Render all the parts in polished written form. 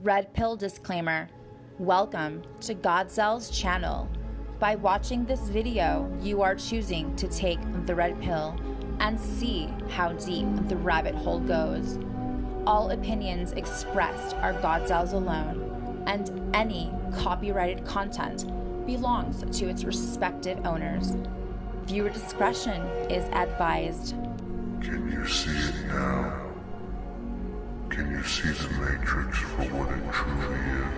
Red Pill disclaimer. Welcome to Gawdzell's channel. By watching this video, you are choosing to take the red pill and see how deep the rabbit hole goes. All opinions expressed are Gawdzell's alone, and any copyrighted content belongs to its respective owners. Viewer discretion is advised. Can you see it now? Can you see the Matrix for what it truly is?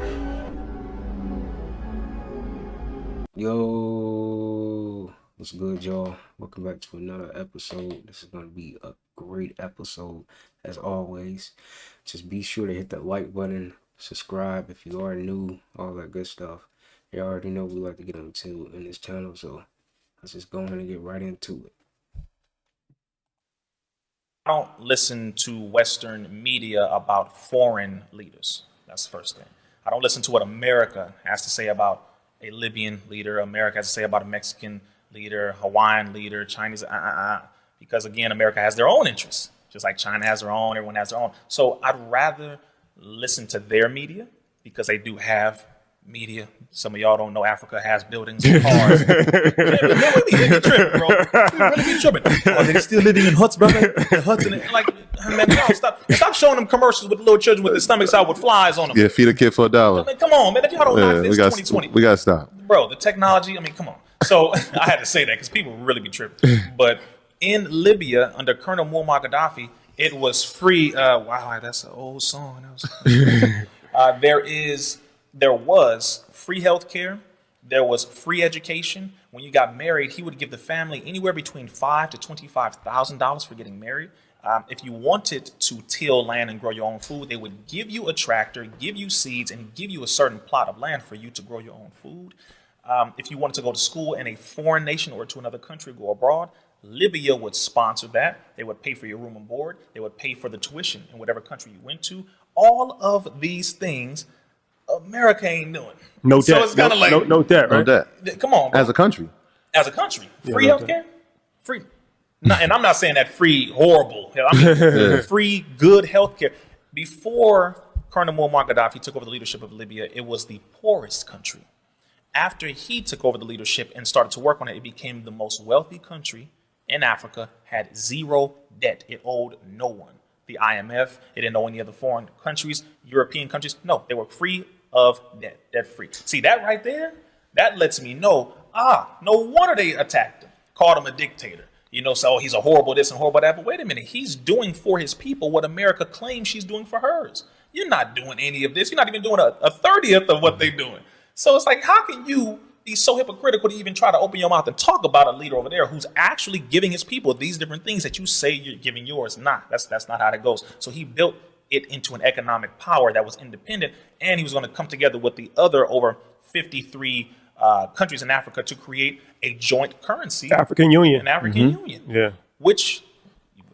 Yo, what's good, y'all? Welcome back to another episode. This is going to be a great episode, as always. Just be sure to hit that like button, subscribe if you are new, all that good stuff. You already know we like to get into in this channel, so let's just go ahead and get right into it. I don't listen to Western media about foreign leaders. That's the first thing. I don't listen to what America has to say about a Libyan leader, America has to say about a Mexican leader, Hawaiian leader, Chinese, because again, America has their own interests, just like China has their own, everyone has their own. So I'd rather listen to their media because they do have media. Some of y'all don't know Africa has buildings and cars. We be tripping, bro. We really be tripping. Oh, they still living in huts, brother. Huts and like, man, no, stop showing them commercials with little children with their stomachs out with flies on them. Yeah, feed a kid for $1. I mean, come on, man. If y'all don't knock this 2020. We gotta stop. Bro, the technology, I mean, come on. So I had to say that because people really be tripping. But in Libya, under Colonel Muammar Gaddafi, it was free. Wow, that's an old song. There was free health care. There was free education. When you got married, he would give the family anywhere between $5,000 to $25,000 for getting married. If you wanted to till land and grow your own food, they would give you a tractor, give you seeds, and give you a certain plot of land for you to grow your own food. If you wanted to go to school in a foreign nation or to another country, go abroad, Libya would sponsor that. They would pay for your room and board. They would pay for the tuition in whatever country you went to. All of these things America ain't doing. No debt. So it's kind of like no debt, right? No debt. Come on, bro. As a country. Free healthcare, free. And I'm not saying that free horrible. I mean, free good healthcare. Before Colonel Muammar Gaddafi took over the leadership of Libya, it was the poorest country. After he took over the leadership and started to work on it, it became the most wealthy country in Africa. Had zero debt. It owed no one. The IMF, it didn't know any other foreign countries, European countries. No, they were free of debt, debt free. See that right there? That lets me know, no wonder they attacked him, called him a dictator. You know, so he's a horrible this and horrible that. But wait a minute, he's doing for his people what America claims she's doing for hers. You're not doing any of this. You're not even doing a 30th of what they're doing. So it's like, how can you be so hypocritical to even try to open your mouth and talk about a leader over there who's actually giving his people these different things that you say you're giving yours? Nah, that's not how that goes. So he built it into an economic power that was independent, and he was going to come together with the other over 53 countries in Africa to create a joint currency. African Union. An African Union. Yeah. Which,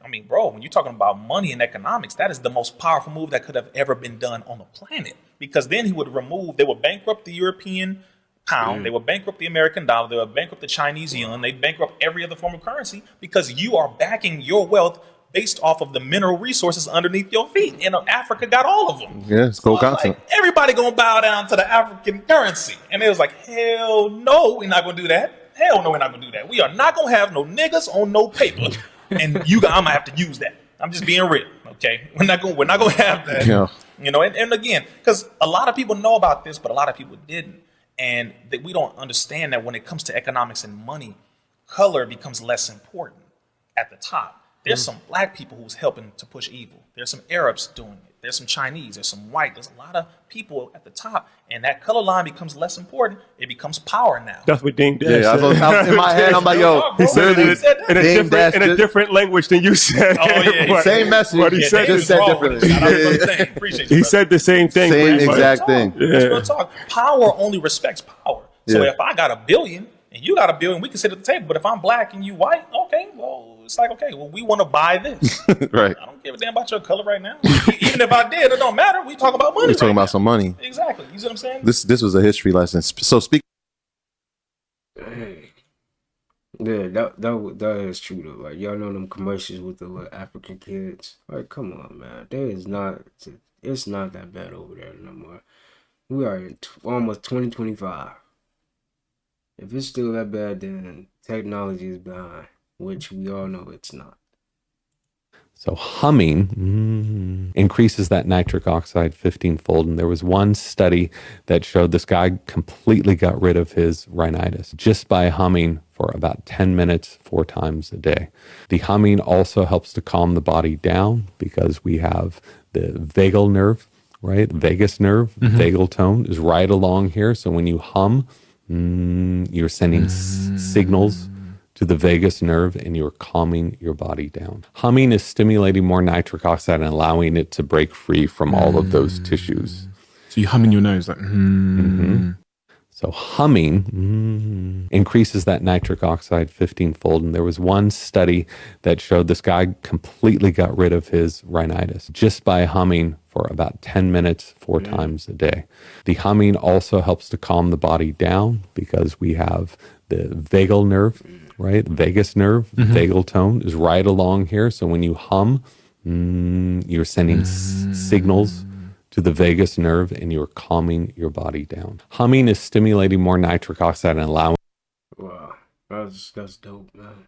I mean, bro, when you're talking about money and economics, that is the most powerful move that could have ever been done on the planet. Because then they would bankrupt the European pound, they would bankrupt the American dollar, they would bankrupt the Chinese yuan, they'd bankrupt every other form of currency because you are backing your wealth based off of the mineral resources underneath your feet. And Africa got all of them. Yeah, it's cool concept. Like, everybody gonna bow down to the African currency. And it was like, hell no, we're not gonna do that. Hell no, we're not gonna do that. We are not gonna have no niggas on no paper. And I'm gonna have to use that. I'm just being real, okay? We're not gonna have that. Yeah. You know, and again, because a lot of people know about this, but a lot of people didn't. And that we don't understand that when it comes to economics and money, color becomes less important at the top. There's some black people who's helping to push evil. There's some Arabs doing it. There's some Chinese. There's some white. There's a lot of people at the top. And that color line becomes less important. It becomes power now. That's what Ding did. Yeah, I was in my head, I'm like, yo, He said in a different language than you said. Oh, yeah. Same message. What he said just said differently. Appreciate you, He said the same thing. Same exact thing. That's real talk. Power only respects power. So Yeah. if I got $1 billion and you got $1 billion, we can sit at the table. But if I'm black and you white, okay, well, it's like, okay, well, we want to buy this. Right. I don't give a damn about your color right now. Even if I did, it don't matter. We talk about money. We're talking right about now. some money. Exactly. You see what I'm saying? This was a history lesson. So speak. Hey. Yeah, that is true though. Like, y'all know them commercials with the little African kids. Like, come on, man. There is not it's not that bad over there no more. We are in almost 2025. If it's still that bad, then technology is behind, which we all know it's not. So humming increases that nitric oxide 15-fold. And there was one study that showed this guy completely got rid of his rhinitis just by humming for about 10 minutes, 4 times a day. The humming also helps to calm the body down because we have the vagal nerve, right? Vagus nerve, vagal tone is right along here. So when you hum, you're sending signals to the vagus nerve and you're calming your body down. Humming is stimulating more nitric oxide and allowing it to break free from all of those tissues. So you hum in your nose like So humming increases that nitric oxide 15-fold. And there was one study that showed this guy completely got rid of his rhinitis just by humming for about 10 minutes, 4 times a day. The humming also helps to calm the body down because we have the vagal nerve, right? Vagus nerve, vagal tone is right along here. So when you hum, you're sending signals to the vagus nerve and you're calming your body down. Humming is stimulating more nitric oxide and allowing. Wow, that's dope, man.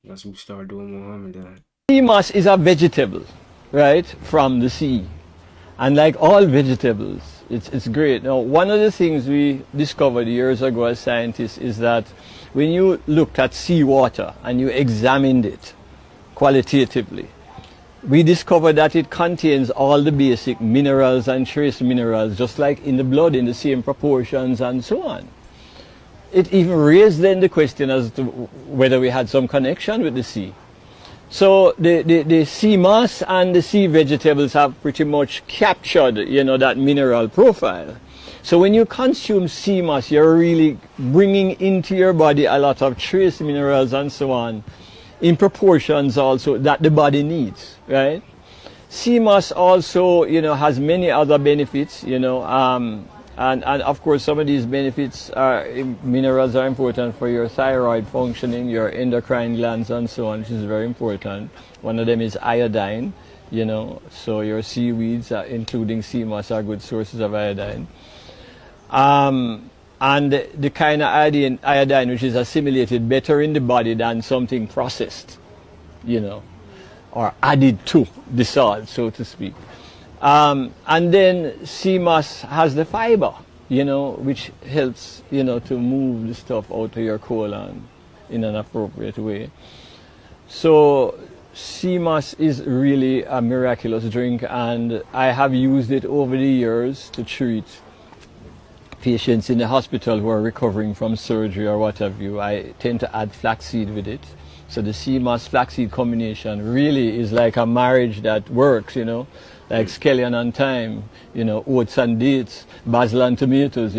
Guess we start doing more humming then. Sea moss is a vegetable, right, from the sea. And like all vegetables, it's great. Now, one of the things we discovered years ago as scientists is that when you looked at seawater and you examined it qualitatively, we discovered that it contains all the basic minerals and trace minerals, just like in the blood, in the same proportions and so on. It even raised then the question as to whether we had some connection with the sea. So the sea moss and the sea vegetables have pretty much captured, that mineral profile. So when you consume sea moss, you're really bringing into your body a lot of trace minerals and so on, in proportions also that the body needs, right? Sea moss also, has many other benefits, and of course some of these benefits minerals are important for your thyroid functioning, your endocrine glands and so on, which is very important. One of them is iodine, so your seaweeds, including sea moss, are good sources of iodine. And the kind of iodine which is assimilated better in the body than something processed, or added to the salt, so to speak. And then sea moss has the fiber, which helps, to move the stuff out of your colon in an appropriate way. So sea moss is really a miraculous drink, and I have used it over the years to treat patients in the hospital who are recovering from surgery or what have you. I tend to add flaxseed with it. So the sea moss flaxseed combination really is like a marriage that works, like scallion and thyme, oats and dates, basil and tomatoes,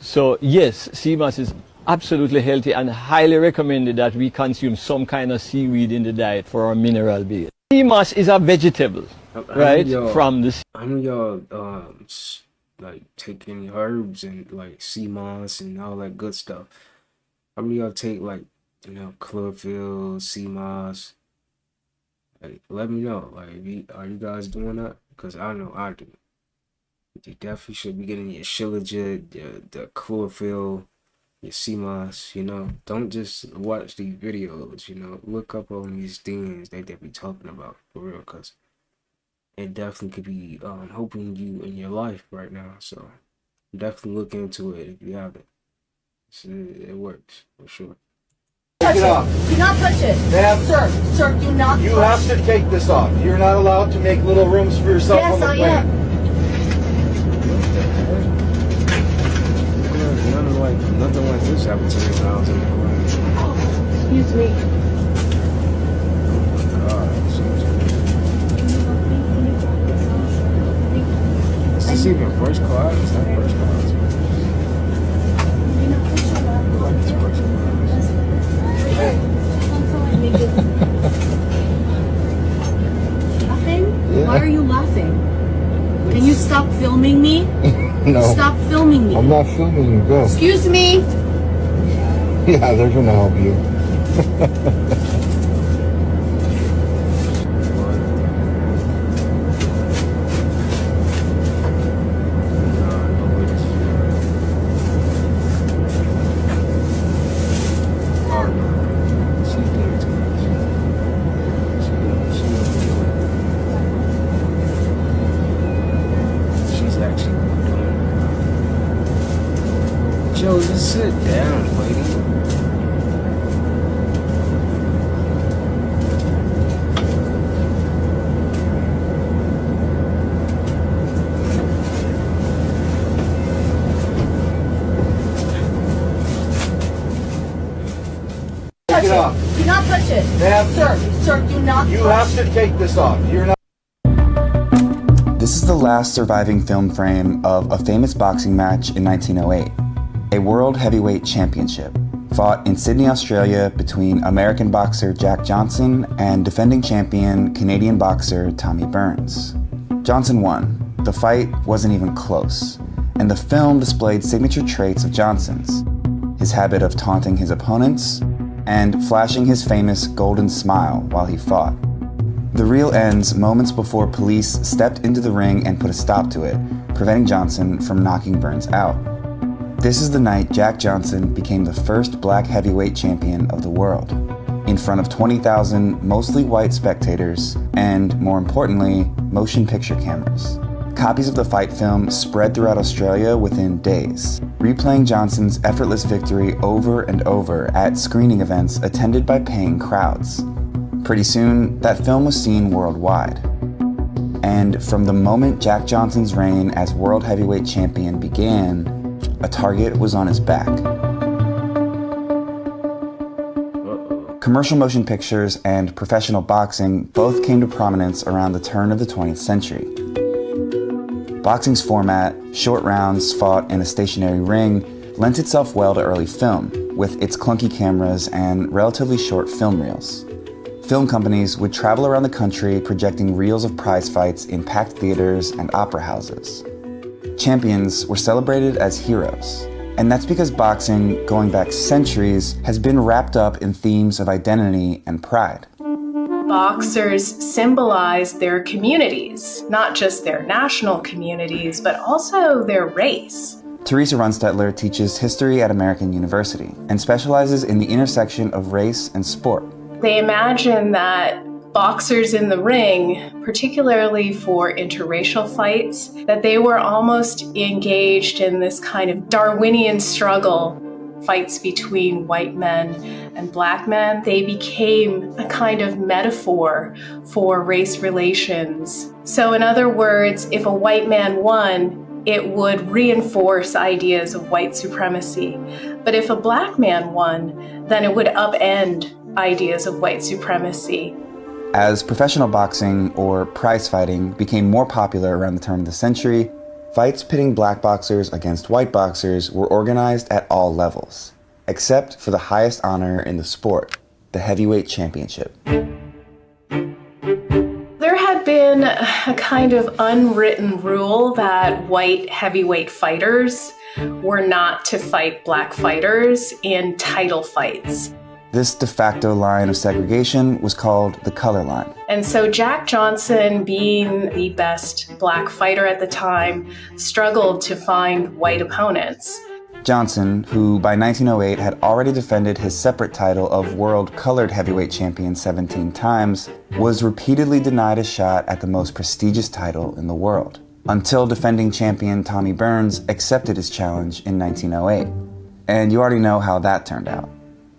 So yes, sea moss is absolutely healthy and highly recommended that we consume some kind of seaweed in the diet for our mineral base. Sea moss is a vegetable, right, from the sea. How many of y'all like take any herbs and like sea moss and all that good stuff? How many of y'all take like, chlorophyll, sea moss? Like, let me know. Like, are you guys doing that? Because I know I do. You definitely should be getting your shilajit, the chlorophyll, your sea moss, Don't just watch these videos, Look up on these things they be talking about, for real, because it definitely could be helping you in your life right now. So definitely look into it if you haven't. It works, for sure. Take it off. Do not touch it. Ma'am. Sir, do not touch it. You have to take this off. You're not allowed to make little rooms for yourself on the plane. Yes, I am. Nothing like this happened to me when I was in the plane. Excuse me. Oh my God. Is this even first class? It's not first class. Like it's first class. Laughing? Yeah. Why are you laughing? Can you stop filming me? No. Stop filming me. I'm not filming you. Go. Excuse me. Yeah, they're gonna help you. Sit down, lady. Take it off. Do not touch it. Ma'am. Sir, do not. You have to take this off. You're not. This is the last surviving film frame of a famous boxing match in 1908, a World Heavyweight Championship, fought in Sydney, Australia between American boxer Jack Johnson and defending champion Canadian boxer Tommy Burns. Johnson won. The fight wasn't even close, and the film displayed signature traits of Johnson's: his habit of taunting his opponents and flashing his famous golden smile while he fought. The reel ends moments before police stepped into the ring and put a stop to it, preventing Johnson from knocking Burns out. This is the night Jack Johnson became the first black heavyweight champion of the world, in front of 20,000 mostly white spectators and, more importantly, motion picture cameras. Copies of the fight film spread throughout Australia within days, replaying Johnson's effortless victory over and over at screening events attended by paying crowds. Pretty soon, that film was seen worldwide. And from the moment Jack Johnson's reign as World Heavyweight Champion began, a target was on his back. Commercial motion pictures and professional boxing both came to prominence around the turn of the 20th century. Boxing's format, short rounds fought in a stationary ring, lent itself well to early film, with its clunky cameras and relatively short film reels. Film companies would travel around the country projecting reels of prize fights in packed theaters and opera houses. Champions were celebrated as heroes, and that's because boxing, going back centuries, has been wrapped up in themes of identity and pride. Boxers symbolize their communities, not just their national communities, but also their race. Teresa Runstetler teaches history at American University and specializes in the intersection of race and sport. They imagine that boxers in the ring, particularly for interracial fights, that they were almost engaged in this kind of Darwinian struggle, fights between white men and black men. They became a kind of metaphor for race relations. So in other words, if a white man won, it would reinforce ideas of white supremacy. But if a black man won, then it would upend ideas of white supremacy. As professional boxing, or prize fighting, became more popular around the turn of the century, fights pitting black boxers against white boxers were organized at all levels, except for the highest honor in the sport, the heavyweight championship. There had been a kind of unwritten rule that white heavyweight fighters were not to fight black fighters in title fights. This de facto line of segregation was called the color line. And so Jack Johnson, being the best black fighter at the time, struggled to find white opponents. Johnson, who by 1908 had already defended his separate title of World Colored Heavyweight Champion 17 times, was repeatedly denied a shot at the most prestigious title in the world, until defending champion Tommy Burns accepted his challenge in 1908. And you already know how that turned out.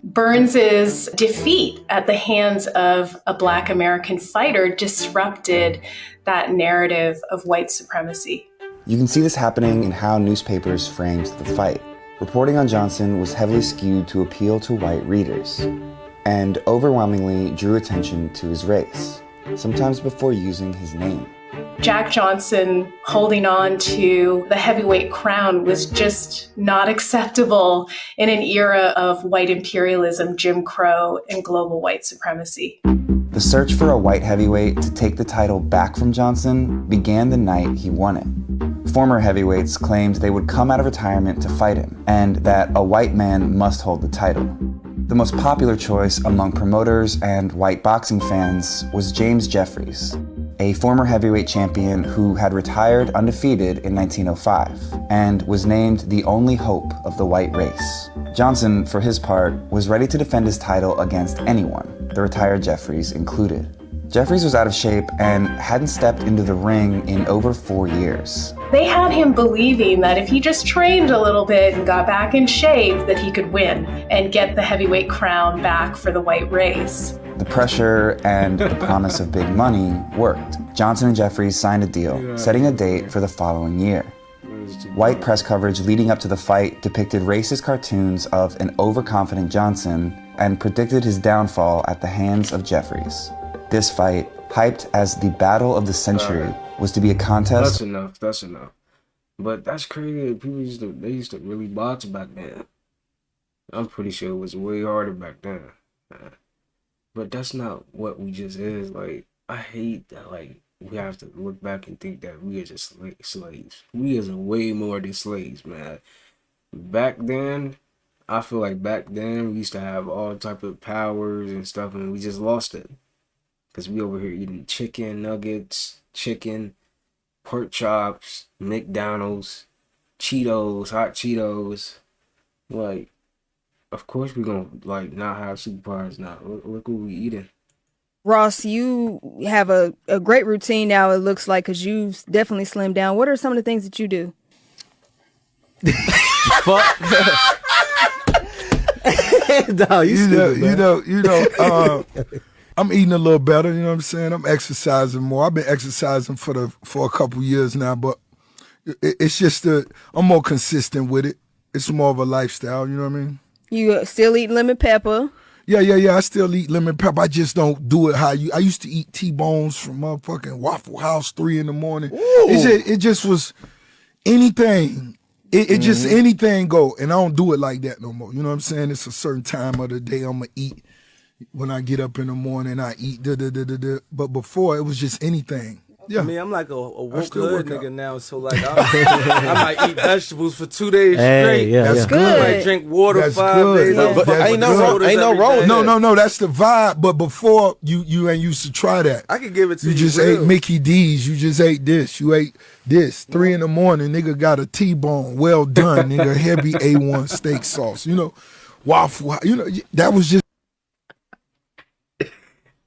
Burns's defeat at the hands of a black American fighter disrupted that narrative of white supremacy. You can see this happening in how newspapers framed the fight. Reporting on Johnson was heavily skewed to appeal to white readers, and overwhelmingly drew attention to his race, sometimes before using his name. Jack Johnson holding on to the heavyweight crown was just not acceptable in an era of white imperialism, Jim Crow, and global white supremacy. The search for a white heavyweight to take the title back from Johnson began the night he won it. Former heavyweights claimed they would come out of retirement to fight him, and that a white man must hold the title. The most popular choice among promoters and white boxing fans was James Jeffries, a former heavyweight champion who had retired undefeated in 1905 and was named the only hope of the white race. Johnson, for his part, was ready to defend his title against anyone, the retired Jeffries included. Jeffries was out of shape and hadn't stepped into the ring in over 4 years. They had him believing that if he just trained a little bit and got back in shape, that he could win and get the heavyweight crown back for the white race. The pressure and the promise of big money worked. Johnson and Jeffries signed a deal, setting a date for the following year. White press coverage leading up to the fight depicted racist cartoons of an overconfident Johnson and predicted his downfall at the hands of Jeffries. This fight, hyped as the battle of the century, was to be a contest. That's enough. But that's crazy. People used to really box back then. I'm pretty sure it was way harder back then. But that's not what we just is. Like, I hate that, like, we have to look back and think that we are just slaves. We is way more than slaves, man. Back then, I feel like back then we used to have all type of powers and stuff, and we just lost it. Because we over here eating chicken nuggets, chicken, pork chops, McDonald's, Cheetos, hot Cheetos. Like, of course we're going to, like, not have superpowers now. Look what we eating. Ross, you have a great routine now, it looks like, because you've definitely slimmed down. What are some of the things that you do? Fuck. No, you know, I'm eating a little better, you know what I'm saying? I'm exercising more. I've been exercising for a couple years now, but it's just I'm more consistent with it. It's more of a lifestyle, you know what I mean? You still eat lemon pepper? Yeah. I still eat lemon pepper. I just don't do it how I used to eat T-bones from motherfucking Waffle House 3 in the morning. It just was anything. It just anything go, and I don't do it like that no more. You know what I'm saying? It's a certain time of the day I'm gonna eat. When I get up in the morning, I eat But before, it was just anything. Yeah. I mean, I'm like a woke hood nigga now, so like I might eat vegetables for 2 days straight. That's good. I might drink water that's 5 good. days. But Ain't no wrong. No, that's the vibe. But before, you ain't used to try that. I could give it to you. You just ate Mickey D's. You just ate this. You ate this. 3 in the morning, nigga got a T-bone, well done, nigga, heavy A1 steak sauce. You know, waffle. You know, that was just.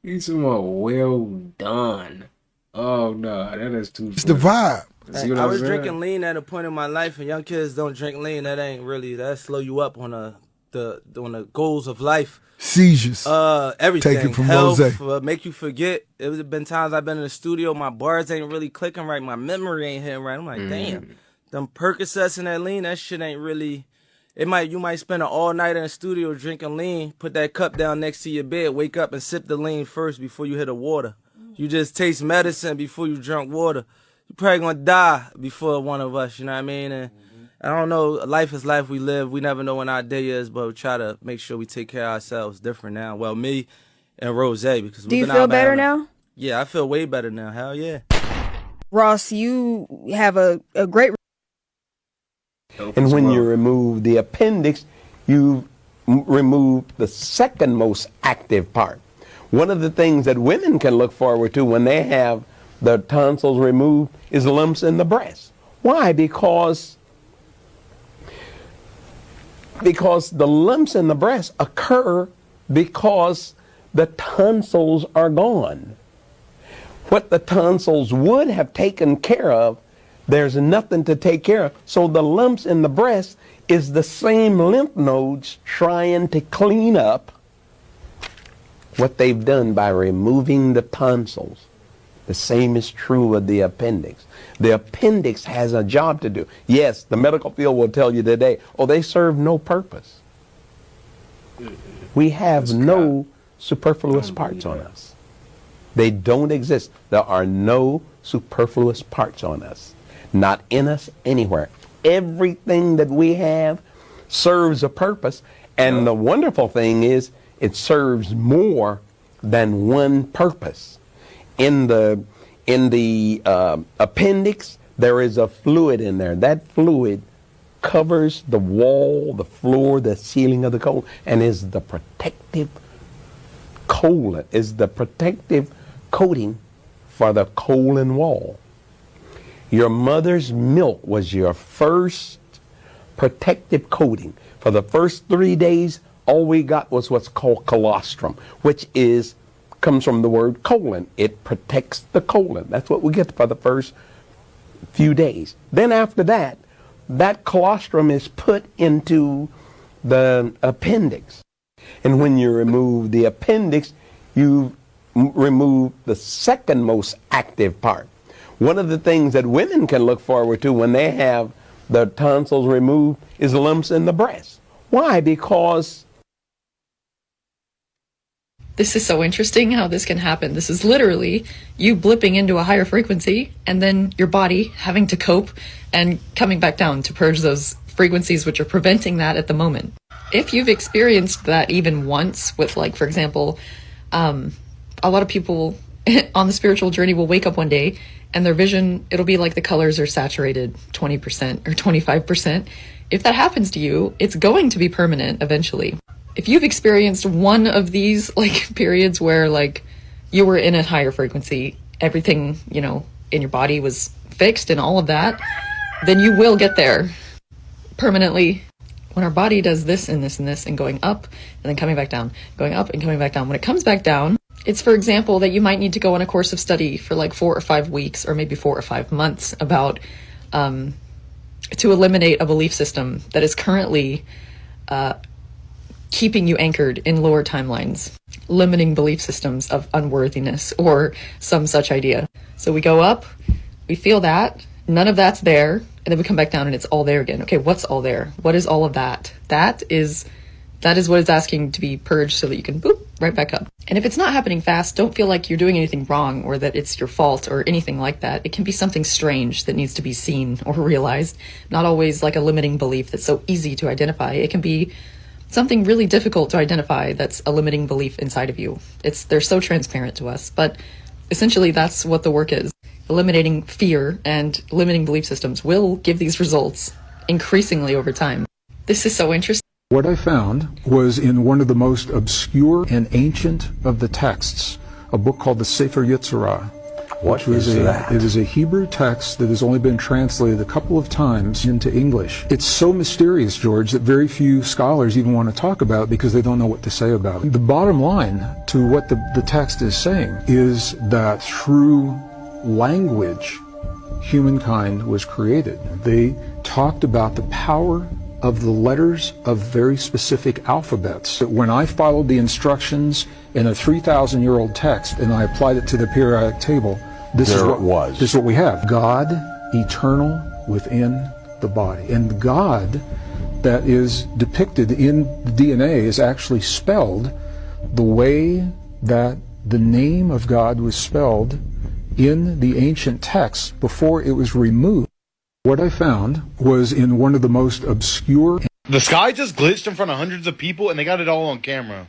You talking about well done. Oh no, that is too. It's the vibe. Like, I was drinking lean at a point in my life, and young kids don't drink lean. That slow you up on the goals of life. Seizures. Everything. Take it from health, Rose. Make you forget. There's been times I've been in the studio, my bars ain't really clicking right, my memory ain't hitting right. I'm like, damn, them Percocets and that lean, that shit ain't really. You might spend an all night in the studio drinking lean, put that cup down next to your bed, wake up and sip the lean first before you hit the water. You just taste medicine before you drink water. You're probably gonna die before one of us, you know what I mean? And I don't know, life is life we live. We never know when our day is, but we try to make sure we take care of ourselves different now. Well, me and Rose, because do you feel better now? Yeah, I feel way better now. Hell yeah. Ross, you have a great. And when you remove the appendix, you remove the second most active part. One of the things that women can look forward to when they have the tonsils removed is lumps in the breast. Why? Because the lumps in the breast occur because the tonsils are gone. What the tonsils would have taken care of, there's nothing to take care of. So the lumps in the breast is the same lymph nodes trying to clean up what they've done by removing the tonsils. The same is true with the appendix. The appendix has a job to do. Yes, the medical field will tell you today, they serve no purpose. We have no superfluous parts on us. They don't exist. There are no superfluous parts on us. Not in us, anywhere. Everything that we have serves a purpose. And the wonderful thing is, it serves more than one purpose. In the appendix, there is a fluid in there. That fluid covers the wall, the floor, the ceiling of the colon, and is the protective colon, is the protective coating for the colon wall. Your mother's milk was your first protective coating. For the first 3 days, all we got was what's called colostrum, which is comes from the word colon. It protects the colon. That's what we get for the first few days. Then after that, that colostrum is put into the appendix. And when you remove the appendix, you remove the second most active part. One of the things that women can look forward to when they have the tonsils removed is lumps in the breast. Why? Because this is so interesting how this can happen. This is literally you blipping into a higher frequency and then your body having to cope and coming back down to purge those frequencies which are preventing that at the moment. If you've experienced that even once with, like, for example, a lot of people on the spiritual journey will wake up one day and their vision, it'll be like the colors are saturated 20% or 25%. If that happens to you, it's going to be permanent eventually. If you've experienced one of these like periods where like you were in a higher frequency, everything, you know, in your body was fixed and all of that, then you will get there permanently. When our body does this and this and this and going up and then coming back down, going up and coming back down, when it comes back down, it's, for example, that you might need to go on a course of study for like 4 or 5 weeks or maybe 4 or 5 months about to eliminate a belief system that is currently keeping you anchored in lower timelines, limiting belief systems of unworthiness or some such idea. So we go up, we feel that, none of that's there, and then we come back down and it's all there again. Okay, what's all there? What is all of that? That is what it's asking to be purged so that you can boop right back up. And if it's not happening fast, don't feel like you're doing anything wrong or that it's your fault or anything like that. It can be something strange that needs to be seen or realized, not always like a limiting belief that's so easy to identify. It can be something really difficult to identify that's a limiting belief inside of you. They're so transparent to us, but essentially that's what the work is. Eliminating fear and limiting belief systems will give these results increasingly over time. This is so interesting. What I found was in one of the most obscure and ancient of the texts, a book called the Sefer Yetzirah. What is that? It is a Hebrew text that has only been translated a couple of times into English. It's so mysterious, George, that very few scholars even want to talk about it because they don't know what to say about it. The bottom line to what the text is saying is that through language, humankind was created. They talked about the power of the letters of very specific alphabets. When I followed the instructions in a 3,000-year-old text and I applied it to the periodic table, this is what we have. God, eternal within the body. And God that is depicted in the DNA is actually spelled the way that the name of God was spelled in the ancient text before it was removed. What I found was in one of the most obscure... The sky just glitched in front of hundreds of people and they got it all on camera.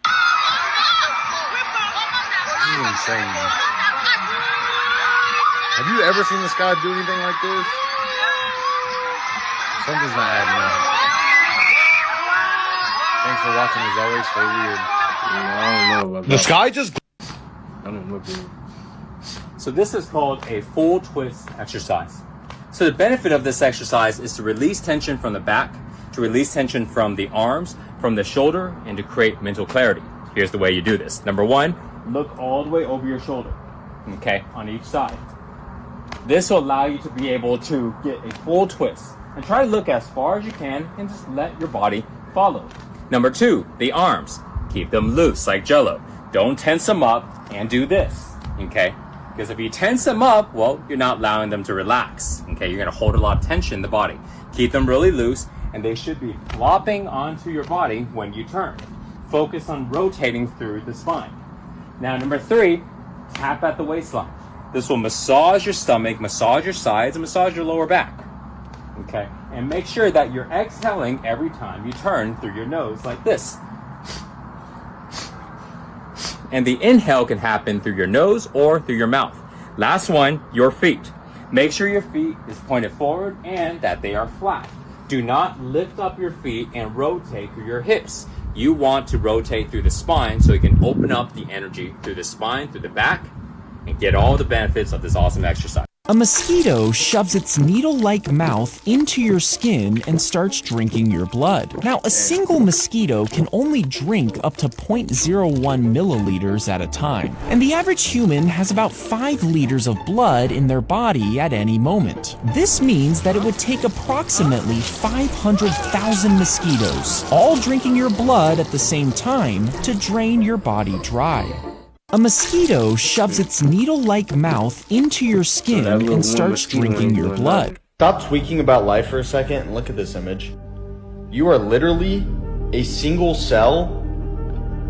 This is insane. Have you ever seen the sky do anything like this? Something's not adding up. Thanks for watching as always. Stay weird. I don't know about that. The sky just... I don't look weird. So this is called a full twist exercise. So the benefit of this exercise is to release tension from the back, to release tension from the arms, from the shoulder, and to create mental clarity. Here's the way you do this. Number one, look all the way over your shoulder, okay, on each side. This will allow you to be able to get a full twist. And try to look as far as you can and just let your body follow. Number two, the arms. Keep them loose like Jell-O. Don't tense them up and do this, okay? Because if you tense them up, well, you're not allowing them to relax, okay? You're gonna hold a lot of tension in the body. Keep them really loose, and they should be flopping onto your body when you turn. Focus on rotating through the spine. Now, number three, tap at the waistline. This will massage your stomach, massage your sides, and massage your lower back, okay? And make sure that you're exhaling every time you turn through your nose like this. And the inhale can happen through your nose or through your mouth. Last one, your feet. Make sure your feet is pointed forward and that they are flat. Do not lift up your feet and rotate through your hips. You want to rotate through the spine so you can open up the energy through the spine, through the back, and get all the benefits of this awesome exercise. A mosquito shoves its needle-like mouth into your skin and starts drinking your blood. Now, a single mosquito can only drink up to 0.01 milliliters at a time, and the average human has about 5 liters of blood in their body at any moment. This means that it would take approximately 500,000 mosquitoes, all drinking your blood at the same time, to drain your body dry. A mosquito shoves its needle-like mouth into your skin and starts drinking your blood. Stop tweaking about life for a second and look at this image. You are literally a single cell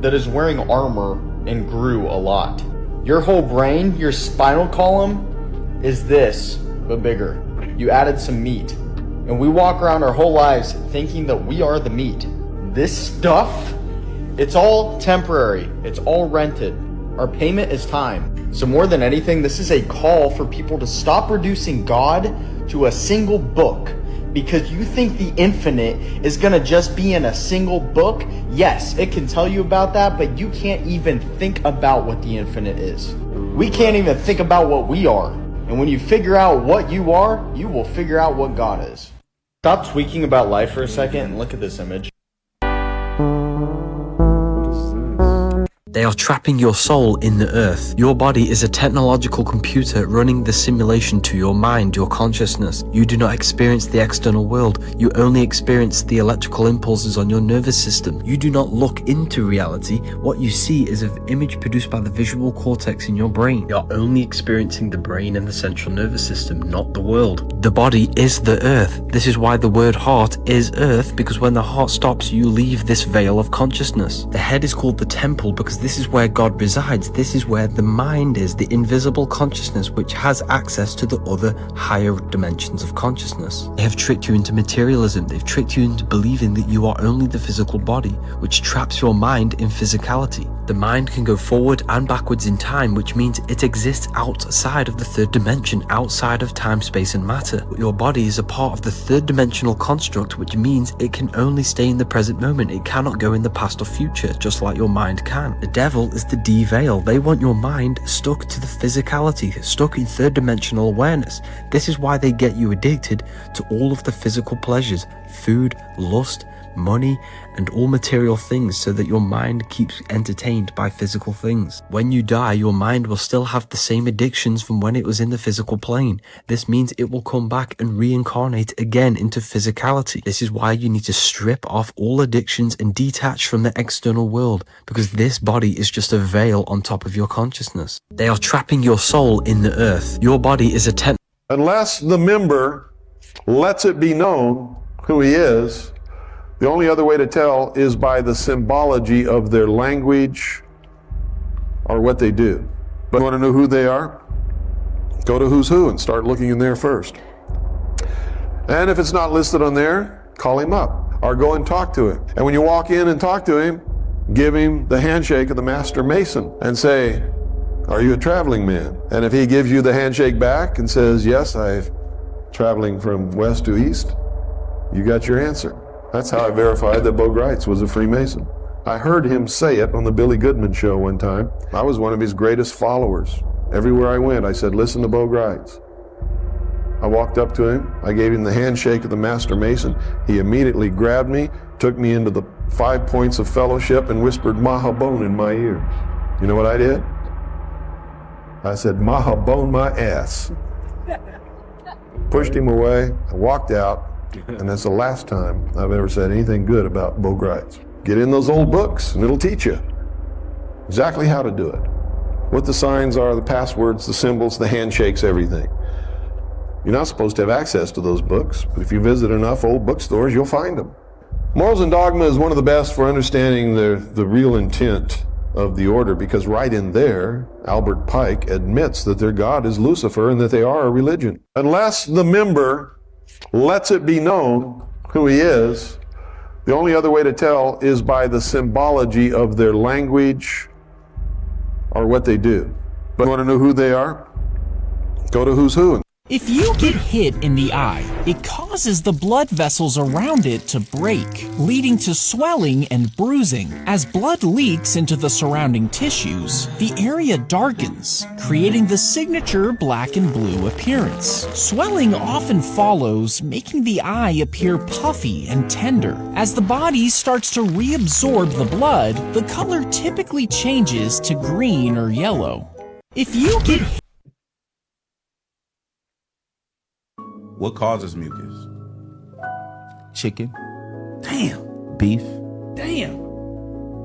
that is wearing armor and grew a lot. Your whole brain, your spinal column, is this, but bigger. You added some meat. And we walk around our whole lives thinking that we are the meat. This stuff, it's all temporary. It's all rented. Our payment is time. So more than anything, this is a call for people to stop reducing God to a single book. Because you think the infinite is gonna just be in a single book. Yes, it can tell you about that, but you can't even think about what the infinite is. We can't even think about what we are. And when you figure out what you are, you will figure out what God is. Stop tweaking about life for a second and look at this image. They are trapping your soul in the earth. Your body is a technological computer running the simulation to your mind, your consciousness. You do not experience the external world. You only experience the electrical impulses on your nervous system. You do not look into reality. What you see is an image produced by the visual cortex in your brain. You are only experiencing the brain and the central nervous system, not the world. The body is the earth. This is why the word heart is earth, because when the heart stops, you leave this veil of consciousness. The head is called the temple because this is where God resides. This is where the mind is, the invisible consciousness which has access to the other higher dimensions of consciousness. They have tricked you into materialism. They've tricked you into believing that you are only the physical body, which traps your mind in physicality. The mind can go forward and backwards in time, which means it exists outside of the third dimension, outside of time, space, and matter. But your body is a part of the third dimensional construct, which means it can only stay in the present moment. It cannot go in the past or future, just like your mind can. The devil is the de-veil. They want your mind stuck to the physicality, stuck in third dimensional awareness. This is why they get you addicted to all of the physical pleasures, food, lust, money, and all material things, so that your mind keeps entertained by physical things. When you die, your mind will still have the same addictions from when it was in the physical plane. This means it will come back and reincarnate again into physicality. This is why you need to strip off all addictions and detach from the external world, because this body is just a veil on top of your consciousness. They are trapping your soul in the earth. Your body is a Unless the member lets it be known who he is, the only other way to tell is by the symbology of their language or what they do. But you want to know who they are? Go to Who's Who and start looking in there first. And if it's not listed on there, call him up or go and talk to him. And when you walk in and talk to him, give him the handshake of the Master Mason and say, "Are you a traveling man?" And if he gives you the handshake back and says, "Yes, I'm traveling from west to east," you got your answer. That's how I verified that Bo Gritz was a Freemason. I heard him say it on the Billy Goodman show one time. I was one of his greatest followers. Everywhere I went, I said, "Listen to Bo Gritz." I walked up to him. I gave him the handshake of the Master Mason. He immediately grabbed me, took me into the 5 points of fellowship, and whispered Mahabone in my ear. You know what I did? I said, "Mahabone my ass." Pushed him away. I walked out. And that's the last time I've ever said anything good about Bo Gritz. Get in those old books and it'll teach you exactly how to do it. What the signs are, the passwords, the symbols, the handshakes, everything. You're not supposed to have access to those books, but if you visit enough old bookstores, you'll find them. Morals and Dogma is one of the best for understanding the real intent of the order, because right in there, Albert Pike admits that their God is Lucifer and that they are a religion. Unless the member lets it be known who he is, the only other way to tell is by the symbology of their language or what they do. But you want to know who they are? Go to Who's Who. If you get hit in the eye, it causes the blood vessels around it to break, leading to swelling and bruising. As blood leaks into the surrounding tissues, the area darkens, creating the signature black and blue appearance. Swelling often follows, making the eye appear puffy and tender. As the body starts to reabsorb the blood, the color typically changes to green or yellow. If you get What causes mucus? Chicken. Damn. Beef. Damn.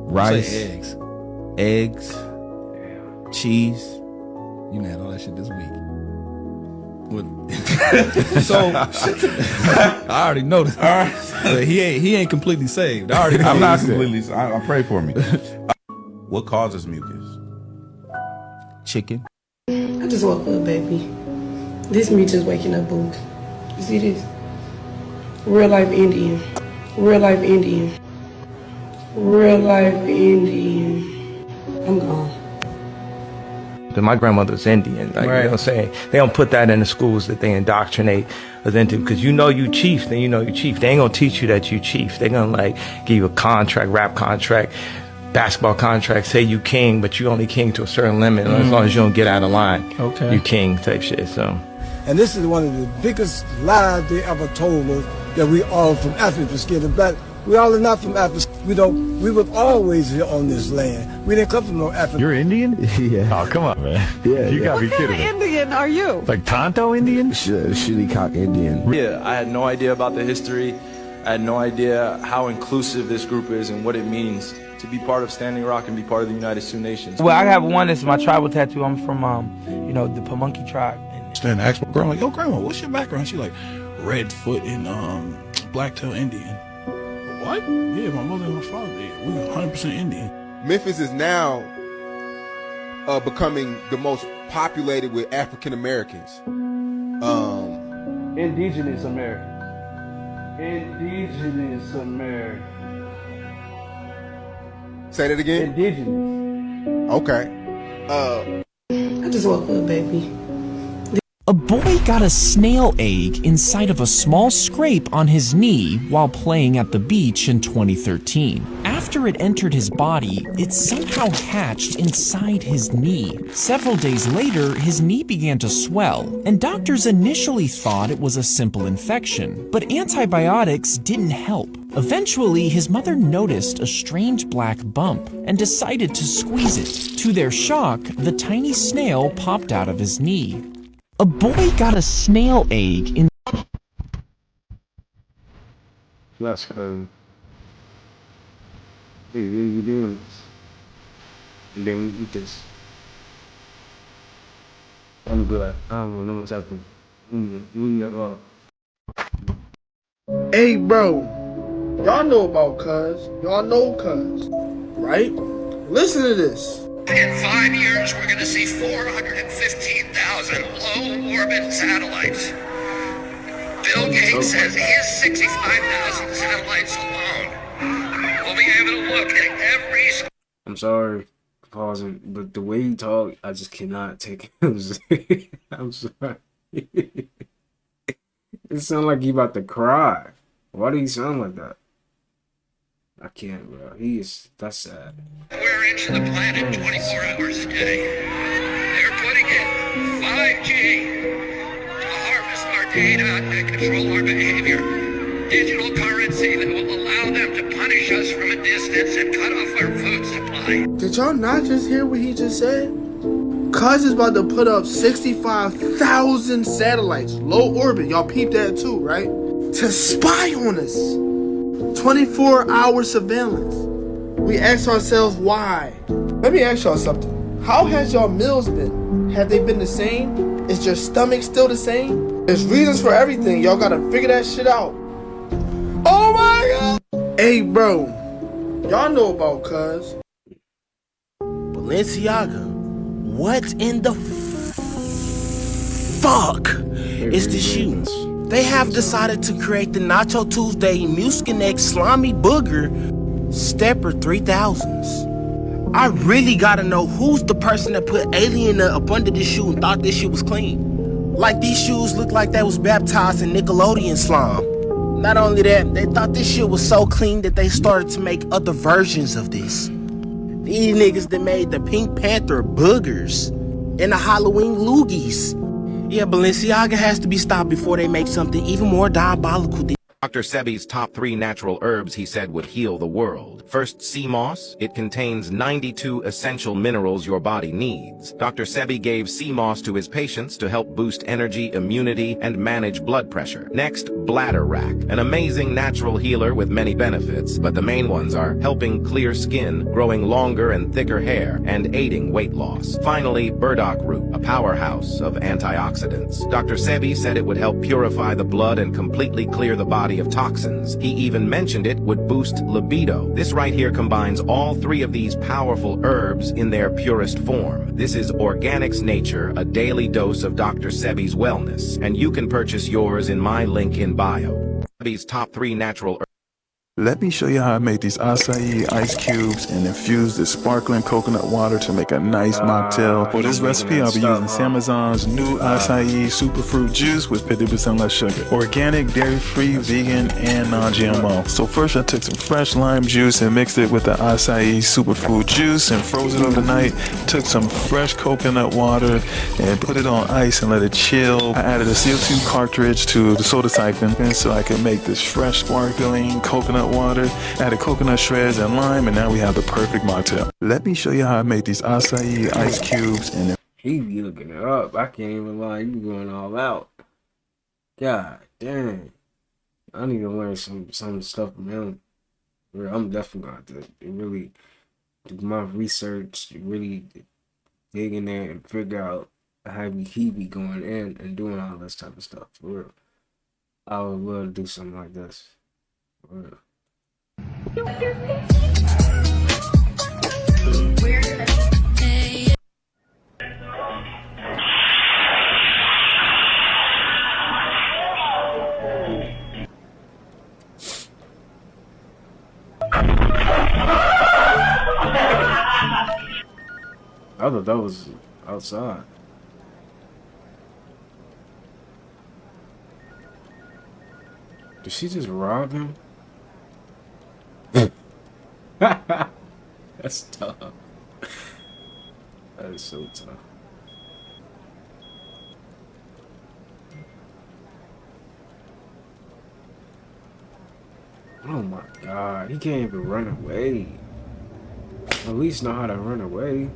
Rice. Say eggs. Eggs. Cheese. You done had all that shit this week. So I already know this. All right. But he ain't completely saved. I already know I'm not what he said. completely. I pray for me. What causes mucus? Chicken. I just woke up, baby. This me just waking up, boo. You see this? Real life Indian. Real life Indian. Real life Indian. I'm gone. Because my grandmother's Indian, like, you know what I'm saying? They don't put that in the schools that they indoctrinate us into, because you know you chief, then you know you chief. They ain't gonna teach you that you chief. They gonna like give you a contract, rap contract, basketball contract, say you king, but you only king to a certain limit, as long as you don't get out of line. Okay. You king type shit, so. And this is one of the biggest lies they ever told us, that we all from Africa, scared of black. We all are not from Africa. We were always here on this land. We didn't come from no Africa. You're Indian? Yeah. Oh, come on, man. Yeah, You yeah. gotta be What kind kidding of me. Indian are you? Like Tonto Indian? Shitty cock Indian. Yeah, I had no idea about the history. I had no idea how inclusive this group is and what it means to be part of Standing Rock and be part of the United Sioux Nations. Well, I have one that's my tribal tattoo. I'm from, the Pamunkey tribe. Stand asked my grandma, like, yo, grandma, what's your background? She like, Redfoot and Blacktail Indian. What? Yeah, my mother and my father, we're 100% Indian. Memphis is now becoming the most populated with African Americans. Indigenous American. Indigenous American. Say that again? Indigenous. Okay. I just woke up, baby. A boy got a snail egg inside of a small scrape on his knee while playing at the beach in 2013. After it entered his body, it somehow hatched inside his knee. Several days later, his knee began to swell, and doctors initially thought it was a simple infection, but antibiotics didn't help. Eventually, his mother noticed a strange black bump and decided to squeeze it. To their shock, the tiny snail popped out of his knee. A boy got a snail egg in. That's crazy. Hey, what are you doing? And then we eat this. I'm good. I don't know what's happening. Hey, bro. Y'all know about Cuz. Y'all know Cuz. Right? Listen to this. In 5 years, we're going to see 415,000 low-orbit satellites. Bill Gates says his 65,000 satellites alone will be able to look at every... I'm sorry for pausing, but the way you talk, I just cannot take it. I'm sorry. It sounds like he about to cry. Why do you sound like that? I can't, bro. That's sad. We're into the planet 24 hours a day. They're putting in 5G to harvest our data and control our behavior. Digital currency that will allow them to punish us from a distance and cut off our food supply. Did y'all not just hear what he just said? Cuz is about to put up 65,000 satellites, low orbit. Y'all peep that too, right? To spy on us. 24-hour surveillance. We ask ourselves why. Let me ask y'all something. How has y'all meals been? Have they been the same? Is your stomach still the same? There's reasons for everything. Y'all gotta figure that shit out. Oh my god! Hey, bro. Y'all know about Cuz. Balenciaga, what in the fuck is this shoe? They have decided to create the Nacho Tuesday Mucinex Slimy Booger Stepper 3000s. I really gotta know who's the person that put alien up under this shoe and thought this shit was clean. Like these shoes look like they was baptized in Nickelodeon slime. Not only that, they thought this shit was so clean that they started to make other versions of this. These niggas that made the Pink Panther boogers and the Halloween loogies. Yeah, Balenciaga has to be stopped before they make something even more diabolical than Dr. Sebi's top 3 natural herbs he said would heal the world. First, sea moss. It contains 92 essential minerals your body needs. Dr. Sebi gave sea moss to his patients to help boost energy, immunity, and manage blood pressure. Next, bladder wrack, an amazing natural healer with many benefits, but the main ones are helping clear skin, growing longer and thicker hair, and aiding weight loss. Finally, burdock root, a powerhouse of antioxidants. Dr. Sebi said it would help purify the blood and completely clear the body of toxins. He even mentioned it would boost libido. This right here combines all 3 of these powerful herbs in their purest form. This is Organics Nature, a daily dose of Dr. Sebi's wellness, and you can purchase yours in my link in bio. Sebi's top 3 natural herbs. Let me show you how I made these acai ice cubes and infuse this sparkling coconut water to make a nice mocktail. For this recipe, I'll be using Samazon's new acai superfruit juice with 50% less sugar. Organic, dairy-free, vegan, and non-GMO. So first I took some fresh lime juice and mixed it with the acai superfood juice and froze it overnight. Took some fresh coconut water and put it on ice and let it chill. I added a CO2 cartridge to the soda siphon so I could make this fresh, sparkling coconut water, added coconut shreds and lime, and now we have the perfect mocktail. Let me show you how I made these acai ice cubes and he be looking it up. I can't even lie, you be going all out. God damn. I need to learn some stuff from him. I'm definitely going to really do my research, really dig in there and figure out how he be going in and doing all this type of stuff. For real. I would love to do something like this. For real. I thought that was outside. Did she just rob him? That's tough. That is so tough. Oh my god, he can't even run away. At least know how to run away.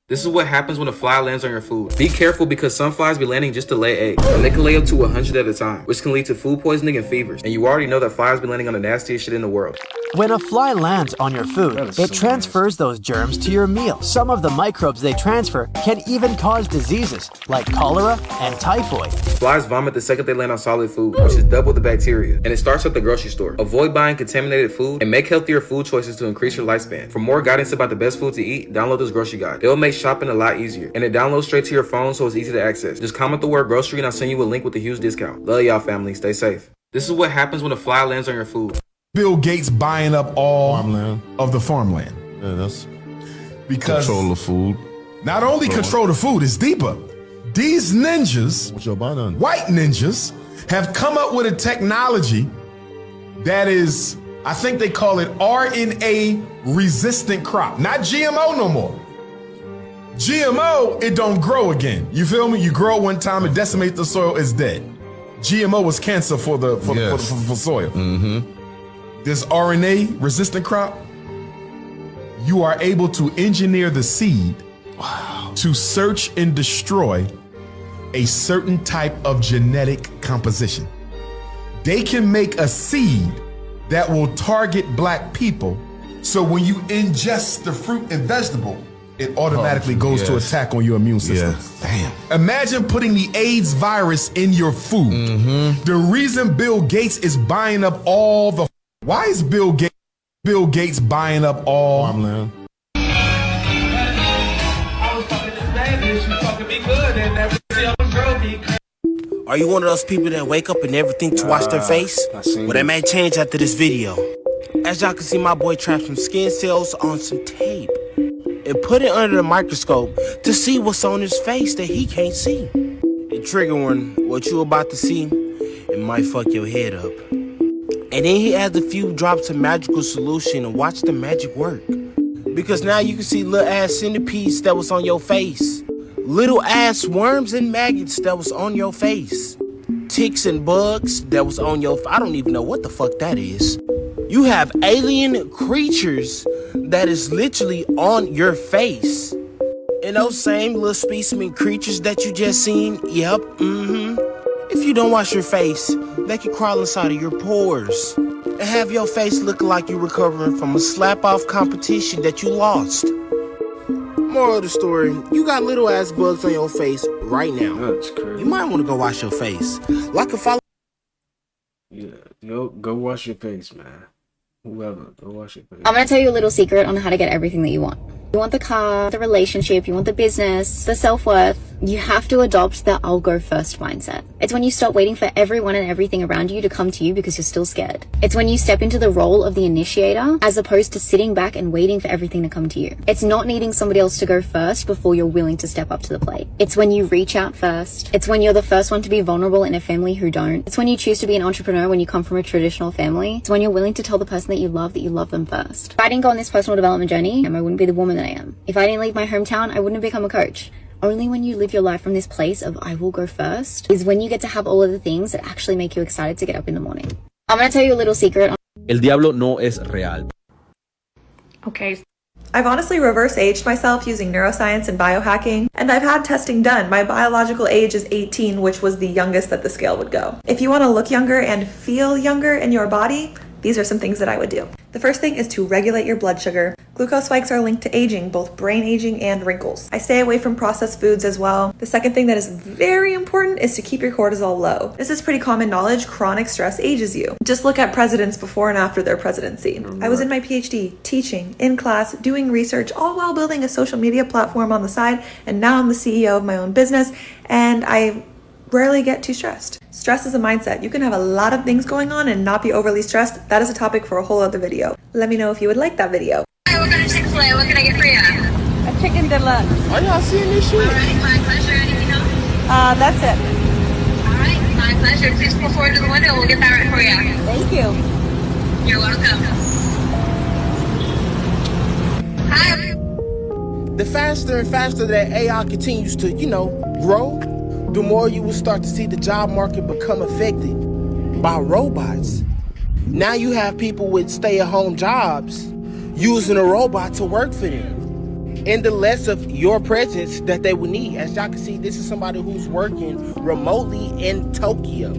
This is what happens when a fly lands on your food. Be careful because some flies be landing just to lay eggs, and they can lay up to 100 at a time, which can lead to food poisoning and fevers. And you already know that flies be landing on the nastiest shit in the world. When a fly lands on your food, it transfers those germs to your meal. Some of the microbes they transfer can even cause diseases like cholera and typhoid. Flies vomit the second they land on solid food, which is double the bacteria, and it starts at the grocery store. Avoid buying contaminated food and make healthier food choices to increase your lifespan. For more guidance about the best food to eat, download this grocery guide. It will make shopping a lot easier, and it downloads straight to your phone so it's easy to access. Just comment the word grocery and I'll send you a link with a huge discount. Love y'all, family. Stay safe. This is what happens when a fly lands on your food. Bill Gates buying up all of the farmland. Yeah, that's because control the food. Not only control the food, it's deeper. These ninjas, white ninjas, have come up with a technology that is, I think they call it RNA resistant crop. Not GMO no more. GMO, it don't grow again. You feel me? You grow one time, it decimates the soil, it's dead. GMO was cancer for soil. Mm-hmm. This RNA resistant crop, you are able to engineer the seed to search and destroy a certain type of genetic composition. They can make a seed that will target black people, so when you ingest the fruit and vegetable, it automatically goes to attack on your immune system. Damn. Imagine putting the AIDS virus in your food. The reason Bill Gates is buying up all the... Why is Bill Gates buying up all... Farmland. Are you one of those people that wake up and never think to wash their face? Well, that may change after this video. As y'all can see, my boy trapped some skin cells on some tape and put it under the microscope to see what's on his face that he can't see. And trigger warning, what you about to see, it might fuck your head up. And then he adds a few drops of magical solution and watch the magic work. Because now you can see little ass centipedes that was on your face. Little ass worms and maggots that was on your face. Ticks and bugs that was on your I don't even know what the fuck that is. You have alien creatures that is literally on your face. And those same little specimen creatures that you just seen, yep, if you don't wash your face, they can crawl inside of your pores and have your face looking like you're recovering from a slap-off competition that you lost. Moral of the story, you got little ass bugs on your face right now. That's crazy. You might want to go wash your face. Like a follow. Yeah, go wash your face, man. Whoever, go wash your face. I'm gonna tell you a little secret on how to get everything that you want. You want the car, the relationship, you want the business, the self-worth. You have to adopt the I'll go first mindset. It's when you stop waiting for everyone and everything around you to come to you because you're still scared. It's when you step into the role of the initiator as opposed to sitting back and waiting for everything to come to you. It's not needing somebody else to go first before you're willing to step up to the plate. It's when you reach out first. It's when you're the first one to be vulnerable in a family who don't. It's when you choose to be an entrepreneur when you come from a traditional family. It's when you're willing to tell the person that you love them first. If I didn't go on this personal development journey, I wouldn't be the woman that I am. If I didn't leave my hometown, I wouldn't have become a coach. Only when you live your life from this place of I will go first is when you get to have all of the things that actually make you excited to get up in the morning. I'm going to tell you a little secret. El diablo no es real. Okay. I've honestly reverse aged myself using neuroscience and biohacking, and I've had testing done. My biological age is 18, which was the youngest that the scale would go. If you want to look younger and feel younger in your body, these are some things that I would do. The first thing is to regulate your blood sugar. Glucose spikes are linked to aging, both brain aging and wrinkles. I stay away from processed foods as well. The second thing that is very important is to keep your cortisol low. This is pretty common knowledge. Chronic stress ages you. Just look at presidents before and after their presidency. I was in my PhD, teaching, in class, doing research, all while building a social media platform on the side, and now I'm the CEO of my own business, and I rarely get too stressed. Stress is a mindset. You can have a lot of things going on and not be overly stressed. That is a topic for a whole other video. Let me know if you would like that video. Hi, welcome to Chick-fil-A. What can I get for you? A chicken deluxe. Are y'all seeing this shit? Alright, my pleasure. Anything else? That's it. Alright, my pleasure. Please pull forward to the window. We'll get that right for you. Thank you. You're welcome. Hi. The faster and faster that AI continues to, grow, the more you will start to see the job market become affected by robots. Now you have people with stay-at-home jobs using a robot to work for them. And the less of your presence that they would need. As y'all can see, this is somebody who's working remotely in Tokyo.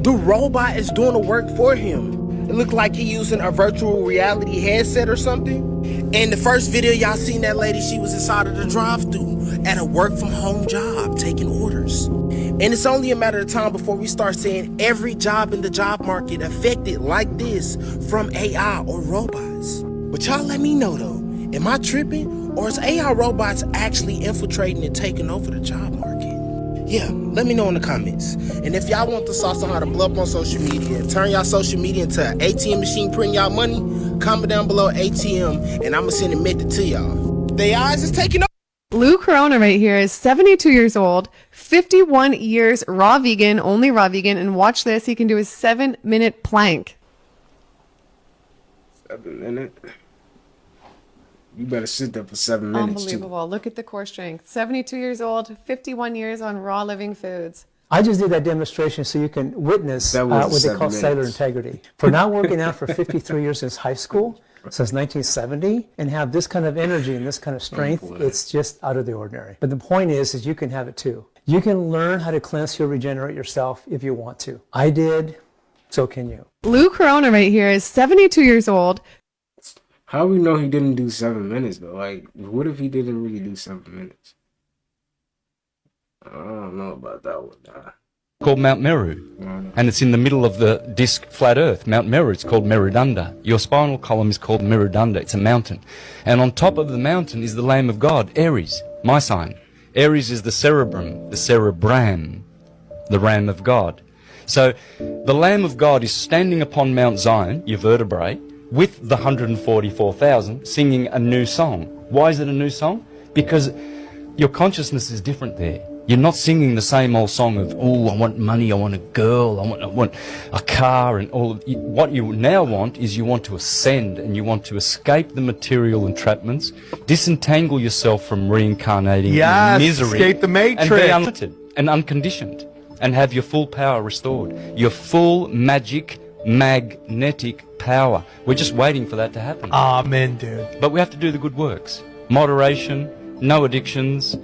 The robot is doing the work for him. It looked like he using a virtual reality headset or something. In the first video y'all seen that lady, she was inside of the drive-thru at a work-from-home job taking orders. And it's only a matter of time before we start seeing every job in the job market affected like this from AI or robots. But y'all let me know though, am I tripping or is AI robots actually infiltrating and taking over the job market? Yeah, let me know in the comments. And if y'all want the sauce on how to blow up on social media and turn y'all social media into an ATM machine printing y'all money, comment down below ATM and I'ma send a method to y'all. The eyes is taking over. Lou Corona right here is 72 years old, 51 years raw vegan, only raw vegan, and watch this, he can do a 7-minute plank. 7 minutes? You better sit there for 7 minutes Unbelievable. Look at the core strength. 72 years old, 51 years on raw living foods. I just did that demonstration so you can witness what they call cellular integrity. For not working out for 53 years since high school, since 1970, and have this kind of energy and this kind of strength, it's just out of the ordinary. But the point is you can have it too. You can learn how to cleanse, heal, regenerate yourself if you want to. I did, so can you. Lou Corona right here is 72 years old. How we know he didn't do 7 minutes though? Like, what if he didn't really do 7 minutes? I don't know about that one. Called Mount Meru, and it's in the middle of the disc flat earth. Mount Meru, it's called Merudanda. Your spinal column is called Merudanda. It's a mountain, and on top of the mountain is the Lamb of God, Aries, my sign. Aries is the cerebrum, the cerebram, the Lamb of God. So the Lamb of God is standing upon Mount Zion, your vertebrae, with the 144,000 singing a new song. Why is it a new song? Because your consciousness is different there. You're not singing the same old song of, oh, I want money, I want a girl, I want a car, and all. What you now want is you want to ascend, and you want to escape the material entrapments, disentangle yourself from reincarnating in misery, escape the matrix, and be unlimited and unconditioned, and have your full power restored, your full magic, magnetic power. We're just waiting for that to happen. Amen, dude. But we have to do the good works. Moderation, no addictions.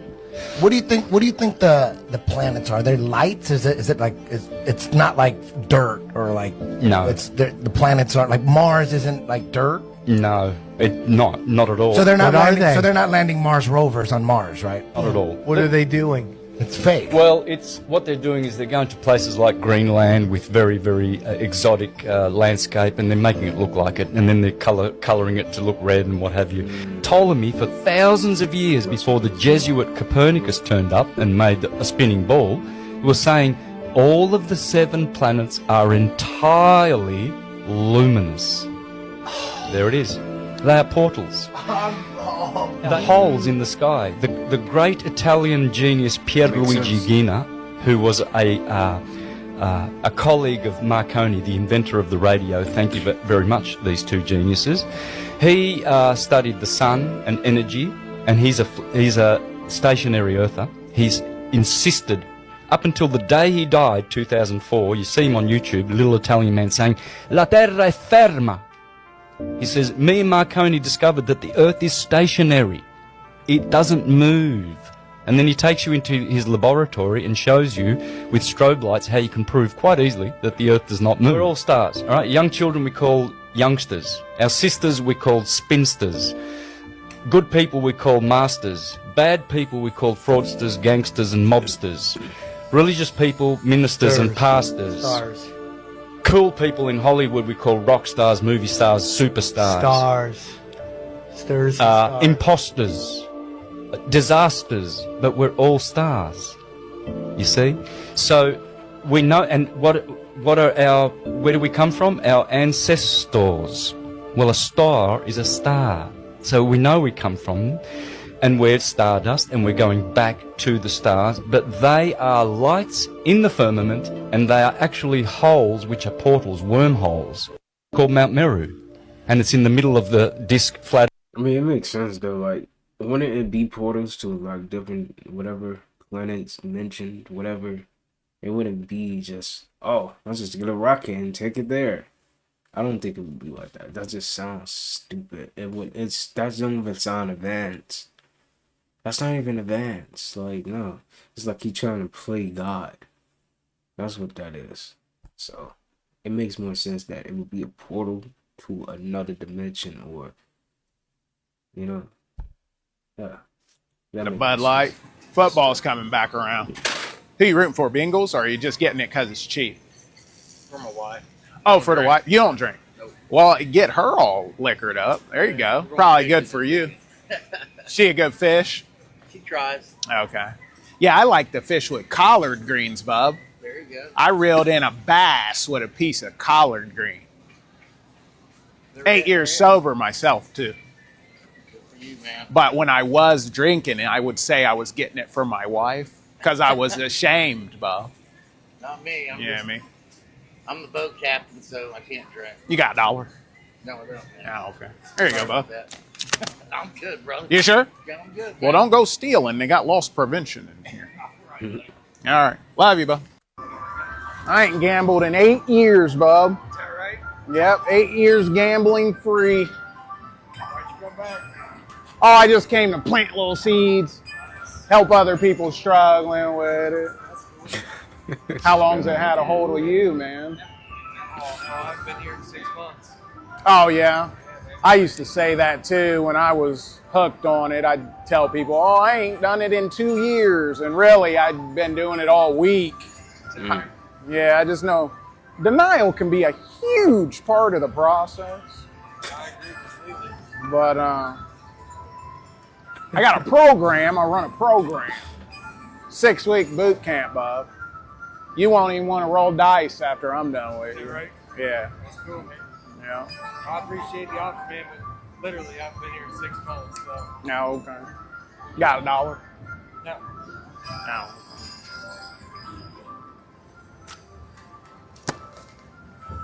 What do you think? What do you think the planets are? They're lights? Is it like it's not like dirt or like no? It's the planets aren't like Mars. Isn't like dirt. No, not at all. So they're not What are landing. they? So they're not landing Mars rovers on Mars, right? Not at all. What are they doing? It's fake. Well, it's what they're doing is they're going to places like Greenland with very, very exotic landscape, and they're making it look like it, and then they're colouring it to look red and what have you. Ptolemy, for thousands of years before the Jesuit Copernicus turned up and made a spinning ball, was saying all of the 7 planets are entirely luminous. There it is. They are portals. The holes in the sky. The great Italian genius Pierluigi Gina, who was a colleague of Marconi, the inventor of the radio, thank you very much, these two geniuses, he studied the sun and energy, and he's a stationary earther. He's insisted, up until the day he died, 2004, you see him on YouTube, a little Italian man saying, La terra è ferma. He says, me and Marconi discovered that the earth is stationary. It doesn't move. And then he takes you into his laboratory and shows you with strobe lights how you can prove quite easily that the earth does not move. We're all stars, all right? Young children we call youngsters. Our sisters we call spinsters. Good people we call masters. Bad people we call fraudsters, gangsters and mobsters. Religious people, ministers and pastors. Stars. Cool people in Hollywood we call rock stars, movie stars, superstars. Stars. Stars. Stars. Imposters. Disasters. But we're all stars. You see? So we know, and what are our, where do we come from? Our ancestors. Well, a star is a star. So we know we come from, and we're stardust, and we're going back to the stars, but they are lights in the firmament, and they are actually holes, which are portals, wormholes, called Mount Meru, and it's in the middle of the disk flat. I mean, it makes sense though. Like, wouldn't it be portals to like different whatever planets mentioned, whatever? It wouldn't be just, oh, let's just get a rocket and take it there. I don't think it would be like that. That just sounds stupid. That doesn't even sound advanced. That's not even advanced. Like, no. It's like he trying to play God. That's what that is. So, it makes more sense that it would be a portal to another dimension or, you know. Yeah. The Bud Light. Football's coming back around. Who you rooting for, Bengals, or are you just getting it because it's cheap? For my wife. Oh, for the wife? You don't drink? Nope. Well, get her all liquored up. There you go. Probably good for you. She a good fish? She tries. Okay. Yeah, I like to fish with collard greens, bub. There you go. I reeled in a bass with a piece of collard green. 8 years sober myself, too. Good for you, man. But when I was drinking, I would say I was getting it for my wife because I was ashamed, bub. Not me. I'm the boat captain, so I can't drink. You got $1? No, I don't. Man. Oh, okay. There you go, bub. I'm good, brother. You sure? Yeah, I'm good. Well, don't go stealing. They got loss prevention in here. All right. Love you, bub. I ain't gambled in 8 years, bub. Is that right? Yep, 8 years gambling free. Why'd you come back? Oh, I just came to plant little seeds, help other people struggling with it. How long's it had a hold of you, man? Oh, I've been here 6 months. Oh, yeah. I used to say that, too, when I was hooked on it. I'd tell people, oh, I ain't done it in 2 years. And really, I'd been doing it all week. Yeah, I just know denial can be a huge part of the process. I agree completely. But I got a program. I run a program. 6-week boot camp, bub. You won't even want to roll dice after I'm done with you. Right? Yeah. That's cool, man. Yeah. I appreciate the offer, man, but literally, I've been here 6 months, so. No, okay. Got $1? No. No.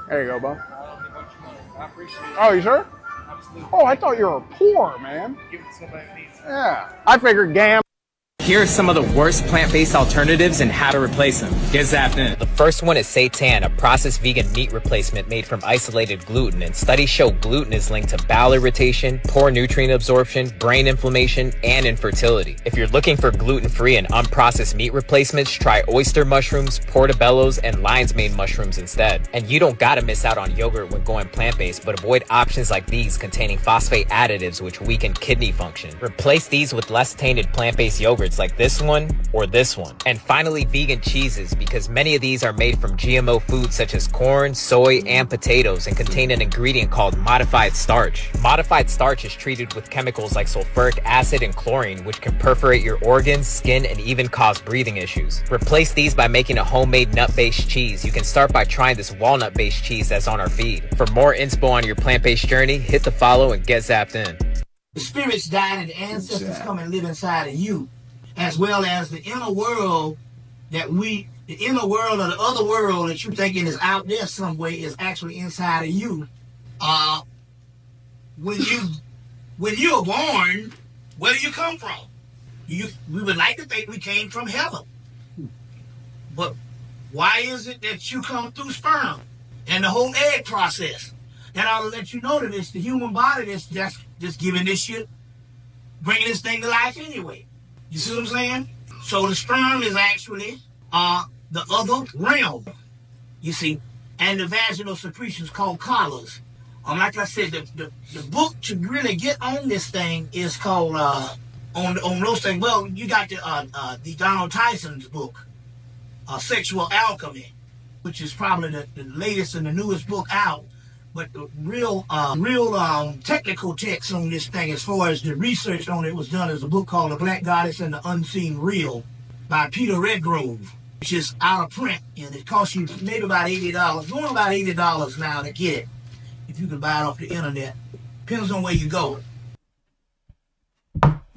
There you go, bud. I don't need much money. I appreciate it. Oh, you sure? Absolutely. Oh, I thought you were poor, man. Give it to somebody that needs it. Yeah. I figured gam. Here are some of the worst plant-based alternatives and how to replace them. Get zapped in. The first one is seitan, a processed vegan meat replacement made from isolated gluten, and studies show gluten is linked to bowel irritation, poor nutrient absorption, brain inflammation, and infertility. If you're looking for gluten-free and unprocessed meat replacements, try oyster mushrooms, portobellos, and lion's mane mushrooms instead. And you don't gotta miss out on yogurt when going plant-based, but avoid options like these containing phosphate additives which weaken kidney function. Replace these with less tainted plant-based yogurts like this one or this one. And finally, vegan cheeses, because many of these are made from GMO foods such as corn, soy, and potatoes, and contain an ingredient called modified starch. Modified starch is treated with chemicals like sulfuric acid and chlorine, which can perforate your organs, skin, and even cause breathing issues. Replace these by making a homemade nut-based cheese. You can start by trying this walnut-based cheese that's on our feed. For more inspo on your plant-based journey, hit the follow and get zapped in. The spirits died and the ancestors come and live inside of you, as well as the inner world the inner world or the other world that you're thinking is out there some way is actually inside of you. When you were born, where do you come from? We would like to think we came from heaven. But why is it that you come through sperm and the whole egg process? That ought to let you know that it's the human body that's just giving this shit, bringing this thing to life anyway. You see what I'm saying? So the sperm is actually the other realm, you see, and the vaginal secretions called collars. Like I said, the book to really get on this thing is called on those things. Well, you got the Donald Tyson's book, Sexual Alchemy, which is probably the latest and the newest book out. But the real technical text on this thing, as far as the research on it was done, is a book called The Black Goddess and the Unseen Real by Peter Redgrove, which is out of print, and it costs you maybe about $80, going about $80 now to get it, if you can buy it off the internet. Depends on where you go.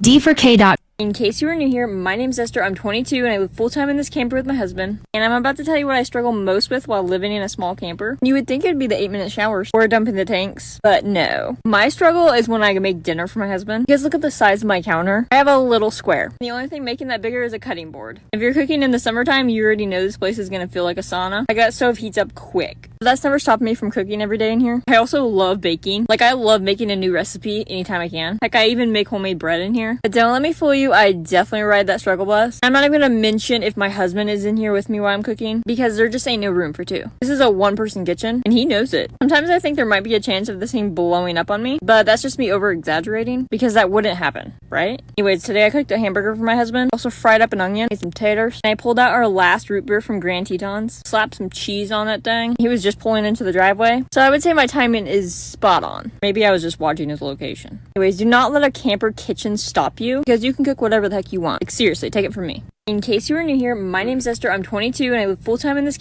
D for K. In case you are new here, my name's Esther, I'm 22 and I live full-time in this camper with my husband. And I'm about to tell you what I struggle most with while living in a small camper. You would think it'd be the 8-minute showers or dumping the tanks, but no. My struggle is when I make dinner for my husband. You guys look at the size of my counter. I have a little square. The only thing making that bigger is a cutting board. If you're cooking in the summertime, you already know this place is gonna feel like a sauna. Like that stove heats up quick. But that's never stopped me from cooking every day in here. I also love baking. Like I love making a new recipe anytime I can. Like I even make homemade bread in here. But don't let me fool you, I definitely ride that struggle bus. I'm not even gonna mention if my husband is in here with me while I'm cooking, because there just ain't no room for two. This is a one-person kitchen, and he knows it. Sometimes I think there might be a chance of this thing blowing up on me, but that's just me over-exaggerating, because that wouldn't happen, right? Anyways, today I cooked a hamburger for my husband, also fried up an onion, made some taters, and I pulled out our last root beer from Grand Tetons, slapped some cheese on that thing. He was just pulling into the driveway, so I would say my timing is spot on. Maybe I was just watching his location. Anyways, do not let a camper kitchen stop you, because you can cook whatever the heck you want. Like, seriously, take it from me. In case you are new here, my name's Esther, I'm 22 and I live full-time in this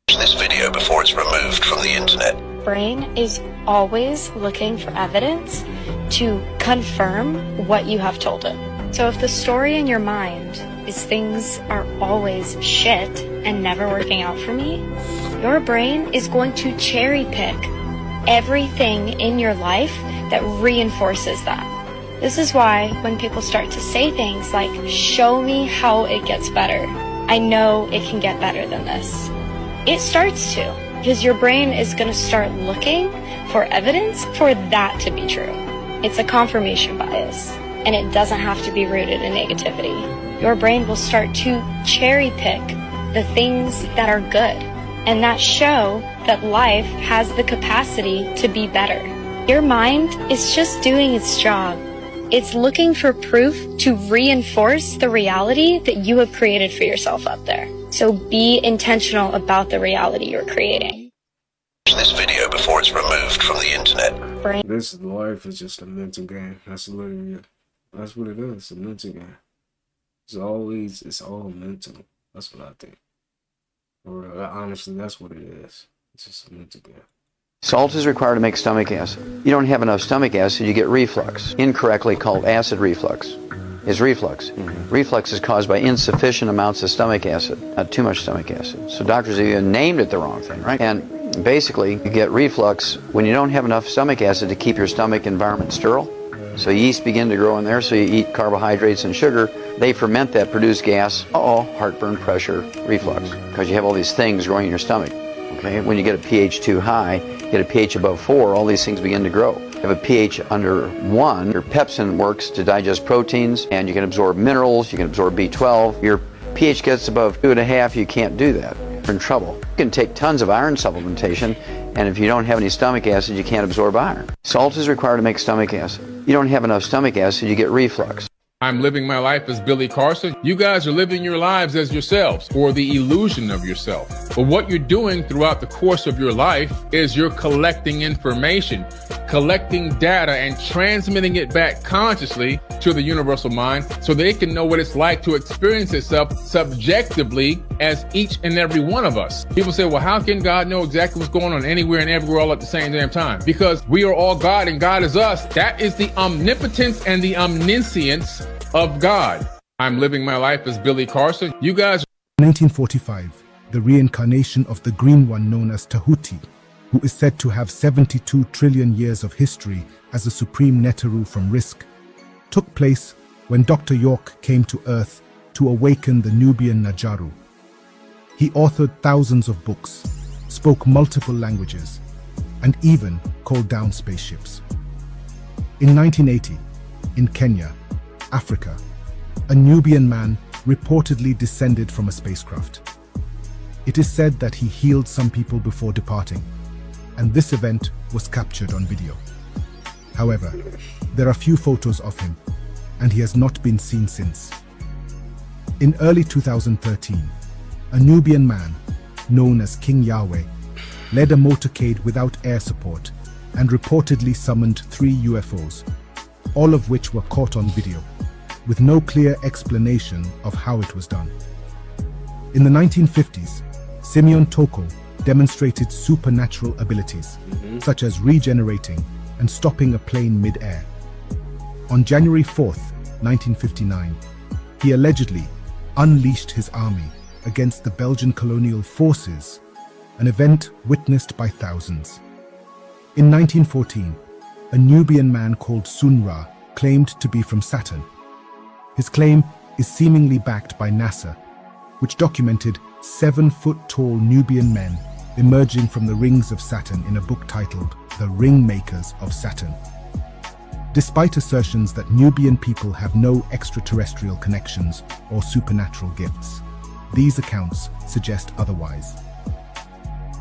this video before it's removed from the internet. Brain is always looking for evidence to confirm what you have told it. So if the story in your mind is things are always shit and never working out for me, your brain is going to cherry pick everything in your life that reinforces that. This is why when people start to say things like, show me how it gets better, I know it can get better than this. It starts to, because your brain is going to start looking for evidence for that to be true. It's a confirmation bias, and it doesn't have to be rooted in negativity. Your brain will start to cherry pick the things that are good, and that show that life has the capacity to be better. Your mind is just doing its job. It's looking for proof to reinforce the reality that you have created for yourself up there. So be intentional about the reality you're creating. This video before it's removed from the internet. This life is just a mental game. That's literally it. That's what it is. It's a mental game. It's all mental. That's what I think. For real, honestly, that's what it is. It's just a mental game. Salt is required to make stomach acid. You don't have enough stomach acid, you get reflux. Incorrectly called acid reflux is reflux. Reflux is caused by insufficient amounts of stomach acid, not too much stomach acid. So doctors have even named it the wrong thing, right? And basically, you get reflux when you don't have enough stomach acid to keep your stomach environment sterile. So yeast begin to grow in there, so you eat carbohydrates and sugar. They ferment that, produce gas. Heartburn, pressure, reflux, because you have all these things growing in your stomach. Okay, when you get a pH too high, you get a pH above 4, all these things begin to grow. You have a pH under 1, your pepsin works to digest proteins, and you can absorb minerals, you can absorb B12. Your pH gets above 2.5, you can't do that. You're in trouble. You can take tons of iron supplementation, and if you don't have any stomach acid, you can't absorb iron. Salt is required to make stomach acid. You don't have enough stomach acid, you get reflux. I'm living my life as Billy Carson. You guys are living your lives as yourselves, or the illusion of yourself. But what you're doing throughout the course of your life is you're collecting information, collecting data, and transmitting it back consciously to the universal mind so that it can know what it's like to experience itself subjectively as each and every one of us. People say, well, how can God know exactly what's going on anywhere and everywhere all at the same damn time? Because we are all God and God is us. That is the omnipotence and the omniscience of God. I'm living my life as Billy Carson. You guys. 1945, the reincarnation of the green one known as Tahuti, who is said to have 72 trillion years of history as a supreme Neteru from Risk, took place when Dr. York came to Earth to awaken the Nubian Najaru. He authored thousands of books, spoke multiple languages, and even called down spaceships. In 1980, in Kenya, Africa, a Nubian man reportedly descended from a spacecraft. It is said that he healed some people before departing, and this event was captured on video. However, there are few photos of him, and he has not been seen since. In early 2013, a Nubian man, known as King Yahweh, led a motorcade without air support and reportedly summoned 3 UFOs, all of which were caught on video, with no clear explanation of how it was done. In the 1950s, Simeon Toko demonstrated supernatural abilities, such as regenerating and stopping a plane mid-air. On January 4th, 1959, he allegedly unleashed his army against the Belgian colonial forces, an event witnessed by thousands. In 1914, a Nubian man called Sunra claimed to be from Saturn. His claim is seemingly backed by NASA, which documented 7-foot-tall Nubian men emerging from the rings of Saturn in a book titled The Ring Makers of Saturn. Despite assertions that Nubian people have no extraterrestrial connections or supernatural gifts, these accounts suggest otherwise.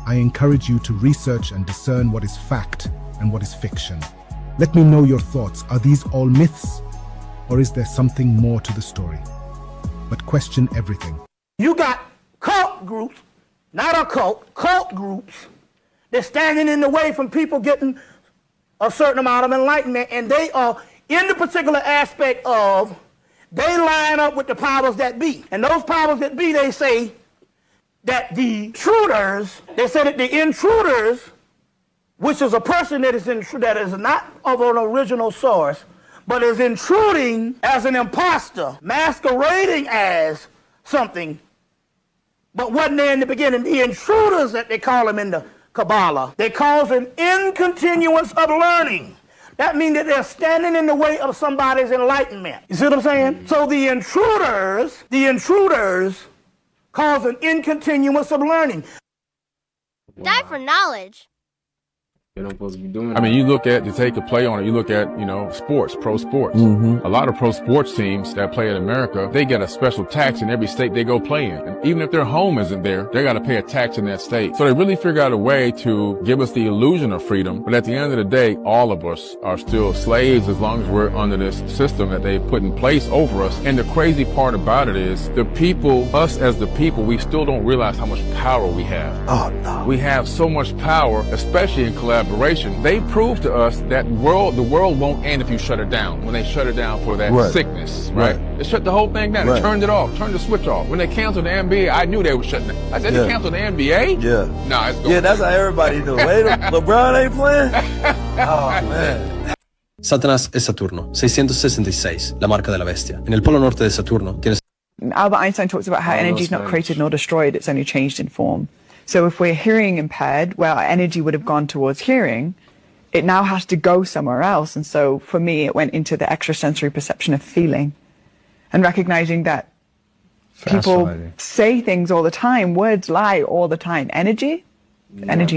I encourage you to research and discern what is fact and what is fiction. Let me know your thoughts. Are these all myths? Or is there something more to the story? But question everything. You got cult groups, not a cult groups, that's standing in the way from people getting a certain amount of enlightenment, and they are in the particular aspect of, they line up with the powers that be. And those powers that be, they say that the intruders, they say that the intruders, which is a person that is not of an original source, but is intruding as an imposter, masquerading as something, but wasn't there in the beginning. The intruders, that they call them in the Kabbalah, they cause an incontinuance of learning. That means that they're standing in the way of somebody's enlightenment. You see what I'm saying? So the intruders cause an incontinuance of learning. Die for knowledge. They're not supposed to be doing I mean, you look at, to take a play on it, you look at, sports, pro sports. A lot of pro sports teams that play in America, they get a special tax in every state they go play in. And even if their home isn't there, they got to pay a tax in that state. So they really figure out a way to give us the illusion of freedom. But at the end of the day, all of us are still slaves as long as we're under this system that they put in place over us. And the crazy part about it is the people, us as the people, we still don't realize how much power we have. Oh, no. We have so much power, especially in collaboration collaboration, they proved to us that the world won't end if you shut it down. When they shut it down for that sickness, right? They shut the whole thing down. They turned it off, turned the switch off. When they canceled the NBA, I knew they were shutting it. I said, they canceled the NBA? Yeah. Nah, it's going. Yeah, that's how everybody do. Wait, LeBron ain't playing? Oh, man. Satanás es Saturno, 666, la marca de la bestia. En el polo norte de Saturno tienes... Albert Einstein talks about how energy is not created nor destroyed, it's only changed in form. So if we're hearing impaired, where our energy would have gone towards hearing, it now has to go somewhere else. And so for me, it went into the extrasensory perception of feeling and recognizing that people say things all the time, words lie all the time. Energy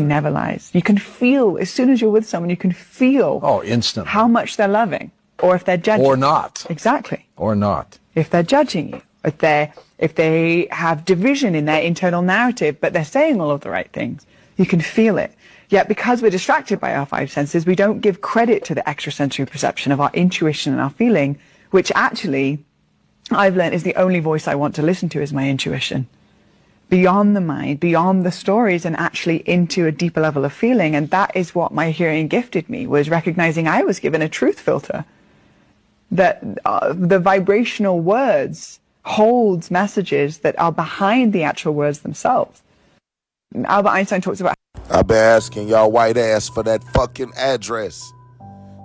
never lies. You can feel, as soon as you're with someone, you can feel instantly how much they're loving, or if they're judging. Or not. Exactly. Or not. If they're judging you, if they have division in their internal narrative, but they're saying all of the right things, you can feel it. Yet because we're distracted by our five senses, we don't give credit to the extrasensory perception of our intuition and our feeling, which actually, I've learned, is the only voice I want to listen to is my intuition. Beyond the mind, beyond the stories, and actually into a deeper level of feeling. And that is what my hearing gifted me, was recognizing I was given a truth filter. That the vibrational words holds messages that are behind the actual words themselves. Albert Einstein talks about... I've been asking y'all white ass for that fucking address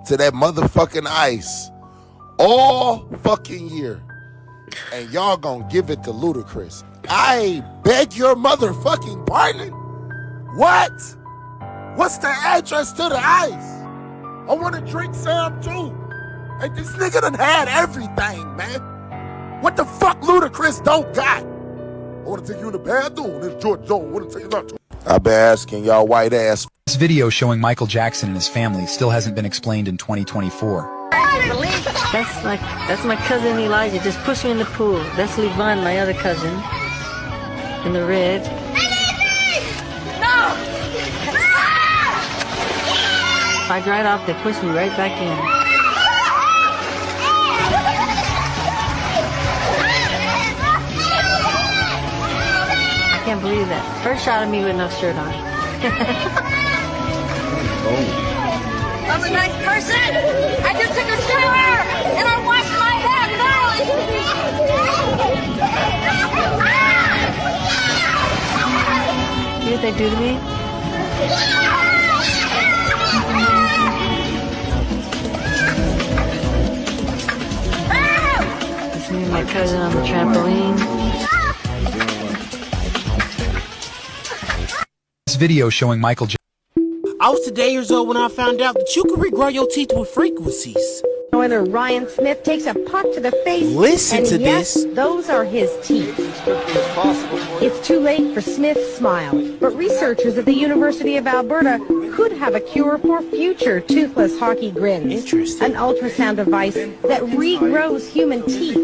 to that motherfucking ice all fucking year. And y'all gonna give it to Ludacris. I beg your motherfucking pardon? What? What's the address to the ice? I want to drink some too. Hey, this nigga done had everything, man. What the fuck Ludacris don't got? I want to take you in the bathroom. This George Jones want to take you out too. I've been asking y'all white ass. This video showing Michael Jackson and his family still hasn't been explained in 2024. That's my cousin Elijah. Just push me in the pool. That's Levon, my other cousin, in the red. No! If I dried off, they push me right back in. I can't believe that. First shot of me with no shirt on. I'm a nice person. I just took a shower and I washed my hair thoroughly. See what they do to me? It's me and my cousin on the trampoline. This video showing Michael Jackson. I was today years old when I found out that you can regrow your teeth with frequencies. Norther Ryan Smith takes a puck to the face. Listen to yes, this. Those are his teeth. It's too late for Smith's smile, but researchers at the University of Alberta could have a cure for future toothless hockey grins. Interesting. An ultrasound device that regrows human teeth.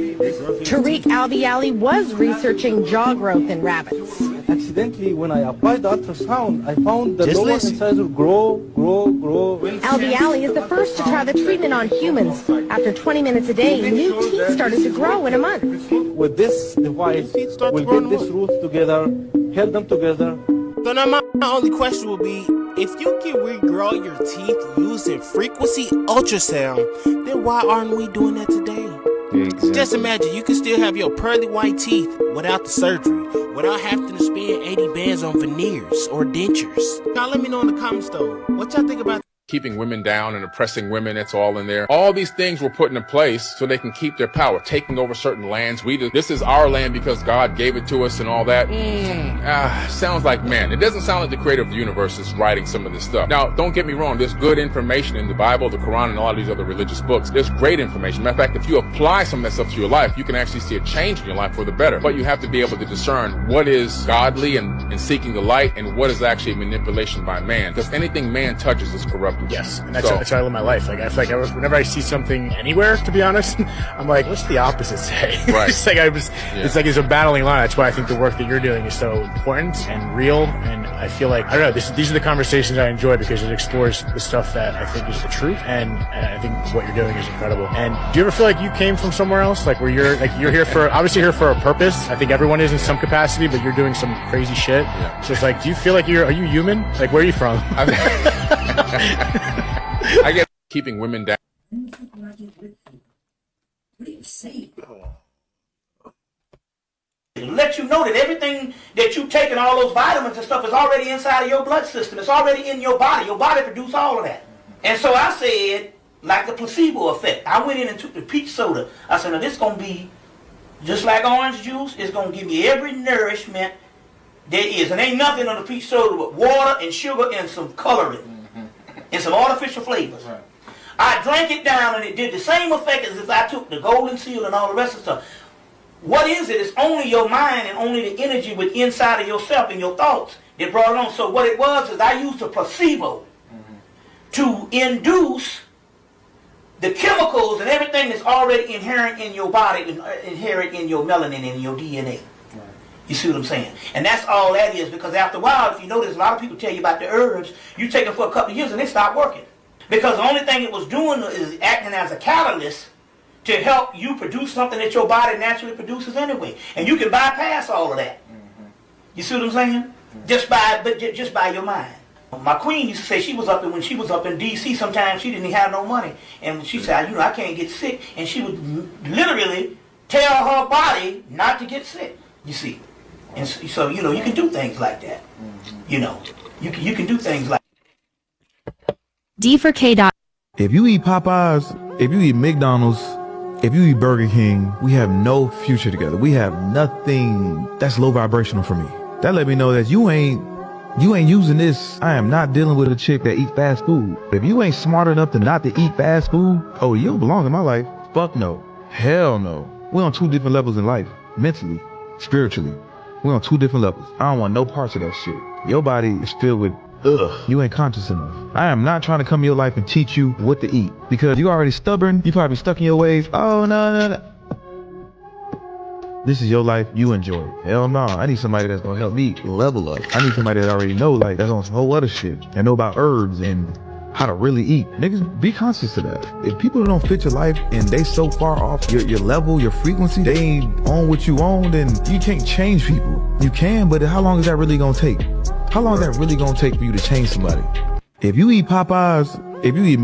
Tariq Albiali was researching jaw growth in rabbits. Accidentally, when I applied the ultrasound, I found the Just lower listen. incisor grow. Albiali is the first to try the treatment on humans. After 20 minutes a day, new teeth started to grow in a month. With this device, we'll get these roots together, held them together. So now my only question will be, if you can regrow your teeth using frequency ultrasound, then why aren't we doing that today? Exactly. Just imagine, you can still have your pearly white teeth without the surgery, without having to spend 80 bands on veneers or dentures. Now let me know in the comments though, what y'all think about keeping women down and oppressing women, it's all in there. All these things were put into place so they can keep their power, taking over certain lands. This is our land because God gave it to us and all that. Sounds like man. It doesn't sound like the creator of the universe is writing some of this stuff. Now, don't get me wrong. There's good information in the Bible, the Quran, and a lot of these other religious books. There's great information. Matter of fact, if you apply some of that stuff to your life, you can actually see a change in your life for the better. But you have to be able to discern what is godly and seeking the light and what is actually manipulation by man. Because anything man touches is corrupt. Yes, and that's how I live my life. Like I feel like whenever I see something anywhere, to be honest, I'm like, what's the opposite say? Right. It's like it's like it's a battling line. That's why I think the work that you're doing is so important and real. And I feel like I don't know. These are the conversations I enjoy because it explores the stuff that I think is the truth. And I think what you're doing is incredible. And do you ever feel like you came from somewhere else, like where you're here for obviously here for a purpose? I think everyone is in some capacity, but you're doing some crazy shit. shit. Yeah. So it's like, do you feel like are you human? Like, where are you from? I get keeping women down. Let you know that everything that you take and all those vitamins and stuff is already inside of your blood system. It's already in your body. Your body produces all of that. And so I said, like the placebo effect, I went in and took the peach soda. I said, now this is going to be just like orange juice. It's going to give you every nourishment there is. And ain't nothing on the peach soda but water and sugar and some coloring and some artificial flavors. Right. I drank it down and it did the same effect as if I took the golden seal and all the rest of the stuff. What is it? It's only your mind and only the energy within inside of yourself and your thoughts that brought it on. So what it was is I used a placebo to induce the chemicals and everything that's already inherent in your body, inherent in your melanin and your DNA. You see what I'm saying? And that's all that is, because after a while, if you notice, a lot of people tell you about the herbs, you take them for a couple of years and they stop working. Because the only thing it was doing is acting as a catalyst to help you produce something that your body naturally produces anyway. And you can bypass all of that. You see what I'm saying? Just by your mind. My queen used to say when she was up in D.C., sometimes she didn't have no money. And she said, I can't get sick. And she would literally tell her body not to get sick, you see. And so, you can do things like that. You can do things like that. D for K. If you eat Popeyes, if you eat McDonald's, if you eat Burger King, we have no future together. We have nothing. That's low vibrational for me. That let me know that you ain't using this. I am not dealing with a chick that eats fast food. If you ain't smart enough to not to eat fast food, oh, you don't belong in my life. Fuck no. Hell no. We're on two different levels in life. Mentally, spiritually. We're on two different levels. I don't want no parts of that shit. Your body is filled with you ain't conscious enough. I am not trying to come in your life and teach you what to eat, because you already stubborn. You probably stuck in your ways. Oh, no. This is your life. You enjoy it. Hell no. I need somebody that's gonna help me level up. I need somebody that already know, like, that's on some whole other shit and know about herbs and how to really eat. Niggas, be conscious of that. If people don't fit your life and they so far off your level, your frequency, they ain't on what you own, then you can't change people. You can, but how long is that really gonna take? How long is that really gonna take for you to change somebody? If you eat Popeyes, if you eat...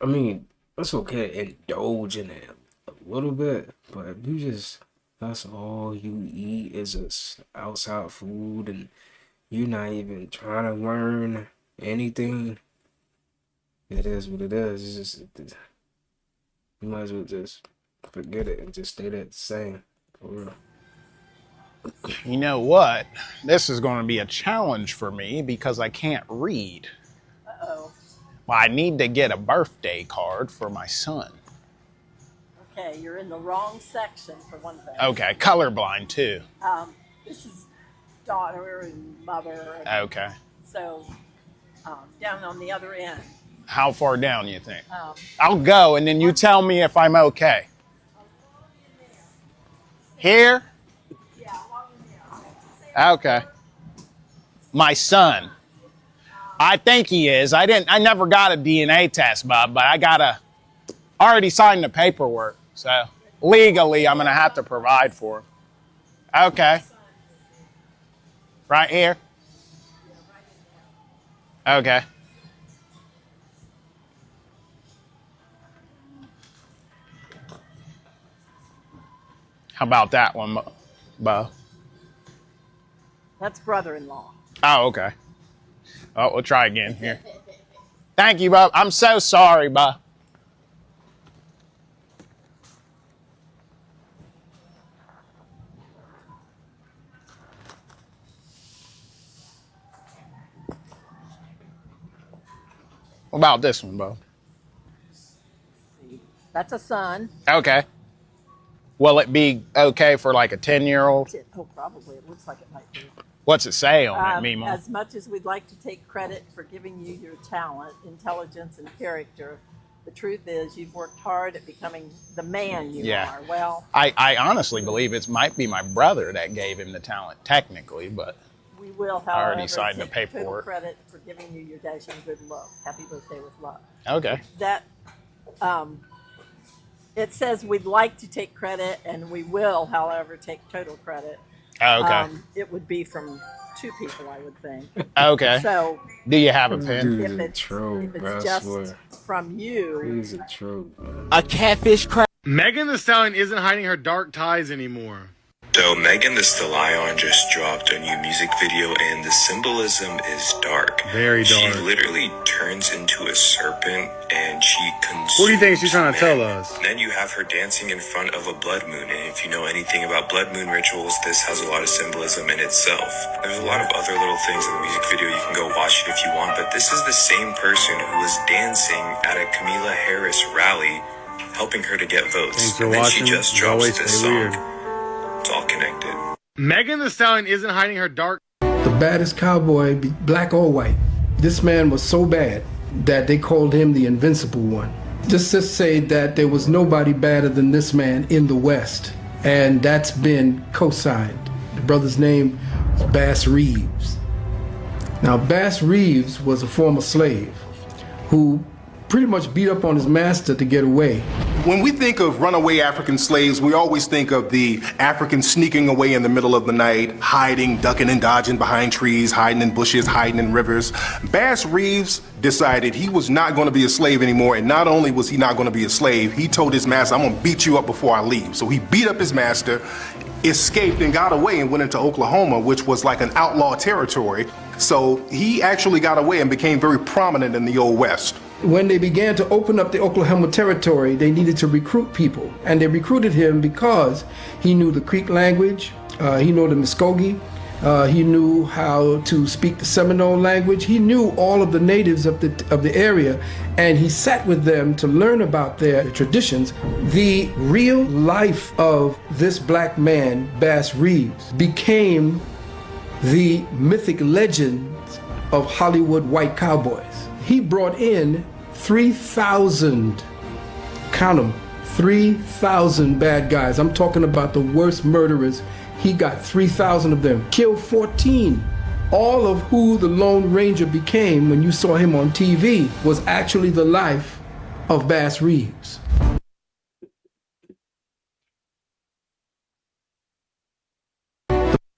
I mean, it's okay to indulge in it a little bit, but if you just... that's all you eat is just outside food and you're not even trying to learn anything, it is what it is. It's just, you might as well just forget it and just stay the same, for real. You know what? This is going to be a challenge for me because I can't read. Uh-oh. Well, I need to get a birthday card for my son. Okay, you're in the wrong section for one thing. Okay, colorblind too. This is daughter and mother. And okay. So, down on the other end. How far down you think? I'll go and then you tell me if I'm okay. Here? Okay. My son. I think he is. I never got a DNA test, Bob, but I already signed the paperwork. So legally, I'm going to have to provide for him. Okay. Right here? Okay. How about that one, Bo? That's brother-in-law. Oh, okay. Oh, we'll try again here. Thank you, Bo. I'm so sorry, Bo. What about this one, Bo? That's a son. Okay. Will it be okay for like a 10-year-old? Oh, probably. It looks like it might be. What's it say on it, Mimo? As much as we'd like to take credit for giving you your talent, intelligence, and character, the truth is you've worked hard at becoming the man you are. Well, I honestly believe it might be my brother that gave him the talent, technically, but we will, however, I already signed the take paperwork. total credit for giving you your dashing good love. Happy birthday with love. Okay. That, it says we'd like to take credit, and we will, however, take total credit. Oh, okay. It would be from two people, I would think. Okay. So do you have a This pen? dude is if a it's, troll, if bro. it's I just swear. from you, He's a troll, bro. A catfish crab. Megan Thee Stallion isn't hiding her dark ties anymore. So Megan Thee Stallion just dropped a new music video and the symbolism is dark. Very dark. She literally turns into a serpent and she consumes What do you think she's trying to men. tell us? And then you have her dancing in front of a blood moon, and if you know anything about blood moon rituals, this has a lot of symbolism in itself. There's a lot of other little things in the music video. You can go watch it if you want, but this is the same person who was dancing at a Kamala Harris rally helping her to get votes. Thanks for And then watching. she just As drops always, this stay song. weird. It's all connected. Megan Thee Stallion isn't hiding her dark. The baddest cowboy, black or white. This man was so bad that they called him the Invincible One. Just to say that there was nobody badder than this man in the West, and that's been co-signed. The brother's name was Bass Reeves. Now, Bass Reeves was a former slave who pretty much beat up on his master to get away. When we think of runaway African slaves, we always think of the Africans sneaking away in the middle of the night, hiding, ducking and dodging behind trees, hiding in bushes, hiding in rivers. Bass Reeves decided he was not going to be a slave anymore, and not only was he not going to be a slave, he told his master, I'm going to beat you up before I leave. So he beat up his master, escaped and got away and went into Oklahoma, which was like an outlaw territory. So he actually got away and became very prominent in the Old West. When they began to open up the Oklahoma territory, they needed to recruit people. And they recruited him because he knew the Creek language, he knew the Muskogee, he knew how to speak the Seminole language. He knew all of the natives of the area, and he sat with them to learn about their traditions. The real life of this black man, Bass Reeves, became the mythic legends of Hollywood white cowboys. He brought in 3,000, count them, 3,000 bad guys. I'm talking about the worst murderers. He got 3,000 of them, killed 14. All of who the Lone Ranger became when you saw him on TV was actually the life of Bass Reeves.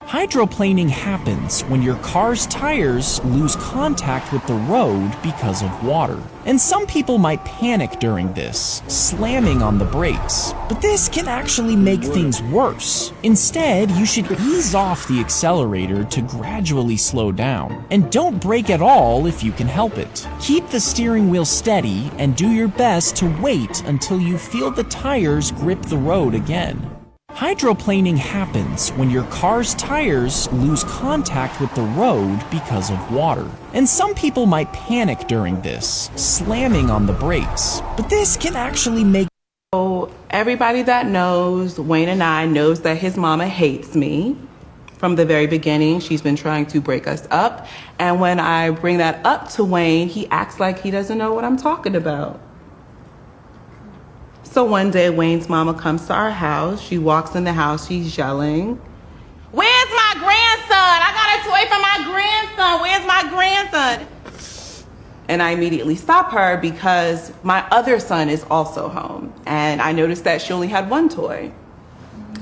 Hydroplaning happens when your car's tires lose contact with the road because of water. And some people might panic during this, slamming on the brakes. But this can actually make things worse. Instead, you should ease off the accelerator to gradually slow down. And don't brake at all if you can help it. Keep the steering wheel steady and do your best to wait until you feel the tires grip the road again. Hydroplaning happens when your car's tires lose contact with the road because of water. And some people might panic during this, slamming on the brakes. But this can actually make... So everybody that knows Wayne and I knows that his mama hates me. From the very beginning, she's been trying to break us up. And when I bring that up to Wayne, he acts like he doesn't know what I'm talking about. So one day, Wayne's mama comes to our house. She walks in the house, she's yelling, "Where's my grandson? I got a toy for my grandson. Where's my grandson?" And I immediately stop her because my other son is also home. And I noticed that she only had one toy.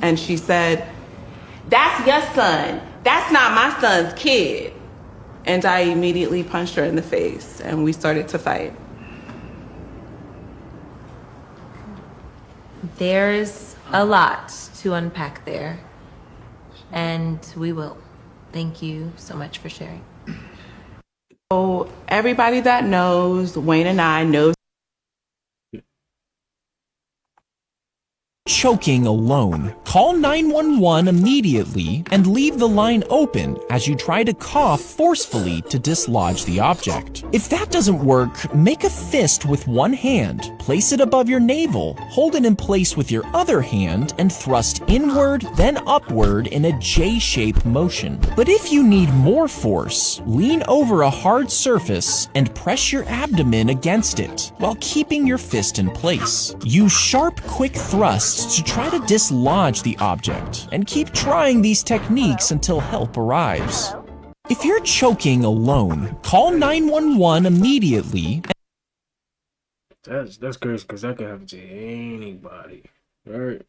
And she said, "That's your son. That's not my son's kid." And I immediately punched her in the face and we started to fight. There's a lot to unpack there, and we will. Thank you so much for sharing. So everybody that knows Wayne and I knows. Choking alone. Call 911 immediately and leave the line open as you try to cough forcefully to dislodge the object. If that doesn't work, make a fist with one hand, place it above your navel, hold it in place with your other hand, and thrust inward, then upward in a J-shaped motion. But if you need more force, lean over a hard surface and press your abdomen against it while keeping your fist in place. Use sharp, quick thrusts to try to dislodge the object, and keep trying these techniques until help arrives. If you're choking alone, call 911 immediately. That's crazy because that could happen to anybody, right?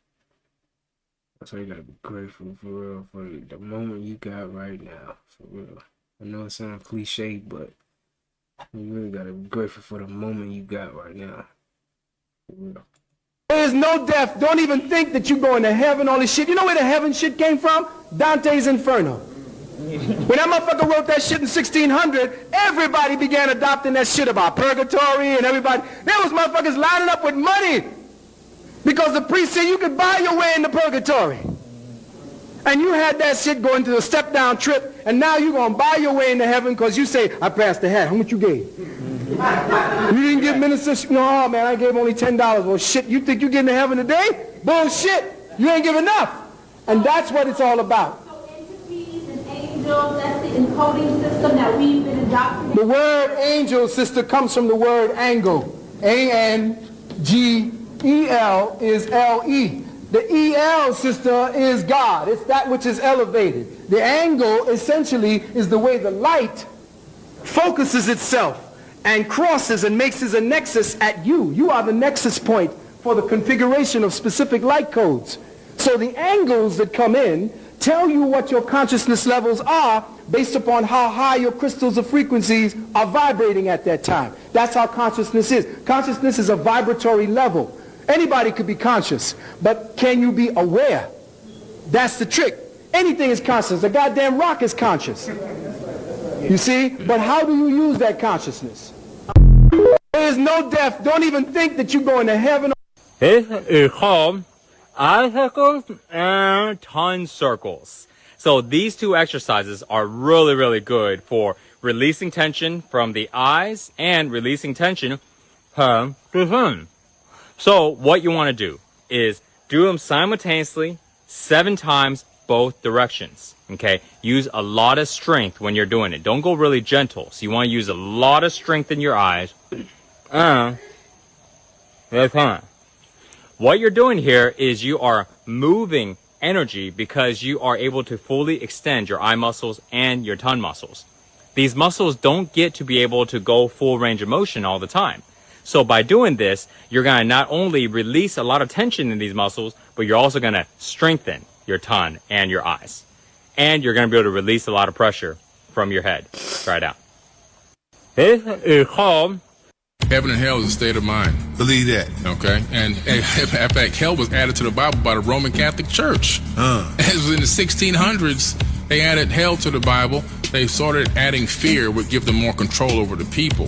That's why you gotta be grateful for real for the moment you got right now. For real. I know it sounds cliche, but you really gotta be grateful for the moment you got right now. For real. There is no death. Don't even think that you're going to heaven, all this shit. You know where the heaven shit came from? Dante's Inferno. When that motherfucker wrote that shit in 1600, everybody began adopting that shit about purgatory and everybody. There was motherfuckers lining up with money because the priest said you could buy your way into purgatory. And you had that shit going to a step-down trip, and now you're going to buy your way into heaven because you say, I passed the hat. How much you gave? You didn't give minister, no, man, I gave only $10. Well, shit, you think you're getting to heaven today? Bullshit. You ain't give enough. And that's what it's all about. So entities and angels, that's the encoding system that we've been adopting. The word angel, sister, comes from the word angle. A-N-G-E-L is L-E. The E-L, sister, is God. It's that which is elevated. The angle, essentially, is the way the light focuses itself and crosses and makes a nexus at you. You are the nexus point for the configuration of specific light codes. So the angles that come in tell you what your consciousness levels are based upon how high your crystals of frequencies are vibrating at that time. That's how consciousness is. Consciousness is a vibratory level. Anybody could be conscious, but can you be aware? That's the trick. Anything is conscious. A goddamn rock is conscious. You see? But how do you use that consciousness? There is no death. Don't even think that you're going to heaven. This is called eye circles and tongue circles. So these two exercises are really, really good for releasing tension from the eyes and releasing tension from the tongue. So what you want to do is do them simultaneously 7 times both directions. Okay, use a lot of strength when you're doing it. Don't go really gentle. So you want to use a lot of strength in your eyes. What you're doing here is you are moving energy because you are able to fully extend your eye muscles and your tongue muscles. These muscles don't get to be able to go full range of motion all the time. So by doing this, you're going to not only release a lot of tension in these muscles, but you're also going to strengthen your tongue and your eyes. And you're going to be able to release a lot of pressure from your head. Try it out. This is called Heaven and hell is a state of mind. Believe that. Okay? And in fact, hell was added to the Bible by the Roman Catholic Church. It was in the 1600s, they added hell to the Bible. They started adding fear would give them more control over the people.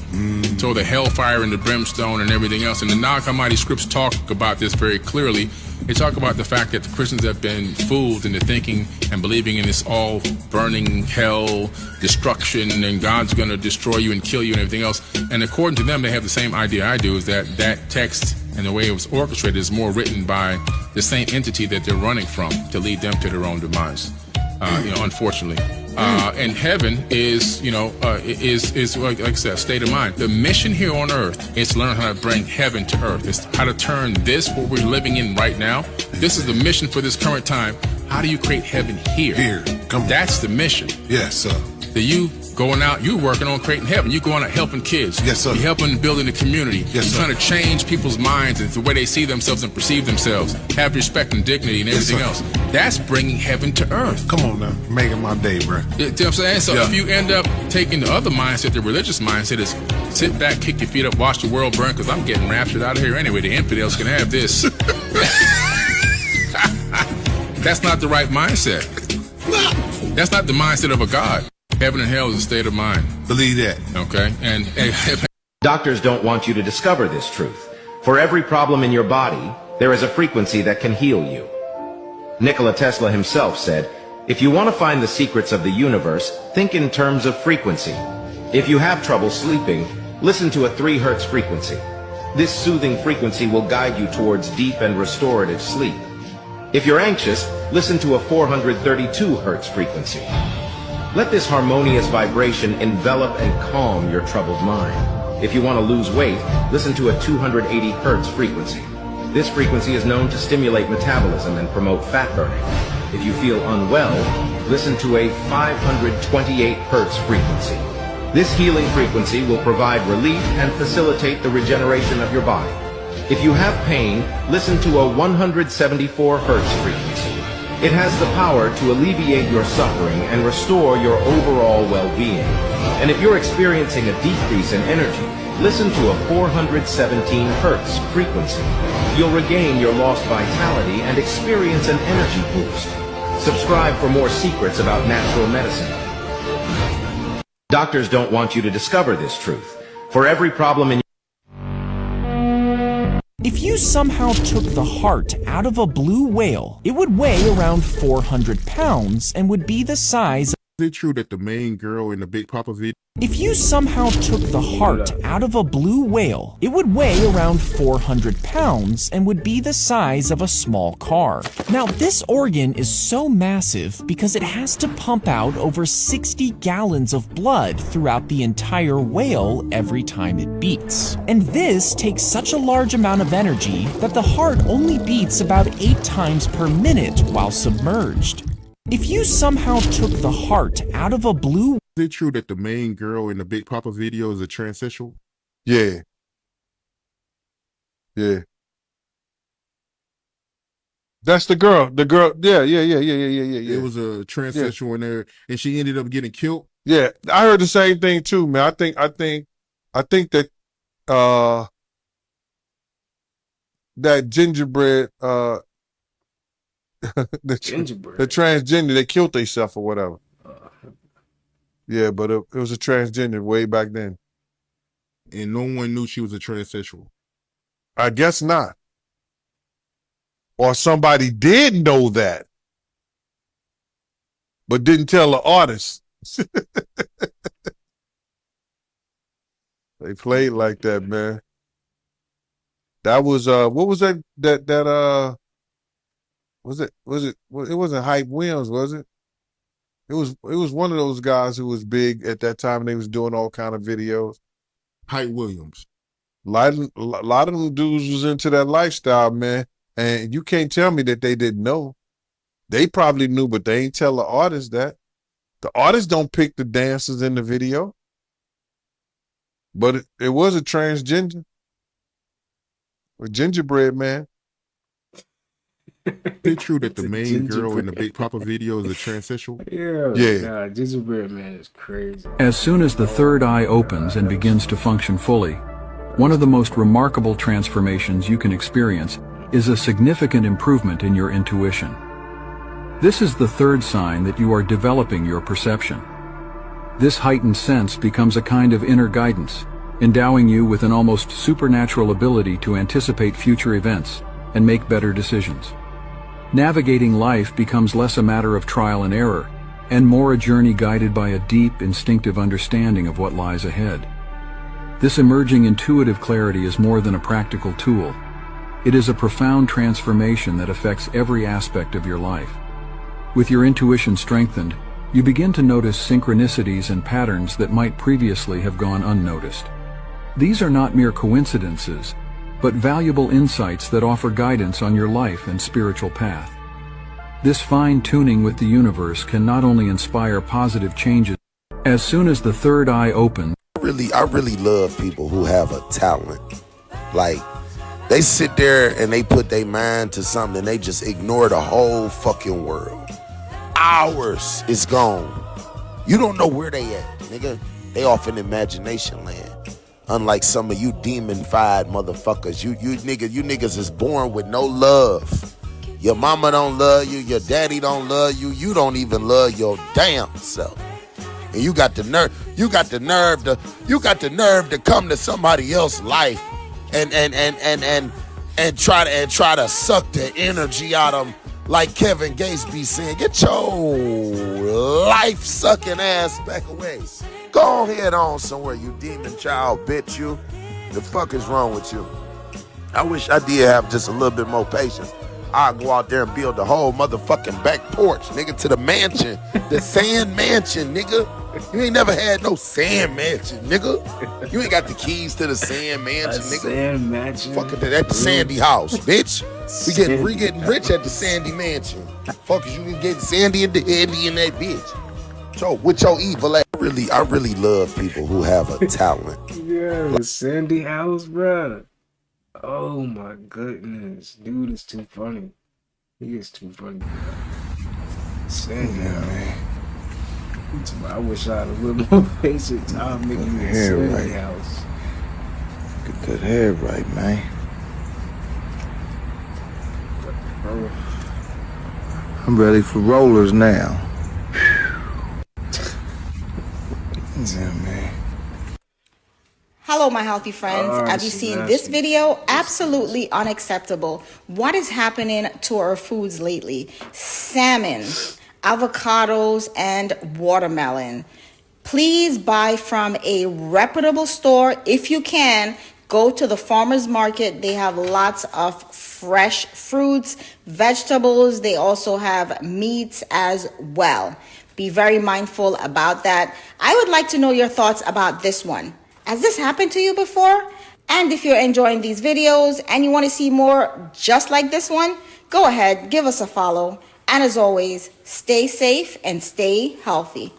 So the hellfire and the brimstone and everything else. And the Nag Hammadi scripts talk about this very clearly. They talk about the fact that the Christians have been fooled into thinking and believing in this all burning hell, destruction, and God's going to destroy you and kill you and everything else. And according to them, they have the same idea I do, is that that text and the way it was orchestrated is more written by the same entity that they're running from to lead them to their own demise. Unfortunately. And heaven is, is like I said, a state of mind. The mission here on earth is to learn how to bring heaven to earth. It's how to turn this, what we're living in right now. This is the mission for this current time. How do you create heaven here? Here. Come on. That's the mission. Yes, sir. That you going out, you working on creating heaven. You going out helping kids. Yes, sir. You're helping building the community. Yes, You're sir. trying to change people's minds and the way they see themselves and perceive themselves. Have respect and dignity and everything else. That's bringing heaven to earth. Come on now. Making my day, bro. You know what I'm saying? So if you end up taking the other mindset, the religious mindset is sit back, kick your feet up, watch the world burn, because I'm getting raptured out of here anyway. The infidels can have this. That's not the right mindset. That's not the mindset of a God. Heaven and hell is a state of mind. Believe that. Okay? And doctors don't want you to discover this truth. For every problem in your body, there is a frequency that can heal you. Nikola Tesla himself said, if you want to find the secrets of the universe, think in terms of frequency. If you have trouble sleeping, listen to a 3 Hz frequency. This soothing frequency will guide you towards deep and restorative sleep. If you're anxious, listen to a 432 Hz frequency. Let this harmonious vibration envelop and calm your troubled mind. If you want to lose weight, listen to a 280 Hz frequency. This frequency is known to stimulate metabolism and promote fat burning. If you feel unwell, listen to a 528 Hz frequency. This healing frequency will provide relief and facilitate the regeneration of your body. If you have pain, listen to a 174 Hz frequency. It has the power to alleviate your suffering and restore your overall well-being. And if you're experiencing a decrease in energy, listen to a 417 hertz frequency. You'll regain your lost vitality and experience an energy boost. Subscribe for more secrets about natural medicine. Doctors don't want you to discover this truth. For every problem in If you somehow took the heart out of a blue whale, it would weigh around 400 pounds and would be the size. Is it true that the main girl in the Big Papa video? If you somehow took the heart out of a blue whale, it would weigh around 400 pounds and would be the size of a small car. Now, this organ is so massive because it has to pump out over 60 gallons of blood throughout the entire whale every time it beats. And this takes such a large amount of energy that the heart only beats about 8 times per minute while submerged. If you somehow took the heart out of a blue... Is it true that the main girl in the Big Papa video is a transsexual? Yeah. Yeah. That's the girl. The girl. Yeah. It was a transsexual in there, and she ended up getting killed. Yeah, I heard the same thing too, man. I think that that gingerbread the transgender, they killed themselves or whatever. Yeah, but it was a transgender way back then. And no one knew she was a transsexual. I guess not. Or somebody did know that, but didn't tell the artist. They played like that, man. That was what was that it wasn't Hype Williams, was it? It was one of those guys who was big at that time and they was doing all kind of videos. Hype Williams. A lot of them dudes was into that lifestyle, man. And you can't tell me that they didn't know. They probably knew, but they ain't tell the artist that. The artist don't pick the dancers in the video. But it was a transgender. A gingerbread man. Is it true that the main girl in the Big Papa video is a transsexual? Yeah. Nah, gingerbread man is crazy. As soon as the third eye opens and begins to function fully, one of the most remarkable transformations you can experience is a significant improvement in your intuition. This is the third sign that you are developing your perception. This heightened sense becomes a kind of inner guidance, endowing you with an almost supernatural ability to anticipate future events and make better decisions. Navigating life becomes less a matter of trial and error, and more a journey guided by a deep, instinctive understanding of what lies ahead. This emerging intuitive clarity is more than a practical tool. It is a profound transformation that affects every aspect of your life. With your intuition strengthened, you begin to notice synchronicities and patterns that might previously have gone unnoticed. These are not mere coincidences, but valuable insights that offer guidance on your life and spiritual path. This fine-tuning with the universe can not only inspire positive changes. As soon as the third eye opens, I really love people who have a talent. Like, they sit there and they put their mind to something and they just ignore the whole fucking world. Hours is gone. You don't know where they at, nigga. They off in imagination land. Unlike some of you demon-fied motherfuckers, you niggas is born with no love. Your mama don't love you, your daddy don't love you, you don't even love your damn self. And you got the nerve to come to somebody else's life and try to suck the energy out of them, like Kevin Gates be saying. Get your life sucking ass back away. Go ahead on somewhere, you demon child, bitch, you. The fuck is wrong with you? I wish I did have just a little bit more patience. I'd go out there and build the whole motherfucking back porch, nigga, to the mansion. The sand mansion, nigga. You ain't never had no sand mansion, nigga. You ain't got the keys to the sand mansion, nigga. Sand mansion. Fuck it, at the Sandy house, bitch. We getting rich at the Sandy mansion. Fuck, you can get Sandy and the Andy in that bitch. So with your evil ass, I really love people who have a talent. Yeah, the Sandy house, bruh. Oh my goodness. Dude is too funny. He is too funny. Saying that, man. I wish I had a little more patience. I'll make you a Sunday house. Get that hair right, man. I'm ready for rollers now. Yeah, man. Hello, my healthy friends. Have you seen this video? Absolutely unacceptable. What is happening to our foods lately? Salmon, avocados, and watermelon. Please buy from a reputable store if you can. Go to the farmer's market. They have lots of fresh fruits, vegetables. They also have meats as well. Be very mindful about that. I would like to know your thoughts about this one. Has this happened to you before? And if you're enjoying these videos and you want to see more just like this one, go ahead, give us a follow. And as always, stay safe and stay healthy.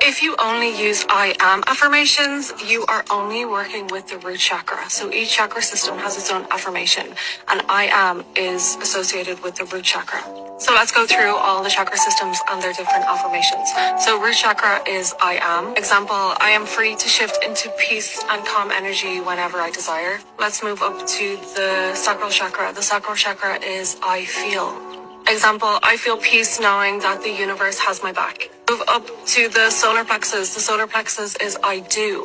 If you only use I am affirmations, you are only working with the root chakra. So each chakra system has its own affirmation, and I am is associated with the root chakra. So let's go through all the chakra systems and their different affirmations. So root chakra is I am. Example, I am free to shift into peace and calm energy whenever I desire. Let's move up to the sacral chakra. The sacral chakra is I feel. Example, I feel peace knowing that the universe has my back. Move up to the solar plexus. The solar plexus is I do.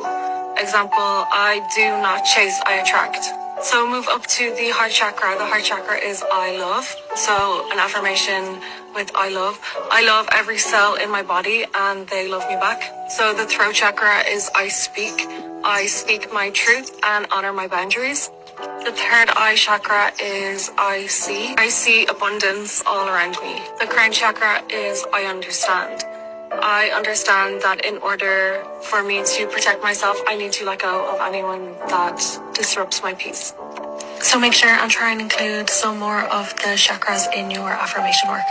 Example, I do not chase, I attract. So move up to the heart chakra. The heart chakra is I love. So an affirmation with I love. I love every cell in my body and they love me back. So the throat chakra is I speak. I speak my truth and honor my boundaries. The third eye chakra is I see. I see abundance all around me. The crown chakra is I understand. I understand that in order for me to protect myself, I need to let go of anyone that disrupts my peace. So make sure and try and include some more of the chakras in your affirmation work.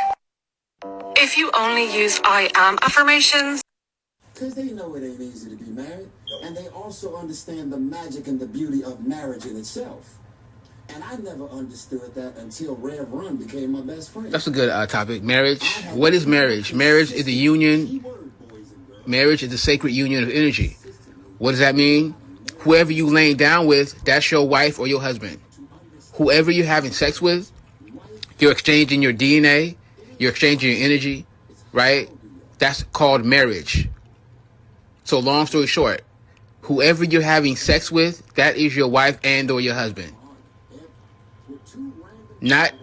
If you only use I am affirmations, because they know it ain't easy to be married, and they also understand the magic and the beauty of marriage in itself. And I never understood that until Rev Run became my best friend. That's a good topic. Marriage. What is marriage? Marriage is a union. Marriage is a sacred union of energy. What does that mean? Whoever you laying down with, that's your wife or your husband. Whoever you're having sex with, you're exchanging your DNA, you're exchanging your energy, right? That's called marriage. So long story short, whoever you're having sex with, that is your wife and or your husband. Not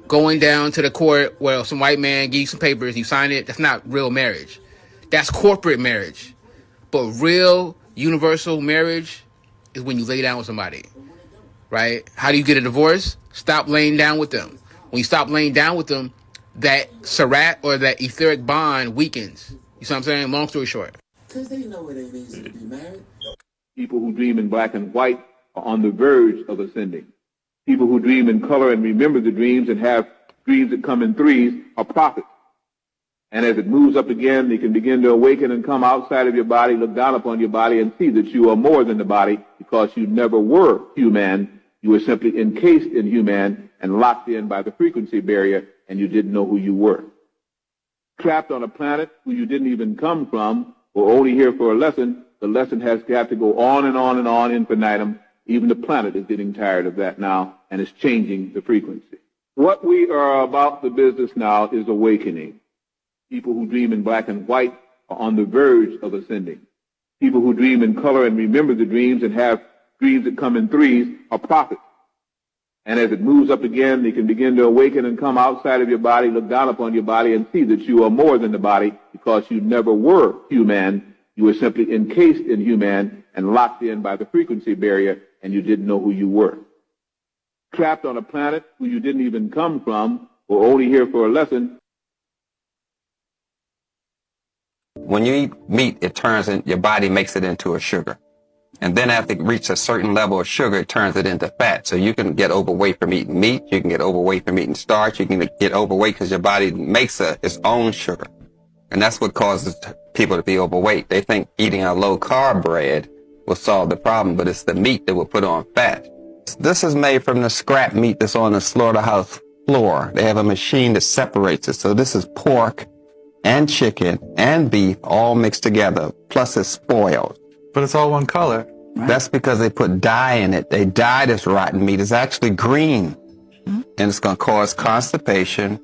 going down to the court where some white man gives you some papers, you sign it. That's not real marriage. That's corporate marriage. But real universal marriage is when you lay down with somebody, right? How do you get a divorce? Stop laying down with them. When you stop laying down with them, that sarat or that etheric bond weakens. You see what I'm saying? Long story short. Because they know it ain't easy to be married. People who dream in black and white are on the verge of ascending. People who dream in color and remember the dreams and have dreams that come in threes are prophets. And as it moves up again, they can begin to awaken and come outside of your body, look down upon your body, and see that you are more than the body because you never were human. You were simply encased in human and locked in by the frequency barrier, and you didn't know who you were. Trapped on a planet who you didn't even come from, or only here for a lesson, the lesson has got to go on and on and on infinitum. Even the planet is getting tired of that now and is changing the frequency. What we are about the business now is awakening. People who dream in black and white are on the verge of ascending. People who dream in color and remember the dreams and have dreams that come in threes are prophets. And as it moves up again, they can begin to awaken and come outside of your body, look down upon your body, and see that you are more than the body because you never were human. You were simply encased in human and locked in by the frequency barrier, and you didn't know who you were. Trapped on a planet who you didn't even come from, or only here for a lesson. When you eat meat, it turns in, your body makes it into a sugar. And then after it reaches a certain level of sugar, it turns it into fat. So you can get overweight from eating meat. You can get overweight from eating starch. You can get overweight because your body makes its own sugar. And that's what causes people to be overweight. They think eating a low-carb bread will solve the problem, but it's the meat that will put on fat. This is made from the scrap meat that's on the slaughterhouse, floor. They have a machine that separates it. So this is pork and chicken and beef all mixed together, plus it's spoiled. But it's all one color. Right. That's because they put dye in it. They dye this rotten meat. It's actually green. And it's going to cause constipation,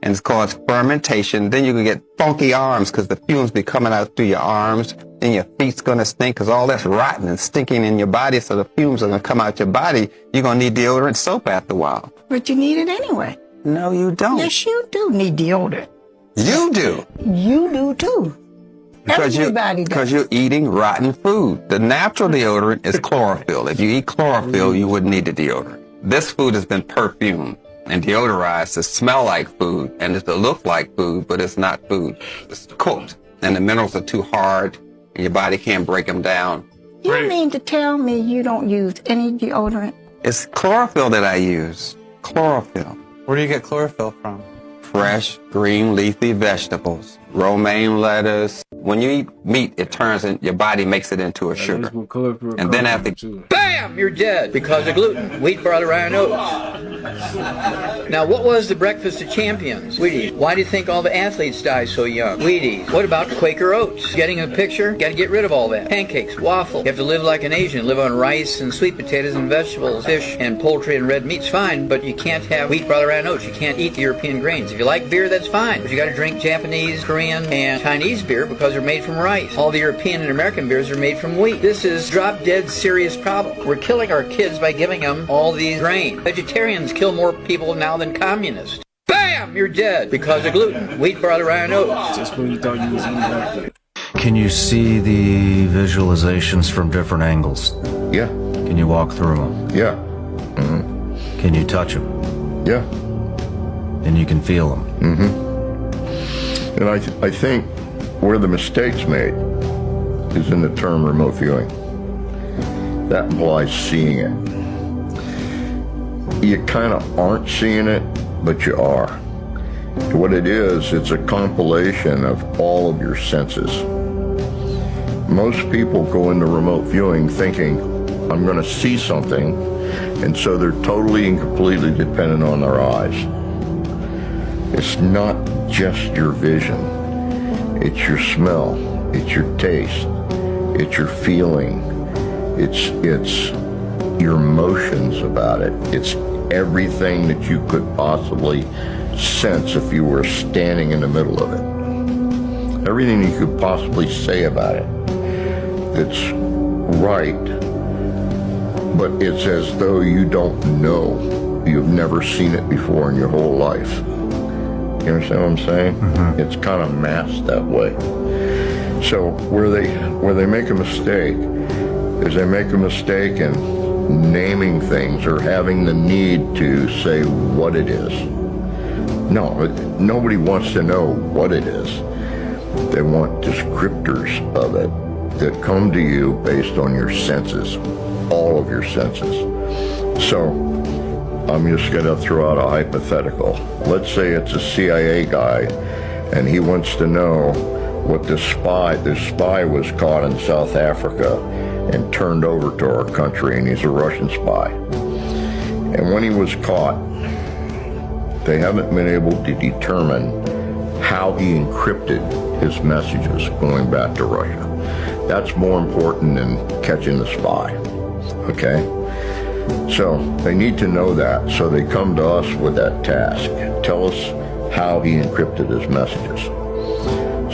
and it's cause fermentation. Then you can get funky arms because the fumes be coming out through your arms. Then your feet's going to stink because all that's rotten and stinking in your body, so the fumes are going to come out your body. You're going to need deodorant soap after a while. But you need it anyway. No, you don't. Yes, you do need deodorant. You do. You do too. Everybody does. Because you're eating rotten food. The natural deodorant is chlorophyll. If you eat chlorophyll, you wouldn't need the deodorant. This food has been perfumed and deodorized to smell like food and to look like food, but it's not food. It's cooked, and the minerals are too hard, and your body can't break them down. You mean to tell me you don't use any deodorant? It's chlorophyll that I use. Chlorophyll. Where do you get chlorophyll from? Fresh, green, leafy vegetables. Romaine lettuce. When you eat meat, it turns in, your body makes it into a sugar. And then after... BAM! You're dead because of gluten. Wheat, barley, rye, and oats. Now, what was the breakfast of champions? Wheaties. Why do you think all the athletes die so young? Wheaties. What about Quaker oats? Getting a picture? Got to get rid of all that. Pancakes, waffle. You have to live like an Asian. Live on rice and sweet potatoes and vegetables, fish and poultry and red meat's fine, but you can't have wheat, barley, rye, and oats. You can't eat the European grains. If you like beer, that's fine, but you got to drink Japanese, Korean, and Chinese beer because they're made from rice. All the European and American beers are made from wheat. This is drop-dead serious problem. We're killing our kids by giving them all these grains. Vegetarians kill more people now than communists. BAM! You're dead because of gluten. Wheat, barley, rye, and oats. Just when you thought you was eating healthy. Can you see the visualizations from different angles? Yeah. Can you walk through them? Yeah. Mm-hmm. Can you touch them? Yeah. And you can feel them? Mm-hmm. And I think where the mistake's made is in the term remote viewing. That implies seeing it. You kind of aren't seeing it, but you are. What it is, it's a compilation of all of your senses. Most people go into remote viewing thinking, I'm going to see something, and so they're totally and completely dependent on their eyes. It's not just your vision. It's your smell. It's your taste. It's your feeling. It's your emotions about it. It's everything that you could possibly sense if you were standing in the middle of it. Everything you could possibly say about it. It's right, but it's as though you don't know. You've never seen it before in your whole life. You understand what I'm saying? Mm-hmm. It's kind of masked that way. So where they make a mistake is they make a mistake in naming things or having the need to say what it is. No, nobody wants to know what it is. They want descriptors of it that come to you based on your senses, all of your senses. So I'm just going to throw out a hypothetical. Let's say it's a CIA guy and he wants to know what this spy was caught in South Africa and turned over to our country, and he's a Russian spy. And when he was caught, they haven't been able to determine how he encrypted his messages going back to Russia. That's more important than catching the spy, okay? So they need to know that, so they come to us with that task. Tell us how he encrypted his messages.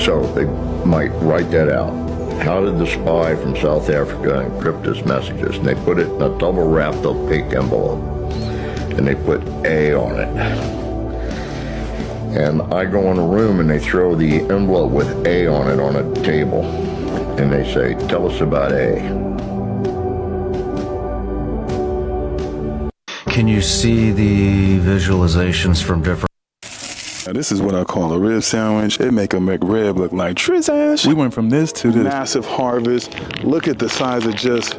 So they might write that out. How did the spy from South Africa encrypt his messages? And they put it in a double-wrapped opaque envelope, and they put A on it. And I go in a room and they throw the envelope with A on it on a table, and they say, tell us about A. Can you see the visualizations from different... Now, this is what I call a rib sandwich. It make a McRib look like trizash. We went from this to this massive harvest. Look at the size of just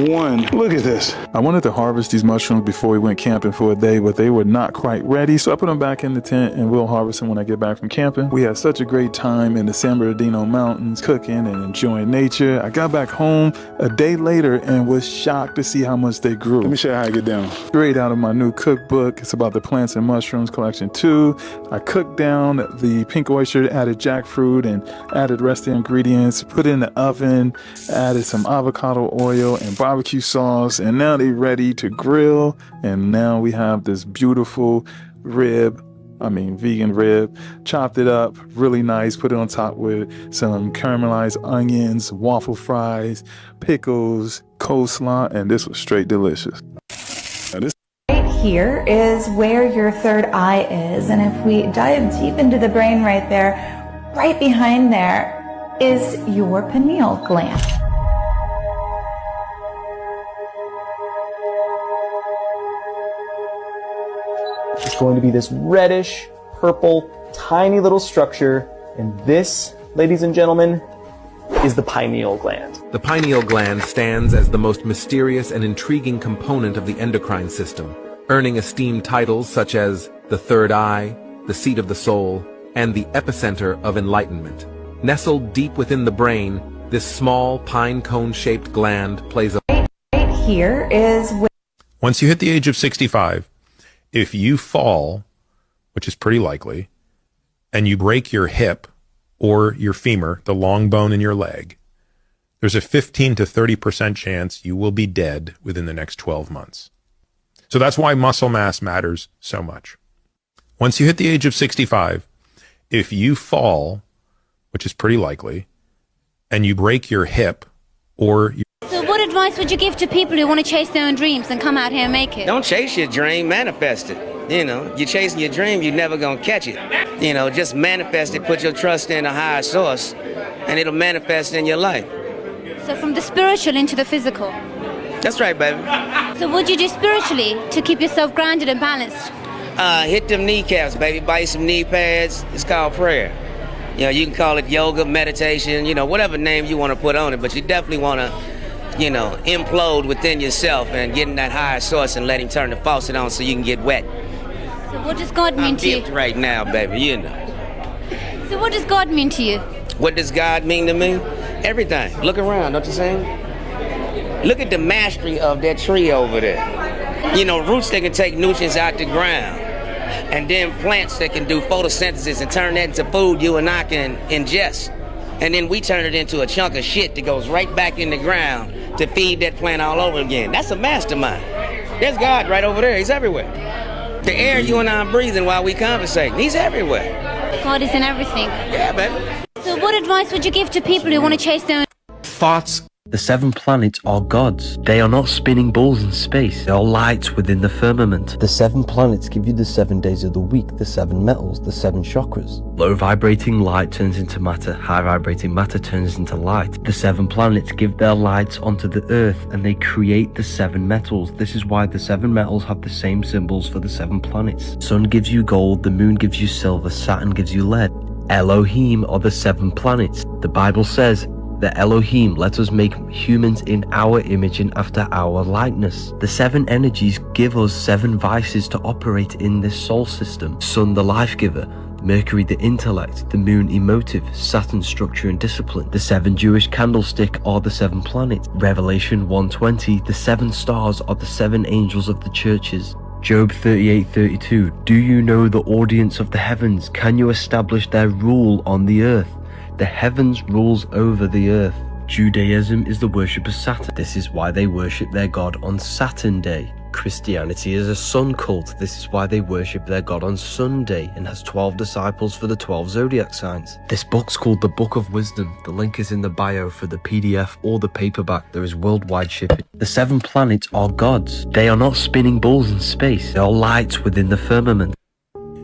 one. Look at this. I wanted to harvest these mushrooms before we went camping for a day, but they were not quite ready. So I put them back in the tent and we'll harvest them when I get back from camping. We had such a great time in the San Bernardino Mountains, cooking and enjoying nature. I got back home a day later and was shocked to see how much they grew. Let me show you how I get down. Straight out of my new cookbook. It's about the plants and mushrooms collection 2. I cooked down the pink oyster, added jackfruit and added rest of the ingredients, put it in the oven, added some avocado oil and barbecue sauce, and now they're ready to grill. And now we have this beautiful vegan rib, chopped it up really nice, put it on top with some caramelized onions, waffle fries, pickles, coleslaw, and this was straight delicious. Right here is where your third eye is, and if we dive deep into the brain right there, right behind there is your pineal gland. It's going to be this reddish, purple, tiny little structure, and this, ladies and gentlemen, is the pineal gland. The pineal gland stands as the most mysterious and intriguing component of the endocrine system, earning esteemed titles such as the third eye, the seat of the soul, and the epicenter of enlightenment. Nestled deep within the brain, this small pine cone-shaped gland plays a... Right here is where... Once you hit the age of 65, if you fall, which is pretty likely, and you break your hip or your femur, the long bone in your leg, there's a 15 to 30% chance you will be dead within the next 12 months. So that's why muscle mass matters so much. Once you hit the age of 65, if you fall, which is pretty likely, and you break your hip or your... So what advice would you give to people who want to chase their own dreams and come out here and make it? Don't chase your dream, manifest it. You know, you're chasing your dream, you're never gonna catch it. You know, just manifest it, put your trust in a higher source, and it'll manifest in your life. So from the spiritual into the physical? That's right, baby. So what'd you do spiritually to keep yourself grounded and balanced? Hit them kneecaps, baby, buy you some knee pads. It's called prayer. You know, you can call it yoga, meditation, you know, whatever name you want to put on it, but you definitely want to, you know, implode within yourself and get in that higher source and let him turn the faucet on so you can get wet. So what does God mean to you? Right now, baby, you know. So what does God mean to you? What does God mean to me? Everything. Look around, don't you see? Look at the mastery of that tree over there. You know, roots that can take nutrients out the ground. And then plants that can do photosynthesis and turn that into food you and I can ingest. And then we turn it into a chunk of shit that goes right back in the ground to feed that plant all over again. That's a mastermind. There's God right over there. He's everywhere. The air you and I are breathing while we conversating, he's everywhere. God is in everything. Yeah, baby. So what advice would you give to people who want to chase their own thoughts? The 7 planets are gods. They are not spinning balls in space. They are lights within the firmament. The 7 planets give you the 7 days of the week, the 7 metals, the 7 chakras. Low vibrating light turns into matter. High vibrating matter turns into light. The 7 planets give their lights onto the earth and they create the 7 metals. This is why the 7 metals have the same symbols for the 7 planets. Sun gives you gold, the moon gives you silver, Saturn gives you lead. Elohim are the 7 planets. The Bible says, the Elohim, let us make humans in our image and after our likeness. The 7 energies give us 7 vices to operate in this soul system. Sun, the life giver. Mercury, the intellect. The moon, emotive. Saturn, structure and discipline. The 7 Jewish candlestick are the 7 planets. Revelation 1:20, the 7 stars are the 7 angels of the churches. Job 38:32, do you know the audience of the heavens? Can you establish their rule on the earth? The heavens rules over the earth. Judaism is the worship of Saturn. This is why they worship their god on Saturn Day. Christianity is a sun cult. This is why they worship their god on Sunday and has 12 disciples for the 12 zodiac signs. This book's called the Book of Wisdom. The link is in the bio for the PDF or the paperback. There is worldwide shipping. The 7 planets are gods. They are not spinning balls in space. They are lights within the firmament.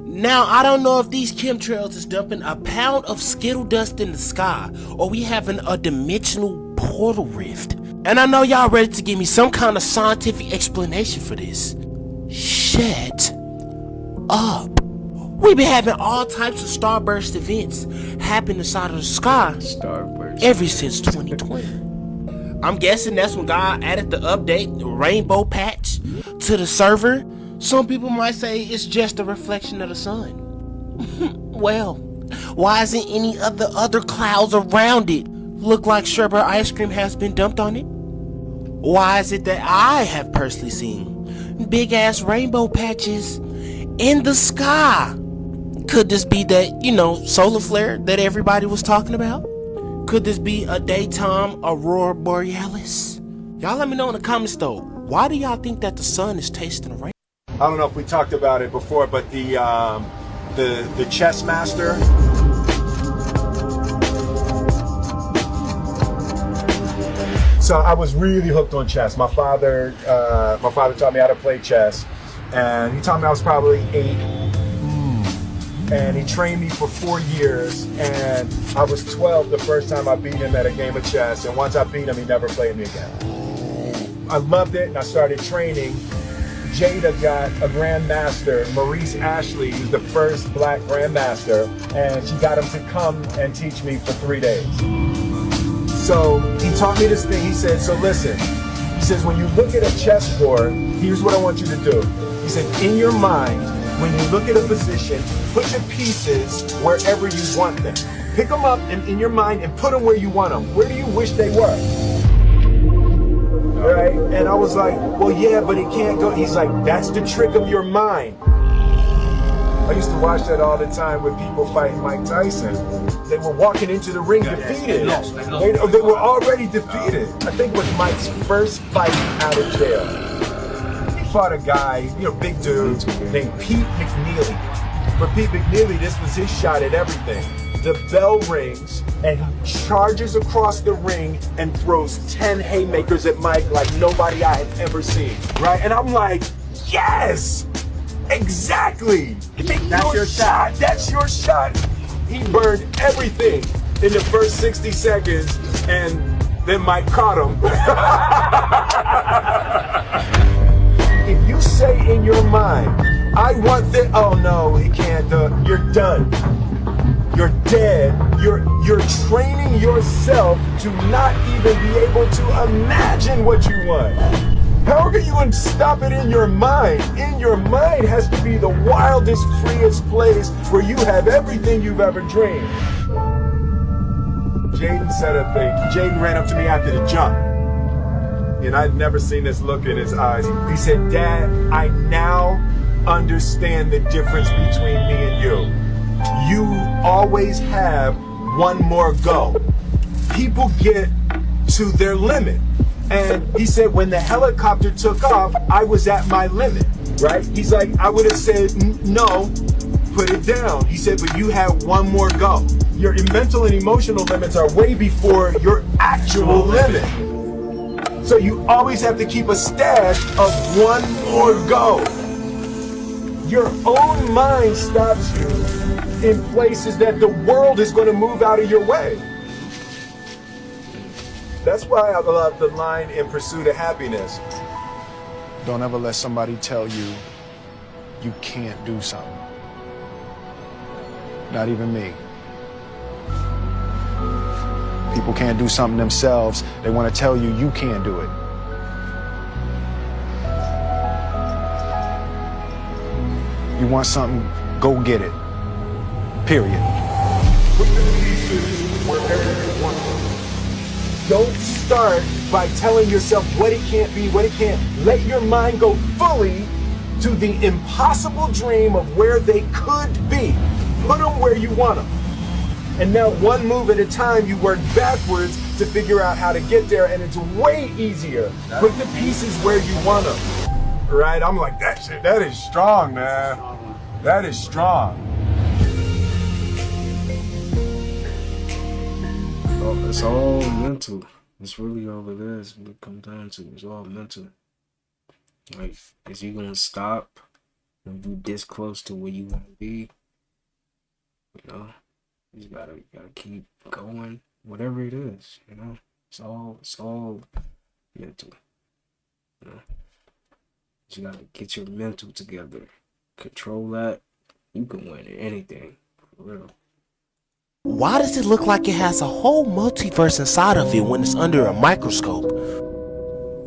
Now, I don't know if these chemtrails is dumping a pound of skittle dust in the sky or we having a dimensional portal rift. And I know y'all ready to give me some kind of scientific explanation for this. Shut up. We been having all types of starburst events happen inside of the sky ever since 2020. I'm guessing that's when God added the update, the rainbow patch, to the server. Some people might say it's just a reflection of the sun. Well, why isn't any of the other clouds around it look like sherbet ice cream has been dumped on it? Why is it that I have personally seen big ass rainbow patches in the sky? Could this be that, solar flare that everybody was talking about? Could this be a daytime aurora borealis? Y'all let me know in the comments though. Why do y'all think that the sun is tasting rain? I don't know if we talked about it before, but the chess master. So I was really hooked on chess. My father taught me how to play chess, and he taught me I was probably 8. And he trained me for 4 years, and I was 12 the first time I beat him at a game of chess, and once I beat him, he never played me again. I loved it, and I started training. Jada got a grandmaster, Maurice Ashley, who's the first black grandmaster, and she got him to come and teach me for 3 days. So he taught me this thing. He said, so listen, he says, when you look at a chessboard, here's what I want you to do. He said, in your mind, when you look at a position, put your pieces wherever you want them. Pick them up in your mind and put them where you want them. Where do you wish they were? Right? And I was like, well, yeah, but it can't go. He's like, that's the trick of your mind. I used to watch that all the time with people fighting Mike Tyson. They were walking into the ring defeated. They were already defeated. I think it was Mike's first fight out of jail. Fought a guy, big dude, named Pete McNeely. For Pete McNeely, this was his shot at everything. The bell rings, and he charges across the ring and throws 10 haymakers at Mike like nobody I had ever seen, right? And I'm like, yes, exactly. That's your shot. That's your shot. He burned everything in the first 60 seconds, and then Mike caught him. If you say in your mind, I want this, oh no, he can't do it, you're done. You're dead. You're training yourself to not even be able to imagine what you want. How are you going to stop it in your mind? In your mind has to be the wildest, freest place where you have everything you've ever dreamed. Jaden said a thing. Jaden ran up to me after the jump. And I'd never seen this look in his eyes. He said, Dad, I now understand the difference between me and you. You always have one more go. People get to their limit. And he said, when the helicopter took off, I was at my limit, right? He's like, I would have said, no, put it down. He said, but you have one more go. Your mental and emotional limits are way before your actual limit. So you always have to keep a stash of one more go. Your own mind stops you in places that the world is going to move out of your way. That's why I love the line in Pursuit of Happiness. Don't ever let somebody tell you you can't do something. Not even me. People can't do something themselves. They want to tell you you can't do it. You want something, go get it. Period. Put the pieces wherever you want them. Don't start by telling yourself what it can't be, what it can't. Let your mind go fully to the impossible dream of where they could be. Put them where you want them. And now one move at a time, you work backwards to figure out how to get there, and it's way easier. Put the pieces where you want them. Right? I'm like, that shit, that is strong, man. That is strong. It's all mental. It's really all it is. What it comes down to, it's all mental. Like, is you gonna stop when you this close to where you want to be? You know, you gotta keep going. Whatever it is, you know, it's all mental. You know, you gotta get your mental together. Control that. You can win at anything, for real. Why does it look like it has a whole multiverse inside of it when it's under a microscope?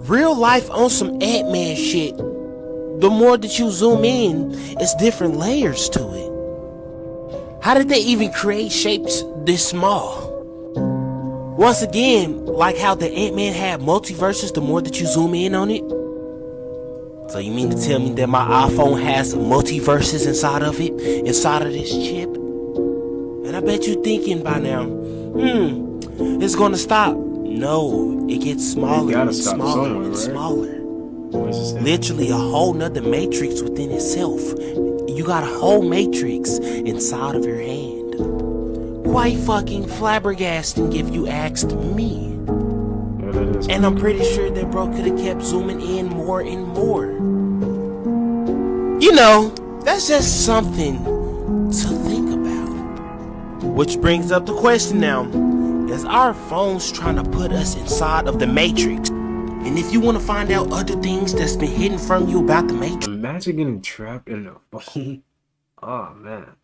real life on some Ant-Man shit, the more that you zoom in, it's different layers to it. How did they even create shapes this small? Once again, like how the Ant-Man had multiverses the more that you zoom in on it. So you mean to tell me that my iPhone has multiverses inside of it? Inside of this chip? And I bet you thinking by now, it's gonna stop. No, it gets smaller and smaller and smaller. Literally a whole nother matrix within itself. You got a whole matrix inside of your hand. Quite fucking flabbergasting if you asked me. And I'm pretty sure that bro could have kept zooming in more and more. You know, that's just something to think about. Which brings up the question now. Is our phones trying to put us inside of the matrix? And if you want to find out other things that's been hidden from you about the matrix. Imagine getting trapped in a phone. Oh man.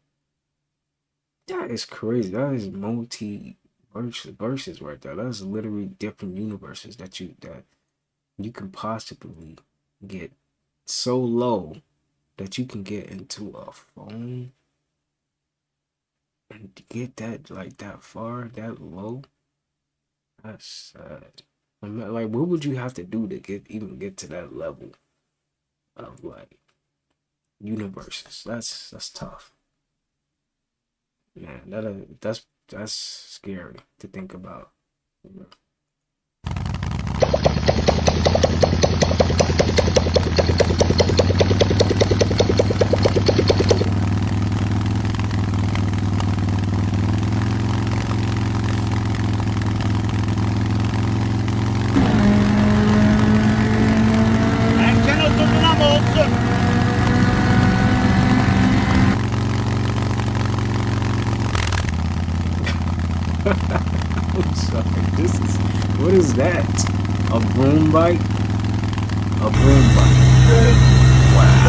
That is crazy. That is multi-verses right there. That's literally different universes that you can possibly get so low that you can get into a phone and to get that like that far, that low. That's sad. Like, what would you have to do to even get to that level of like universes? That's tough. Man, that's scary to think about. You know? I'm sorry. What is that? A broom bike? A broom bike. Wow.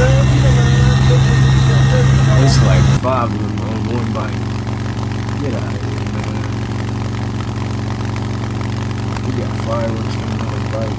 It's like 5 of them on one bike. Get out of here, man. We got fireworks on the bike.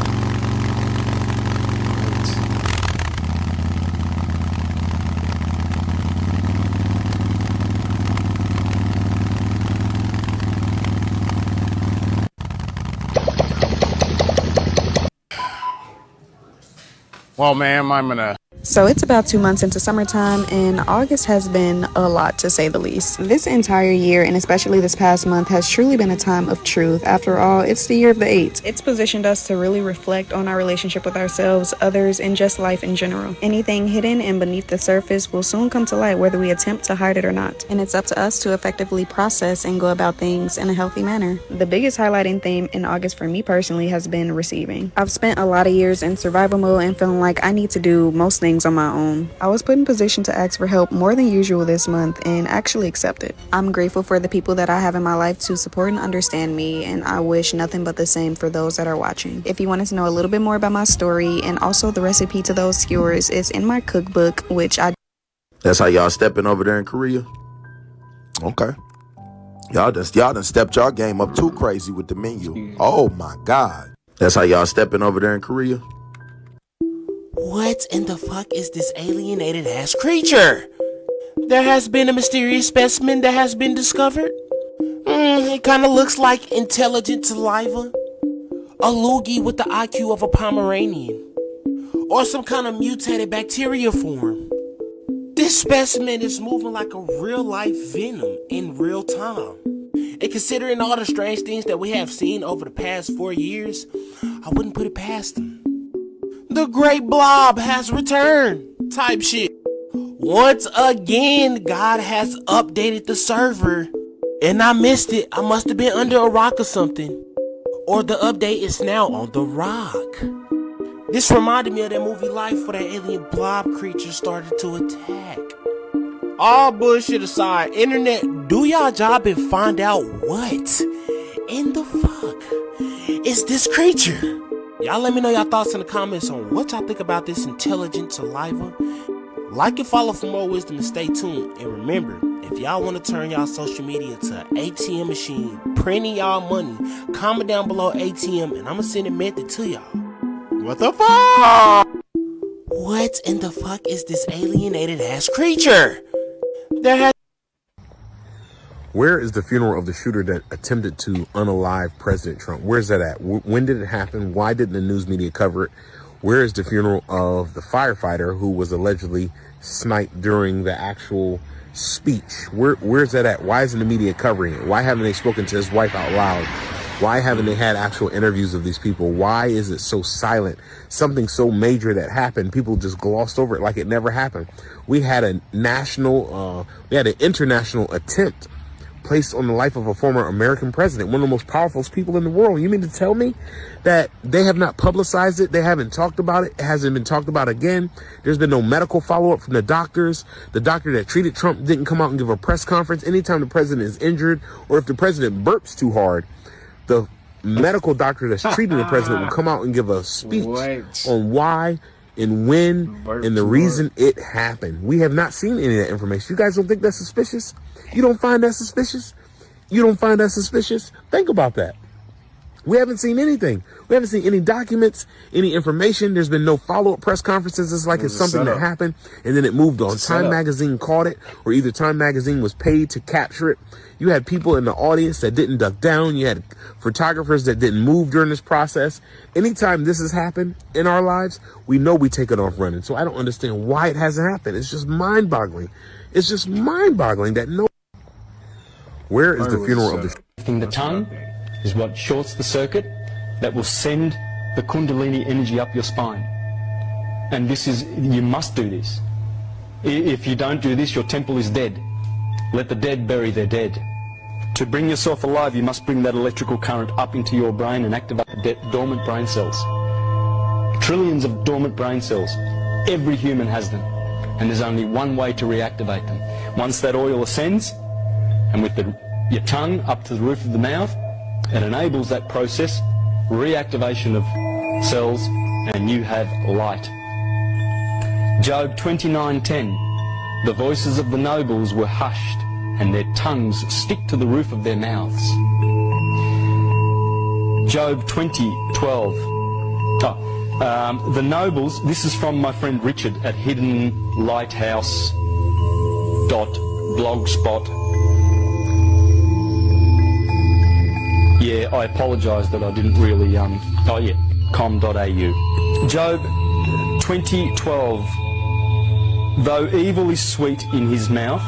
Well, ma'am, I'm gonna... So it's about 2 months into summertime, and August has been a lot, to say the least. This entire year, and especially this past month, has truly been a time of truth. After all, it's the year of the 8. It's positioned us to really reflect on our relationship with ourselves, others, and just life in general. Anything hidden and beneath the surface will soon come to light, whether we attempt to hide it or not. And it's up to us to effectively process and go about things in a healthy manner. The biggest highlighting theme in August for me personally has been receiving. I've spent a lot of years in survival mode and feeling like I need to do most things on my own. I was put in position to ask for help more than usual this month and actually accept it. I'm grateful for the people that I have in my life to support and understand me, and I wish nothing but the same for those that are watching. If you wanted to know a little bit more about my story and also the recipe to those skewers, it's in my cookbook, which I... That's how y'all stepping over there in Korea? Okay. Y'all done stepped y'all game up too crazy with the menu. Oh my God. That's how y'all stepping over there in Korea? What in the fuck is this alienated ass creature? There has been a mysterious specimen that has been discovered. It kind of looks like intelligent saliva. A loogie with the IQ of a Pomeranian. Or some kind of mutated bacteria form. This specimen is moving like a real life venom in real time. And considering all the strange things that we have seen over the past 4 years, I wouldn't put it past them. The Great Blob has returned, type shit. Once again, God has updated the server, and I missed it. I must have been under a rock or something. Or the update is now on the rock. This reminded me of that movie Life where that alien blob creature started to attack. All bullshit aside, internet, do y'all job and find out what in the fuck is this creature. Y'all let me know y'all thoughts in the comments on what y'all think about this intelligent saliva. Like and follow for more wisdom and stay tuned. And remember, if y'all want to turn y'all social media to an ATM machine, printing y'all money, comment down below ATM and I'ma send a method to y'all. What the fuck? What in the fuck is this alienated ass creature? There has. Where is the funeral of the shooter that attempted to unalive President Trump? Where's that at? When did it happen? Why didn't the news media cover it? Where is the funeral of the firefighter who was allegedly sniped during the actual speech? Where's that at? Why isn't the media covering it? Why haven't they spoken to his wife out loud? Why haven't they had actual interviews of these people? Why is it so silent? Something so major that happened, people just glossed over it like it never happened. We had an international attempt placed on the life of a former American president, one of the most powerful people in the world. You mean to tell me that they have not publicized it? They haven't talked about it. It hasn't been talked about again. There's been no medical follow-up from the doctors. The doctor that treated Trump didn't come out and give a press conference. Anytime the president is injured or if the president burps too hard, the medical doctor that's treating the president will come out and give a speech on why and when and the reason it happened. We have not seen any of that information. You guys don't think that's suspicious? You don't find that suspicious? You don't find that suspicious? Think about that. We haven't seen anything. We haven't seen any documents, any information. There's been no follow-up press conferences. It's like it's something that happened and then it moved on. Time Magazine caught it, or either Time Magazine was paid to capture it. You had people in the audience that didn't duck down. You had photographers that didn't move during this process. Anytime this has happened in our lives, we know we take it off running. So I don't understand why it hasn't happened. It's just mind-boggling. It's just mind-boggling that no... Where is the funeral of The tongue is what shorts the circuit that will send the Kundalini energy up your spine. And this is, you must do this. If you don't do this, your temple is dead. Let the dead bury their dead. To bring yourself alive, you must bring that electrical current up into your brain and activate the dormant brain cells. Trillions of dormant brain cells. Every human has them. And there's only one way to reactivate them. Once that oil ascends, and with your tongue up to the roof of the mouth, it enables that process, reactivation of cells, and you have light. Job 29:10. The voices of the nobles were hushed, and their tongues stick to the roof of their mouths. Job 20:12. The nobles, this is from my friend Richard at hiddenlighthouse.blogspot. Yeah, I apologise that I didn't really, com.au. Job 20:12. Though evil is sweet in his mouth,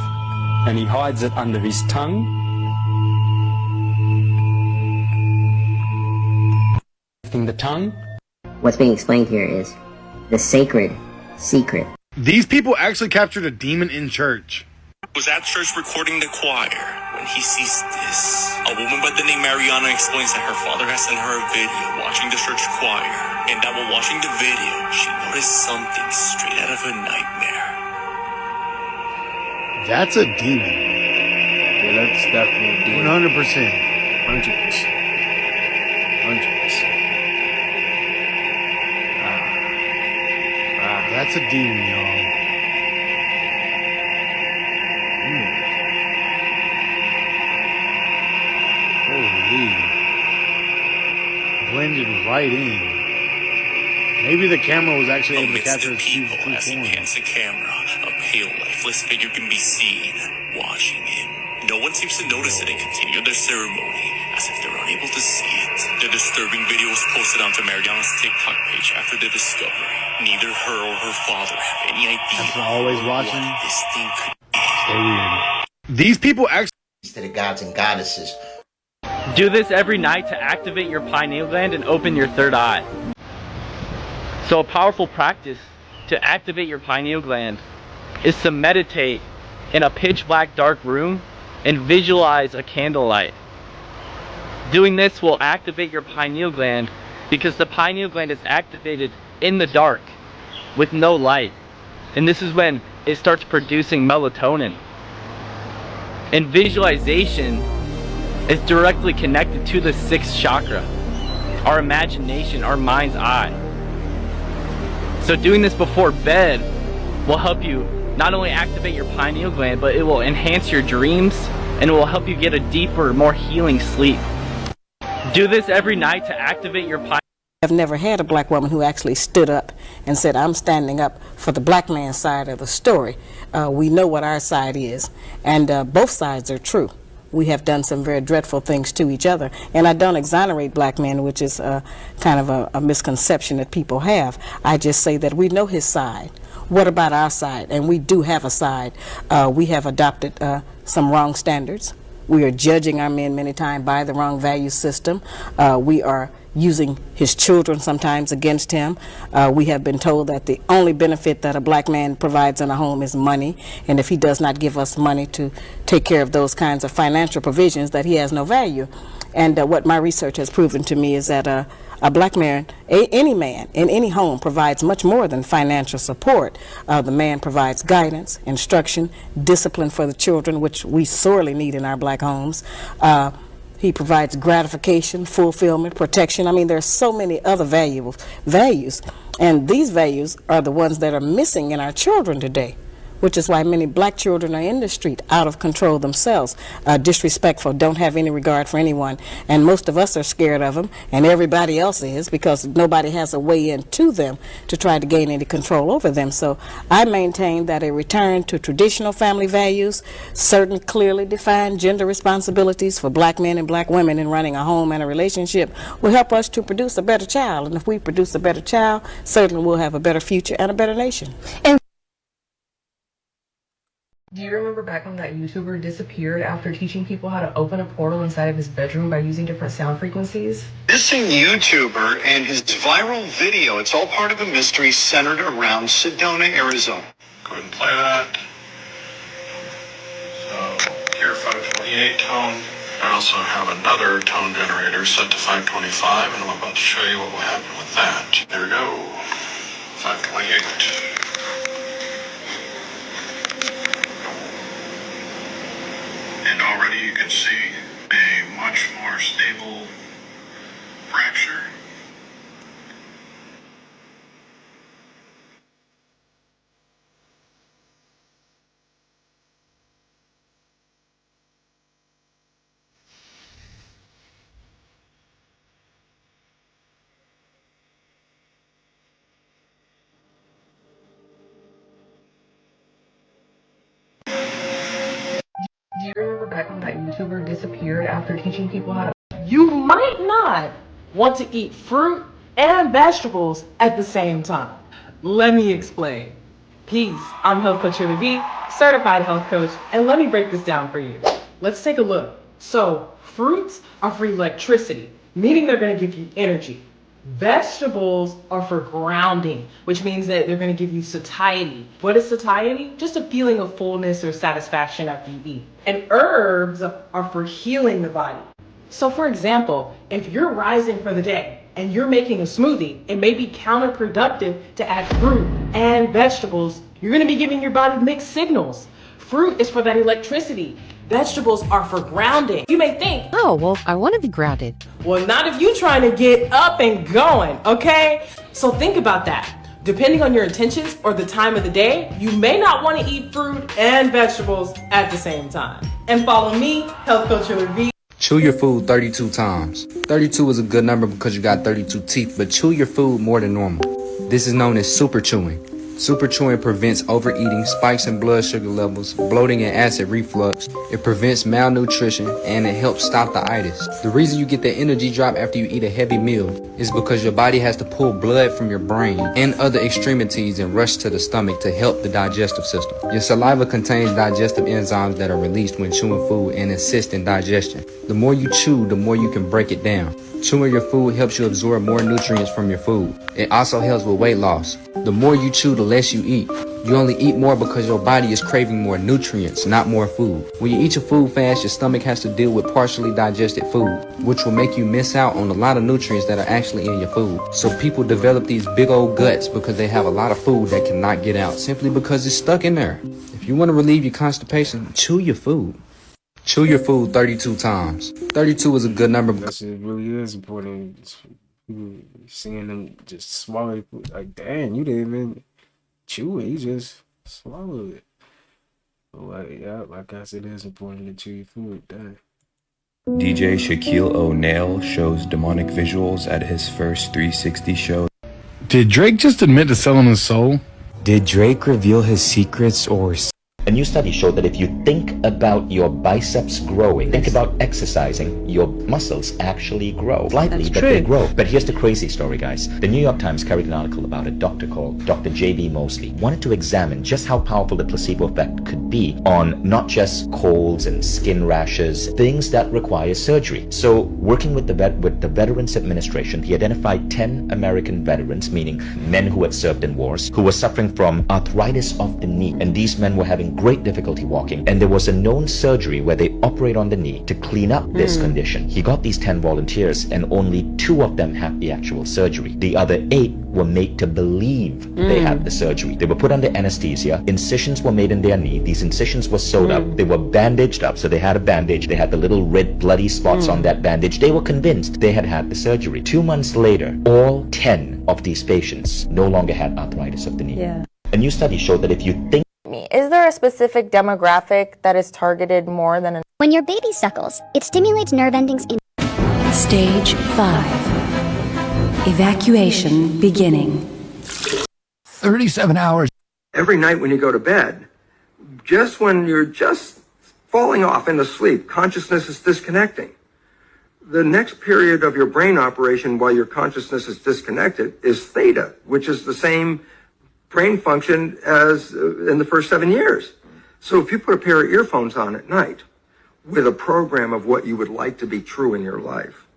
and he hides it under his tongue. The tongue. What's being explained here is the sacred secret. These people actually captured a demon in church. Was at church recording the choir when he sees this. A woman by the name Mariana explains that her father has sent her a video watching the church choir, and that while watching the video, she noticed something straight out of a nightmare. That's a demon. Yeah, that's definitely a demon. 100%. 100%. That's a demon, y'all. Holy. Blended right in. Maybe the camera was actually able to capture the people as he pans the camera, a pale, lifeless figure can be seen watching him. No one seems to notice it and continue their ceremony as if they're unable to see it. The disturbing video was posted onto Mariana's TikTok page after the discovery. Neither her or her father have any idea always watching. What this thing could be. Stay weird. These people actually to the gods and goddesses. Do this every night to activate your pineal gland and open your third eye. So a powerful practice to activate your pineal gland is to meditate in a pitch black dark room and visualize a candlelight. Doing this will activate your pineal gland because the pineal gland is activated in the dark with no light. And this is when it starts producing melatonin. And visualization is directly connected to the sixth chakra, our imagination, our mind's eye. So doing this before bed will help you not only activate your pineal gland, but it will enhance your dreams and it will help you get a deeper, more healing sleep. Do this every night to activate your pineal I've never had a black woman who actually stood up and said, I'm standing up for the black man's side of the story. We know what our side is, and both sides are true. We have done some very dreadful things to each other, and I don't exonerate black men, which is kind of a misconception that people have. I just say that we know his side. What about our side? And we do have a side. We have adopted some wrong standards. We are judging our men many times by the wrong value system. We are using his children sometimes against him. We have been told that the only benefit that a black man provides in a home is money, and if he does not give us money to take care of those kinds of financial provisions, that he has no value. And what my research has proven to me is that a black man, any man in any home, provides much more than financial support. The man provides guidance, instruction, discipline for the children, which we sorely need in our black homes. He provides gratification, fulfillment, protection. I mean, there are so many other values, and these values are the ones that are missing in our children today, which is why many black children are in the street, out of control themselves, disrespectful, don't have any regard for anyone, and most of us are scared of them, and everybody else is, because nobody has a way into them to try to gain any control over them. So I maintain that a return to traditional family values, certain clearly defined gender responsibilities for black men and black women in running a home and a relationship will help us to produce a better child, and if we produce a better child, certainly we'll have a better future and a better nation. Do you remember back when that YouTuber disappeared after teaching people how to open a portal inside of his bedroom by using different sound frequencies? Missing YouTuber and his viral video, it's all part of a mystery centered around Sedona, Arizona. Go ahead and play that. So, here 528 tone. I also have another tone generator set to 525, and I'm about to show you what will happen with that. There we go. 528. And already you can see a much more stable fracture. Do you remember back when that YouTuber disappeared after teaching people how to... You might not want to eat fruit and vegetables at the same time. Let me explain. Peace, I'm Health Coach Shirley B, certified health coach, and let me break this down for you. Let's take a look. So, fruits are for electricity, meaning they're going to give you energy. Vegetables are for grounding, which means that they're going to give you satiety. What is satiety? Just a feeling of fullness or satisfaction after you eat. And herbs are for healing the body. So for example, if you're rising for the day and you're making a smoothie, it may be counterproductive to add fruit and vegetables. You're going to be giving your body mixed signals. Fruit is for that electricity. Vegetables are for grounding. You may think, oh, well, I want to be grounded. Well, not if you're trying to get up and going, okay? So think about that. Depending on your intentions or the time of the day, you may not want to eat fruit and vegetables at the same time. And follow me, Health Coach Shirley V. Chew your food 32 times. 32 is a good number because you got 32 teeth, but chew your food more than normal. This is known as super chewing. Super chewing prevents overeating, spikes in blood sugar levels, bloating and acid reflux. It prevents malnutrition, and it helps stop the itis. The reason you get the energy drop after you eat a heavy meal is because your body has to pull blood from your brain and other extremities and rush to the stomach to help the digestive system. Your saliva contains digestive enzymes that are released when chewing food and assist in digestion. The more you chew, the more you can break it down. Chewing your food helps you absorb more nutrients from your food. It also helps with weight loss. The more you chew, the less you eat. You only eat more because your body is craving more nutrients, not more food. When you eat your food fast, your stomach has to deal with partially digested food, which will make you miss out on a lot of nutrients that are actually in your food. So people develop these big old guts because they have a lot of food that cannot get out, simply because it's stuck in there. If you want to relieve your constipation, chew your food. Chew your food 32 times. 32 is a good number. That shit really is important. People seeing them just swallow it, like, damn, you didn't even chew it, you just swallowed it. But like, yeah, like I said, it is important to chew your food. Damn. DJ Shaquille O'Neal shows demonic visuals at his first 360 show. Did Drake just admit to selling his soul? Did Drake reveal his secrets or... A new study showed that if you think about your biceps growing, think about exercising, your muscles actually grow. Slightly, but they grow. But here's the crazy story, guys. The New York Times carried an article about a doctor called Dr. J.B. Mosley. Wanted to examine just how powerful the placebo effect could be on not just colds and skin rashes, things that require surgery. So, working with the Veterans Administration, he identified 10 American veterans, meaning men who had served in wars, who were suffering from arthritis of the knee. And these men were having great difficulty walking, and there was a known surgery where they operate on the knee to clean up this condition. He got these 10 volunteers, and only 2 of them had the actual surgery. The other 8 were made to believe they had the surgery. They were put under anesthesia, incisions were made in their knee, these incisions were sewed up, they were bandaged up, so they had a bandage, they had the little red bloody spots on that bandage. They were convinced they had had the surgery. 2 months later, all 10 of these patients no longer had arthritis of the knee. A new study showed that if you think is there a specific demographic that is targeted more than When your baby suckles, it stimulates nerve endings in Stage 5. Evacuation beginning. 37 hours. Every night when you go to bed, just when you're just falling off into sleep, consciousness is disconnecting. The next period of your brain operation while your consciousness is disconnected is theta, which is the same brain function as in the first 7 years. So if you put a pair of earphones on at night with a program of what you would like to be true in your life,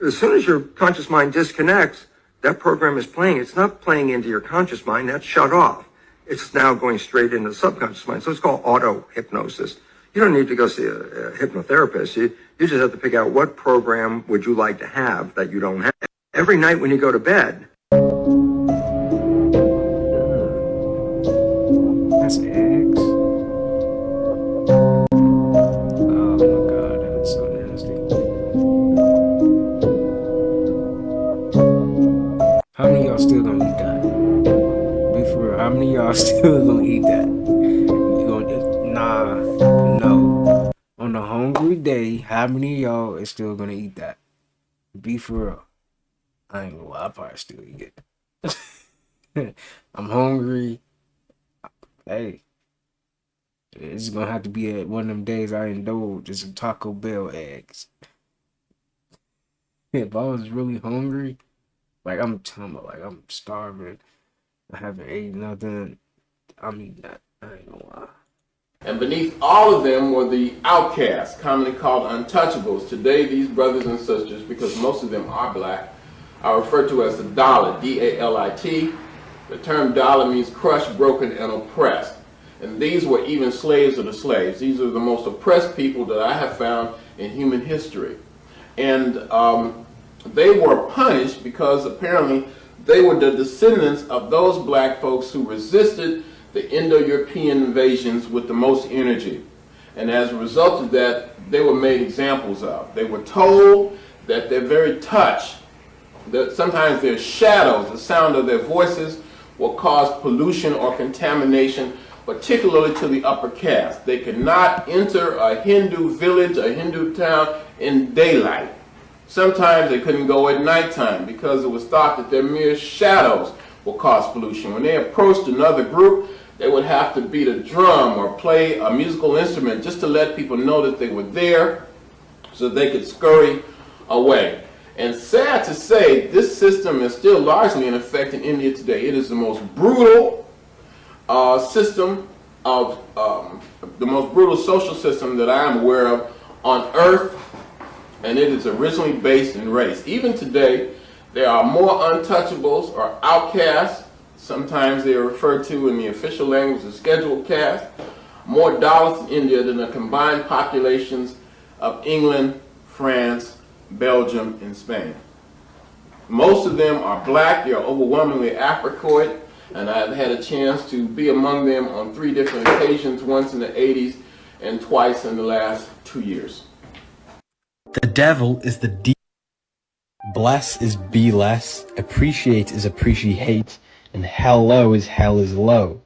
as soon as your conscious mind disconnects, that program is playing. It's not playing into your conscious mind. That's shut off. It's now going straight into the subconscious mind. So it's called auto-hypnosis. You don't need to go see a hypnotherapist. You just have to pick out what program would you like to have that you don't have. Every night when you go to bed, That's eggs. Oh my god, that is so nasty. How many of y'all still gonna eat that? Be for real, how many of y'all still gonna eat that? You gonna no. On a hungry day, how many of y'all is still gonna eat that? Be for real. I ain't gonna lie, I probably still eat it. I'm hungry. Hey, it's gonna have to be at one of them days I indulge in some Taco Bell eggs. If I was really hungry, like I'm talking about, like I'm starving, I haven't ate nothing, I'm eating that. I ain't gonna lie. And beneath all of them were the outcasts, commonly called untouchables. Today, these brothers and sisters, because most of them are black, are referred to as the Dalit, D-A-L-I-T. The term Dalit means crushed, broken, and oppressed. And these were even slaves of the slaves. These are the most oppressed people that I have found in human history. And they were punished because apparently they were the descendants of those black folks who resisted the Indo-European invasions with the most energy. And as a result of that, they were made examples of. They were told that their very touch, that sometimes their shadows, the sound of their voices, will cause pollution or contamination, particularly to the upper caste. They could not enter a Hindu village, a Hindu town in daylight. Sometimes they couldn't go at nighttime because it was thought that their mere shadows will cause pollution. When they approached another group, they would have to beat a drum or play a musical instrument just to let people know that they were there so they could scurry away. And sad to say, this system is still largely in effect in India today. It is the most brutal system of, the most brutal social system that I am aware of on earth, and it is originally based in race. Even today, there are more untouchables or outcasts. Sometimes they are referred to in the official language as scheduled caste. More Dalits in India than the combined populations of England, France, Belgium, and Spain. Most of them are black. They are overwhelmingly Africoid, and I've had a chance to be among them on 3 different occasions, once in the 80s and twice in the last 2 years. The devil is the bless is be less, appreciate is appreciate, and hello is hell is low.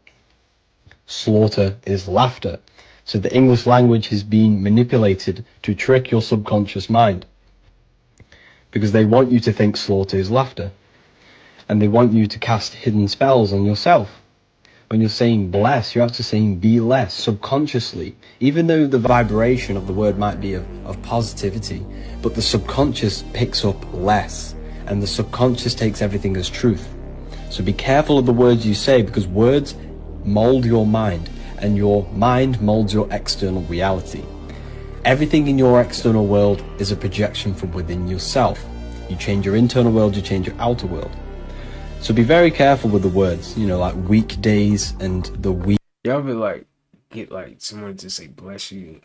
Slaughter is laughter. So the English language has been manipulated to trick your subconscious mind, because they want you to think slaughter is laughter, and they want you to cast hidden spells on yourself. When you're saying bless, you're actually saying be less subconsciously, even though the vibration of the word might be of positivity, but the subconscious picks up less, and the subconscious takes everything as truth. So be careful of the words you say, because words mold your mind, and your mind molds your external reality. Everything in your external world is a projection from within yourself. You change your internal world, you change your outer world. So be very careful with the words, you know, like weekdays and the week. Y'all ever like get like someone to say bless you?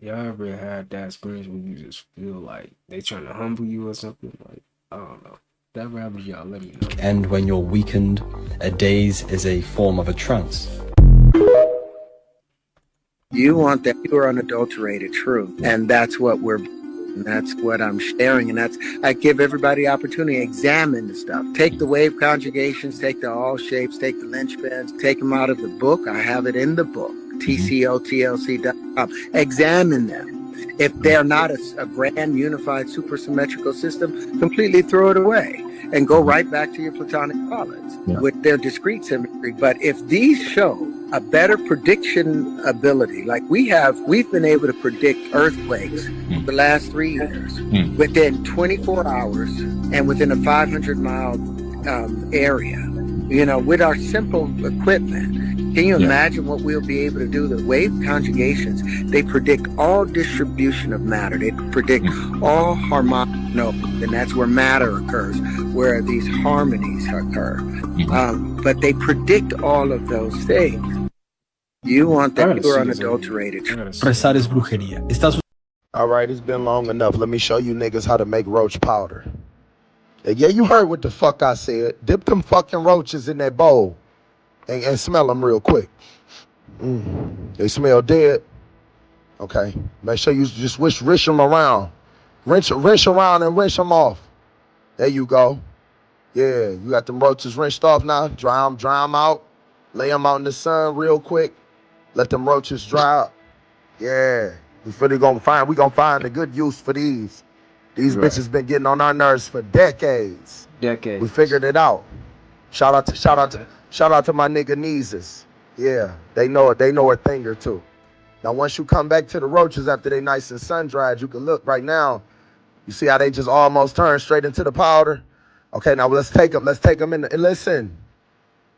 Y'all ever had that experience where you just feel like they trying to humble you or something? Like, I don't know. If that ever happens to y'all, let me know. And when you're weakened, a daze is a form of a trance. You want that pure, unadulterated truth, and that's what and that's what I'm sharing, and that's, I give everybody opportunity to examine the stuff. Take the wave conjugations, take the all shapes, take the linchpins, take them out of the book. I have it in the book, tcotlc.com. Examine them. If they're not a grand, unified, supersymmetrical system, completely throw it away and go right back to your platonic solids with their discrete symmetry. But if these show a better prediction ability, like we've been able to predict earthquakes for the last 3 years within 24 hours and within a 500-mile area, you know, with our simple equipment. Can you imagine what we'll be able to do? The wave conjugations, they predict all distribution of matter. They predict all harmonic notes, and that's where matter occurs, where these harmonies occur. But they predict all of those things. You want that pure, unadulterated. Rezar es brujería. All right, it's been long enough. Let me show you niggas how to make roach powder. Yeah, you heard what the fuck I said. Dip them fucking roaches in that bowl and smell them real quick. They smell dead. Okay, make sure you just rinse them around. Rinse around and rinse them off. There you go. Yeah, you got them roaches rinsed off now. Dry them out. Lay them out in the sun real quick. Let them roaches dry up. Yeah, we gonna find a good use for these. These bitches been getting on our nerves for decades. We figured it out. Shout out to my nigga Neezus. Yeah, they know a thing or two. Now once you come back to the roaches after they nice and sun dried, you can look right now. You see how they just almost turn straight into the powder? Okay, now let's take them in and listen.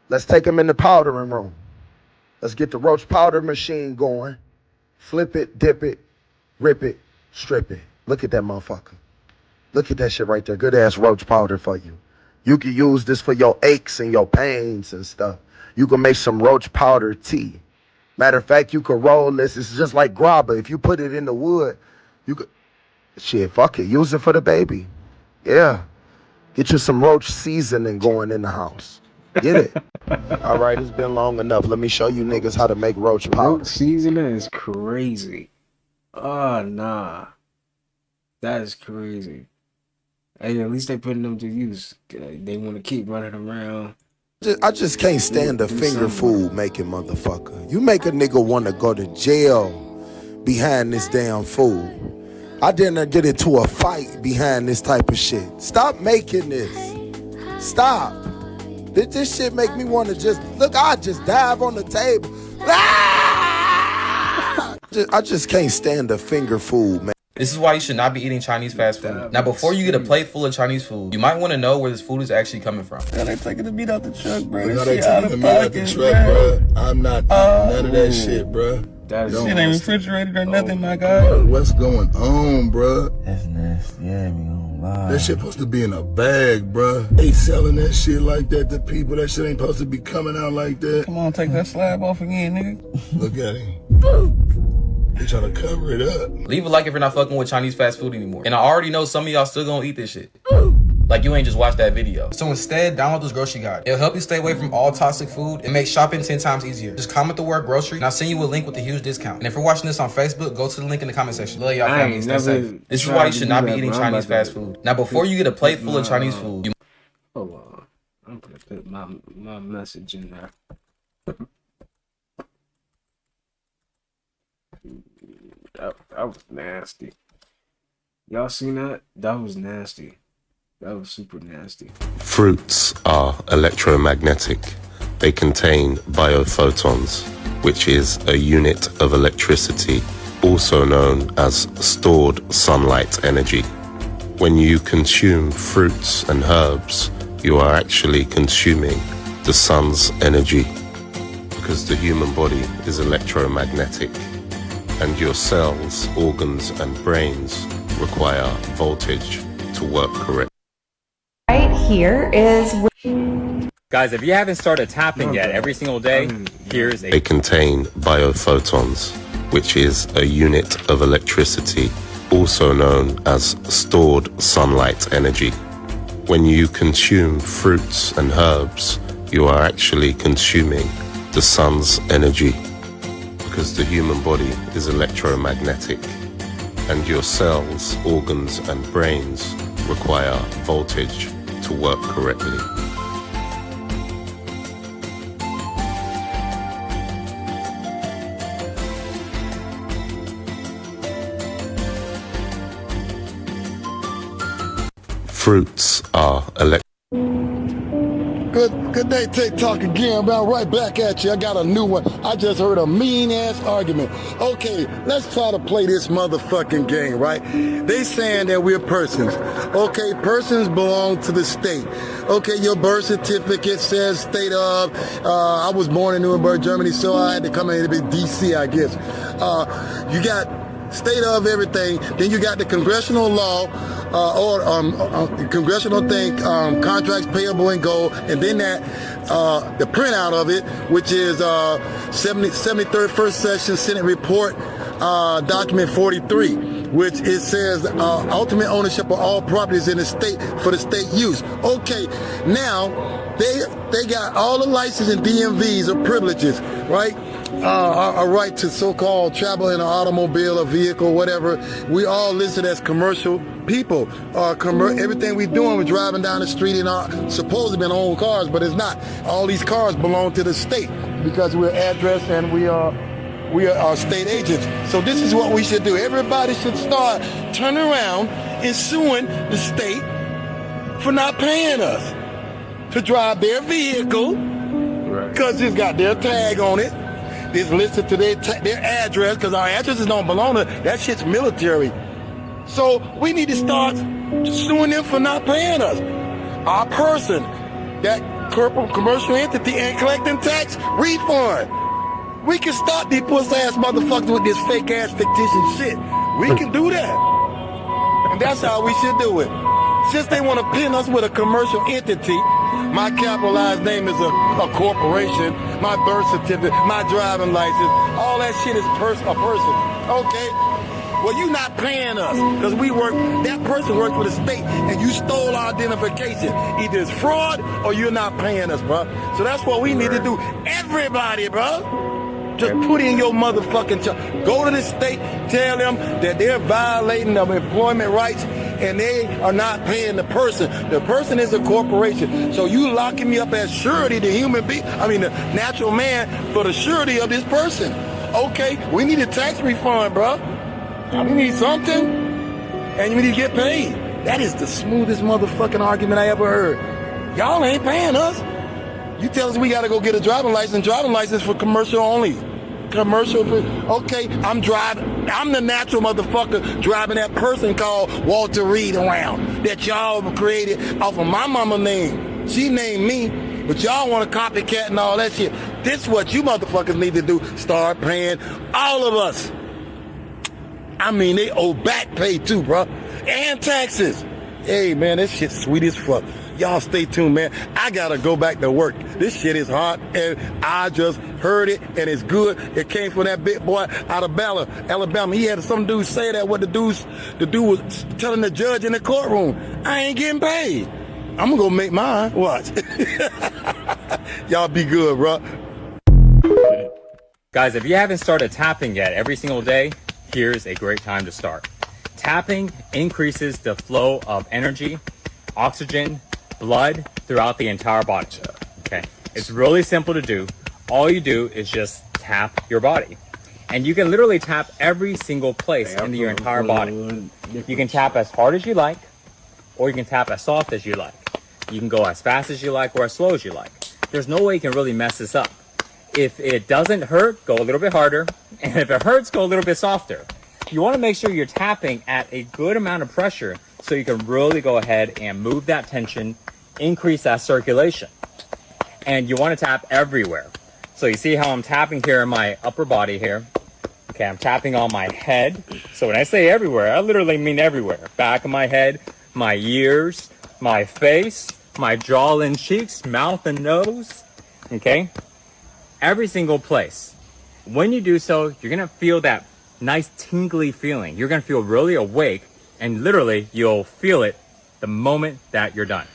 Let's take them in the powdering room. Let's get the roach powder machine going. Flip it, dip it, rip it, strip it. Look at that motherfucker. Look at that shit right there. Good ass roach powder for you. You can use this for your aches and your pains and stuff. You can make some roach powder tea. Matter of fact, you could roll this. It's just like grabba. If you put it in the wood, you could, shit, fuck it. Use it for the baby. Yeah. Get you some roach seasoning going in the house. Get it. All right, it's been long enough. Let me show you niggas how to make roach powder. Roach seasoning is crazy. Oh, nah. That is crazy. Hey, at least they putting them to use. They want to keep running around. I just can't stand the finger food making motherfucker. You make a nigga want to go to jail behind this damn food. I didn't get into a fight behind this type of shit. Stop making this. Stop. This shit make me want to just, look, I just dive on the table. I just can't stand the finger food, man. This is why you should not be eating Chinese fast food. Now, before you get a plate full of Chinese food, you might want to know where this food is actually coming from. Yeah, they taking the meat out the truck, bro. No, they taking the meat out the truck, bro. I'm not none of that shit, bro. That shit ain't refrigerated or nothing, my guy. What's going on, bro? That's nasty. Yeah, me don't lie. That shit supposed to be in a bag, bro. They selling that shit like that to people. That shit ain't supposed to be coming out like that. Come on, take that slab off again, nigga. Look at him. They trying to cover it up. Leave a like if you're not fucking with Chinese fast food anymore. And I already know some of y'all still gonna eat this shit. Like you ain't just watched that video. So instead, download this grocery guide. It'll help you stay away from all toxic food and make shopping 10 times easier. Just comment the word grocery and I'll send you a link with a huge discount. And if you're watching this on Facebook, go to the link in the comment section. Love y'all family, stay safe. This is why you should not be eating Chinese fast food. Now before you get a plate full of Chinese food, hold on. I'm gonna put my message in there. That was nasty. Y'all seen that? That was nasty. That was super nasty. Fruits are electromagnetic. They contain biophotons, which is a unit of electricity, also known as stored sunlight energy. When you consume fruits and herbs, you are actually consuming the sun's energy, because the human body is electromagnetic, and your cells, organs, and brains require voltage to work correctly. Right here is. Guys, if you haven't started tapping yet every single day, here's a... They contain biophotons, which is a unit of electricity, also known as stored sunlight energy. When you consume fruits and herbs, you are actually consuming the sun's energy, because the human body is electromagnetic, and your cells, organs, and brains require voltage to work correctly. Fruits are Good day, Take Talk again. About right back at you. I got a new one. I just heard a mean-ass argument. Okay, let's try to play this motherfucking game, right? They saying that we're persons. Okay, persons belong to the state. Okay, your birth certificate says state of, I was born in Nuremberg, Germany, so I had to come in to be DC, I guess. You got state of everything. Then you got the congressional law, congressional thing, contracts payable in gold, and then that the printout of it, which is 73rd First Session Senate Report, document 43, which it says ultimate ownership of all properties in the state for the state use. Okay, now they got all the license and DMVs or privileges, right? A right to so-called travel in an automobile, a vehicle, whatever. We all listed as commercial people. Everything we doing, we're driving down the street in our supposedly been own cars, but it's not. All these cars belong to the state because we're addressed and we are state agents. So this is what we should do. Everybody should start turning around and suing the state for not paying us to drive their vehicle because it's got their tag on it. It's listed to their address because our addresses don't belong to that shit's military. So we need to start suing them for not paying us. Our person, that commercial entity, and collecting tax refund. We can stop these puss-ass motherfuckers with this fake-ass fictitious shit. We can do that. And that's how we should do it. Since they want to pin us with a commercial entity, my capitalized name is a corporation, my birth certificate, my driving license, all that shit is a person. Okay? Well, you not paying us because that person works for the state and you stole our identification. Either it's fraud or you're not paying us, bro. So that's what we need to do. Everybody, bro. Just put in your motherfucking go to the state, tell them that they're violating their employment rights and they are not paying the person. The person is a corporation. So you locking me up as surety, the natural man for the surety of this person. Okay, we need a tax refund, bro. We need something, and we need to get paid. That is the smoothest motherfucking argument I ever heard. Y'all ain't paying us. You tell us we gotta go get a driving license for commercial only. Commercial, okay, I'm the natural motherfucker driving that person called Walter Reed around that y'all created off of my mama name. She named me, but y'all want to copycat and all that shit. This is what you motherfuckers need to do. Start paying all of us. They owe back pay too, bro. And taxes. Hey, man, this shit's sweet as fuck. Y'all stay tuned, man. I gotta go back to work. This shit is hot, and I just heard it, and it's good. It came from that big boy out of Alabama. He had some dude say that what the dude was telling the judge in the courtroom. I ain't getting paid. I'm gonna go make mine. Watch. Y'all be good, bro. Guys, if you haven't started tapping yet every single day, here's a great time to start. Tapping increases the flow of energy, oxygen, blood throughout the entire body. Okay, it's really simple to do. All you do is just tap your body. And you can literally tap every single place in your entire body. You can tap as hard as you like, or you can tap as soft as you like. You can go as fast as you like or as slow as you like. There's no way you can really mess this up. If it doesn't hurt, go a little bit harder. And if it hurts, go a little bit softer. You want to make sure you're tapping at a good amount of pressure so you can really go ahead and move that tension, increase that circulation. And you want to tap everywhere. So you see how I'm tapping here in my upper body here. Okay, I'm tapping on my head. So when I say everywhere, I literally mean everywhere. Back of my head, my ears, my face, my jaw and cheeks, mouth and nose. Okay? Every single place. When you do so, you're going to feel that nice tingly feeling. You're going to feel really awake, and literally you'll feel it the moment that you're done.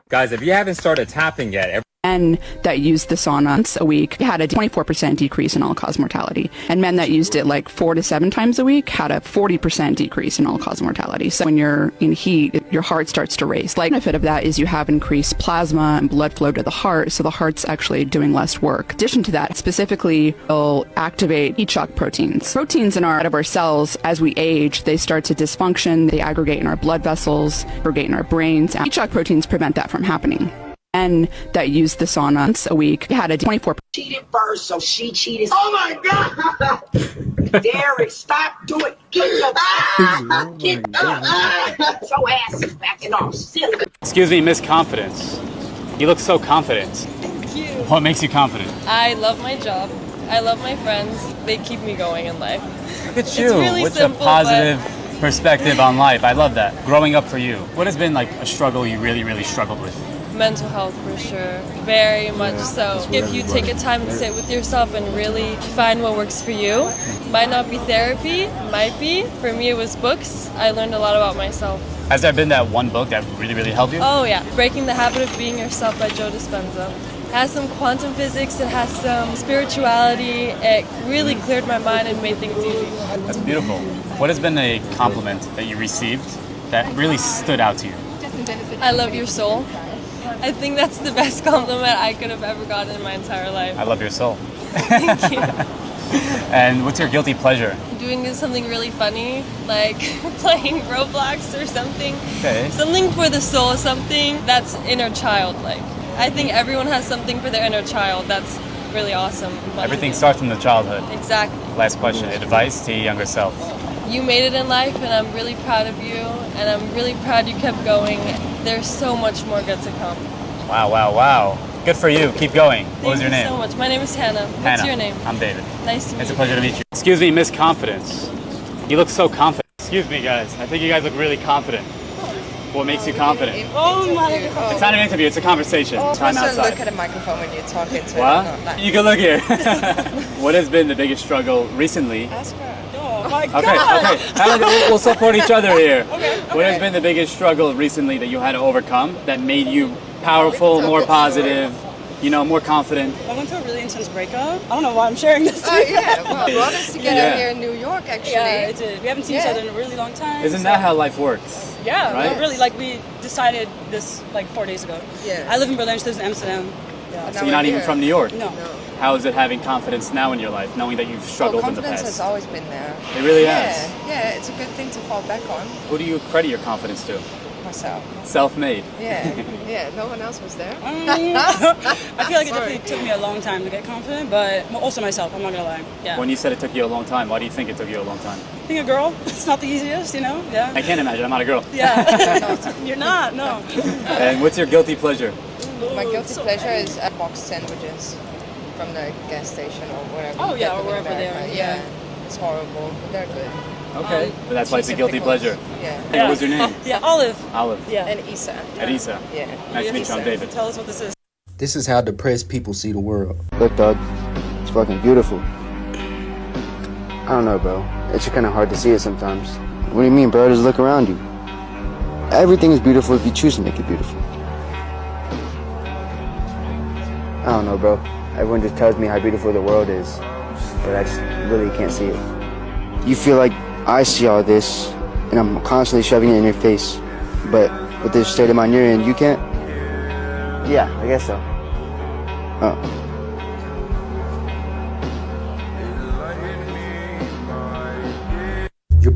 Guys, if you haven't started tapping yet, men that used the sauna once a week had a 24% decrease in all-cause mortality. And men that used it like 4 to 7 times a week had a 40% decrease in all-cause mortality. So when you're in heat, your heart starts to race. Like, the benefit of that is you have increased plasma and blood flow to the heart, so the heart's actually doing less work. In addition to that, specifically, it'll activate heat shock proteins. Proteins in out of our cells, as we age, they start to dysfunction, they aggregate in our blood vessels, aggregate in our brains. Heat shock proteins prevent that from happening. Men that used the sauna once a week had a 24%. Cheated first, so she cheated. Oh my God! Derek, stop doing. Get your so ass is backing off. Silly. Excuse me, Miss Confidence. You look so confident. Thank you. What makes you confident? I love my job. I love my friends. They keep me going in life. Look at you. It's really What's simple, a positive perspective on life? I love that. Growing up for you, what has been like a struggle you really struggled with? Mental health for sure, very much so. If you take a time to sit with yourself and really find what works for you, might not be therapy, might be. For me it was books. I learned a lot about myself. Has there been that one book that really helped you? Oh yeah, Breaking the Habit of Being Yourself by Joe Dispenza. It has some quantum physics, it has some spirituality. It really cleared my mind and made things easy. That's beautiful. What has been a compliment that you received that really stood out to you? I love your soul. I think that's the best compliment I could have ever gotten in my entire life. I love your soul. Thank you. And what's your guilty pleasure? Doing something really funny, like playing Roblox or something. Okay. Something for the soul, something that's inner child like. I think everyone has something for their inner child that's really awesome. Everything starts from the childhood. Exactly. Last question, advice to your younger self. You made it in life and I'm really proud of you and I'm really proud you kept going. There's so much more good to come. Wow. Good for you. Keep going. What was your name? Thank you so much. My name is Hannah. What's your name? I'm David. Nice to meet you. It's a pleasure to meet you. Excuse me, Miss Confidence. You look so confident. Excuse me, guys. I think you guys look really confident. What makes you confident? Oh my God. It's not an interview. It's a conversation. Time outside. Look at a microphone when you're talking to What? You can look here. What has been the biggest struggle recently? Ask her. Oh my Okay. God. We'll support each other here. Okay. What has been the biggest struggle recently that you had to overcome that made you powerful, more positive, more confident? I went through a really intense breakup. I don't know why I'm sharing this. Oh yeah, well, we brought us together here in New York actually. Yeah, it did. We haven't seen each other in a really long time. Isn't that how life works? Yeah, right? no, really. Like we decided this like 4 days ago. Yeah. I live in Berlin. She lives in Amsterdam. Yeah. So you're not even from New York? No. How is it having confidence now in your life, knowing that you've struggled in the confidence past? has always been there. It really has? Yeah, it's a good thing to fall back on. Who do you credit your confidence to? Myself. Self-made? Yeah, no one else was there. I feel like it definitely took me a long time to get confident, but also myself, I'm not gonna lie. Yeah. When you said it took you a long time, why do you think it took you a long time? Being a girl, it's not the easiest, Yeah. I can't imagine, I'm not a girl. Yeah. You're not, no. And what's your guilty pleasure? My guilty pleasure is boxed sandwiches from the gas station or wherever. Oh, you yeah, get or them in wherever they America. are, yeah. It's horrible, but they're good. Okay, but that's why it's a guilty pleasure. Yeah. And what was your name? Yeah, Olive. Olive. Yeah. And Isa. Arisa. Yeah. Nice to meet you, I'm David. Tell us what this is. This is how depressed people see the world. Look, dog, it's fucking beautiful. I don't know, bro. It's kind of hard to see it sometimes. What do you mean, bro? Just look around you. Everything is beautiful if you choose to make it beautiful. I don't know, bro. Everyone just tells me how beautiful the world is, but I just really can't see it. You feel like I see all this, and I'm constantly shoving it in your face, but with this state of mind you're in, you can't? Yeah, I guess so. Oh.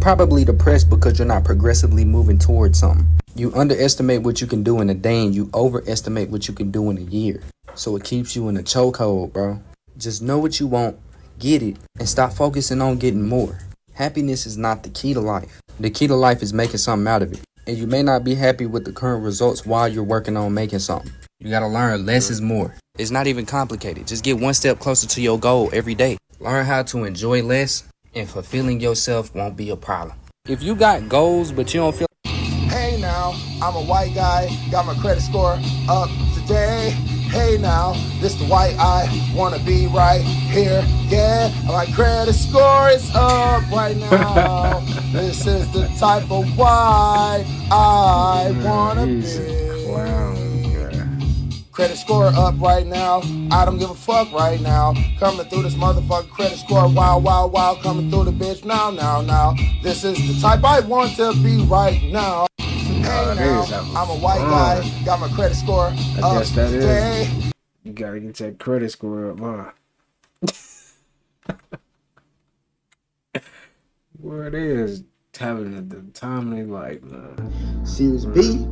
probably depressed because you're not progressively moving towards something. You underestimate what you can do in a day and you overestimate what you can do in a year. So it keeps you in a chokehold, bro. Just know what you want, get it, and stop focusing on getting more. Happiness is not the key to life. The key to life is making something out of it. And you may not be happy with the current results while you're working on making something. You gotta learn less is more. It's not even complicated. Just get one step closer to your goal every day. Learn how to enjoy less, and fulfilling yourself won't be a problem. If you got goals but you don't feel Hey now, I'm a white guy, got my credit score up today. Hey now, this the white I wanna be right here. Yeah, my credit score is up right now. This is the type of white I wanna be. Credit score up right now. I don't give a fuck right now. Coming through this motherfucking credit score. Wow, wow, wow. Coming through the bitch now, now, now. This is the type I want to be right now. Hey now, I'm a white guy. Got my credit score I up guess that today. is. You gotta get that credit score up, huh? Where it is, having at the time they like, man. Series B,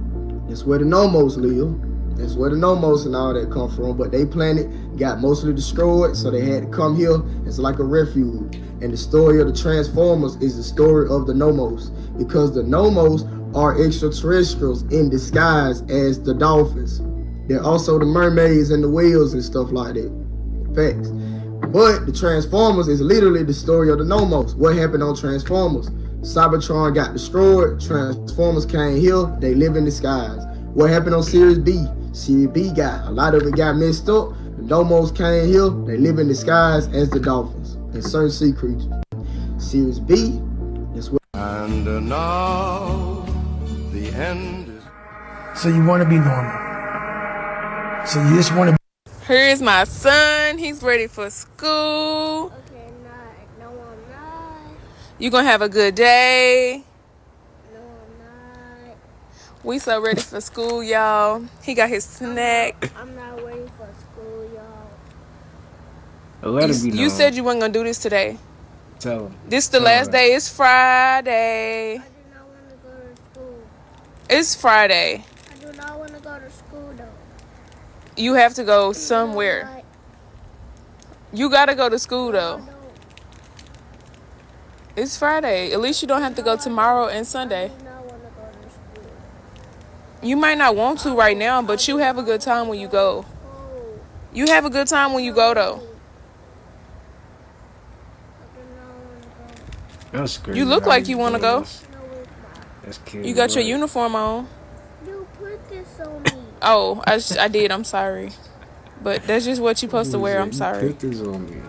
that's where the nomos live. That's where the nomos and all that come from. But they planet got mostly destroyed, so they had to come here as like a refuge. And the story of the Transformers is the story of the nomos, because the nomos are extraterrestrials in disguise as the dolphins. They're also the mermaids and the whales and stuff like that. Facts. But the Transformers is literally the story of the nomos. What happened on Transformers? Cybertron got destroyed, Transformers came here, they live in disguise. What happened on Series B? Series B got, a lot of it got messed up. The nomos came here, they live in disguise as the dolphins and certain sea creatures. Series B, that's what. And now the end is. So you want to be normal. So you just want to. Here's my son. He's ready for school. Okay, no, I'm not. You gonna have a good day. No, I'm not. We so ready for school, y'all. He got his snack. I'm not waiting for school, y'all. Let him be You known. said you weren't gonna do this today. Tell him. This the Tell last him. day. It's Friday. I do not want to go to school. It's Friday. I do not want to go to school, though. You have to go somewhere. You gotta go to school though. It's Friday. At least you don't have to go tomorrow and Sunday. You might not want to right now, but you have a good time when you go. You have a good time when you go though. That's crazy. You look like you want to go. That's cute. You got your uniform on. You put this on me. Oh, I did. I'm sorry. But that's just what you're supposed to wear. I'm sorry. Put this on me.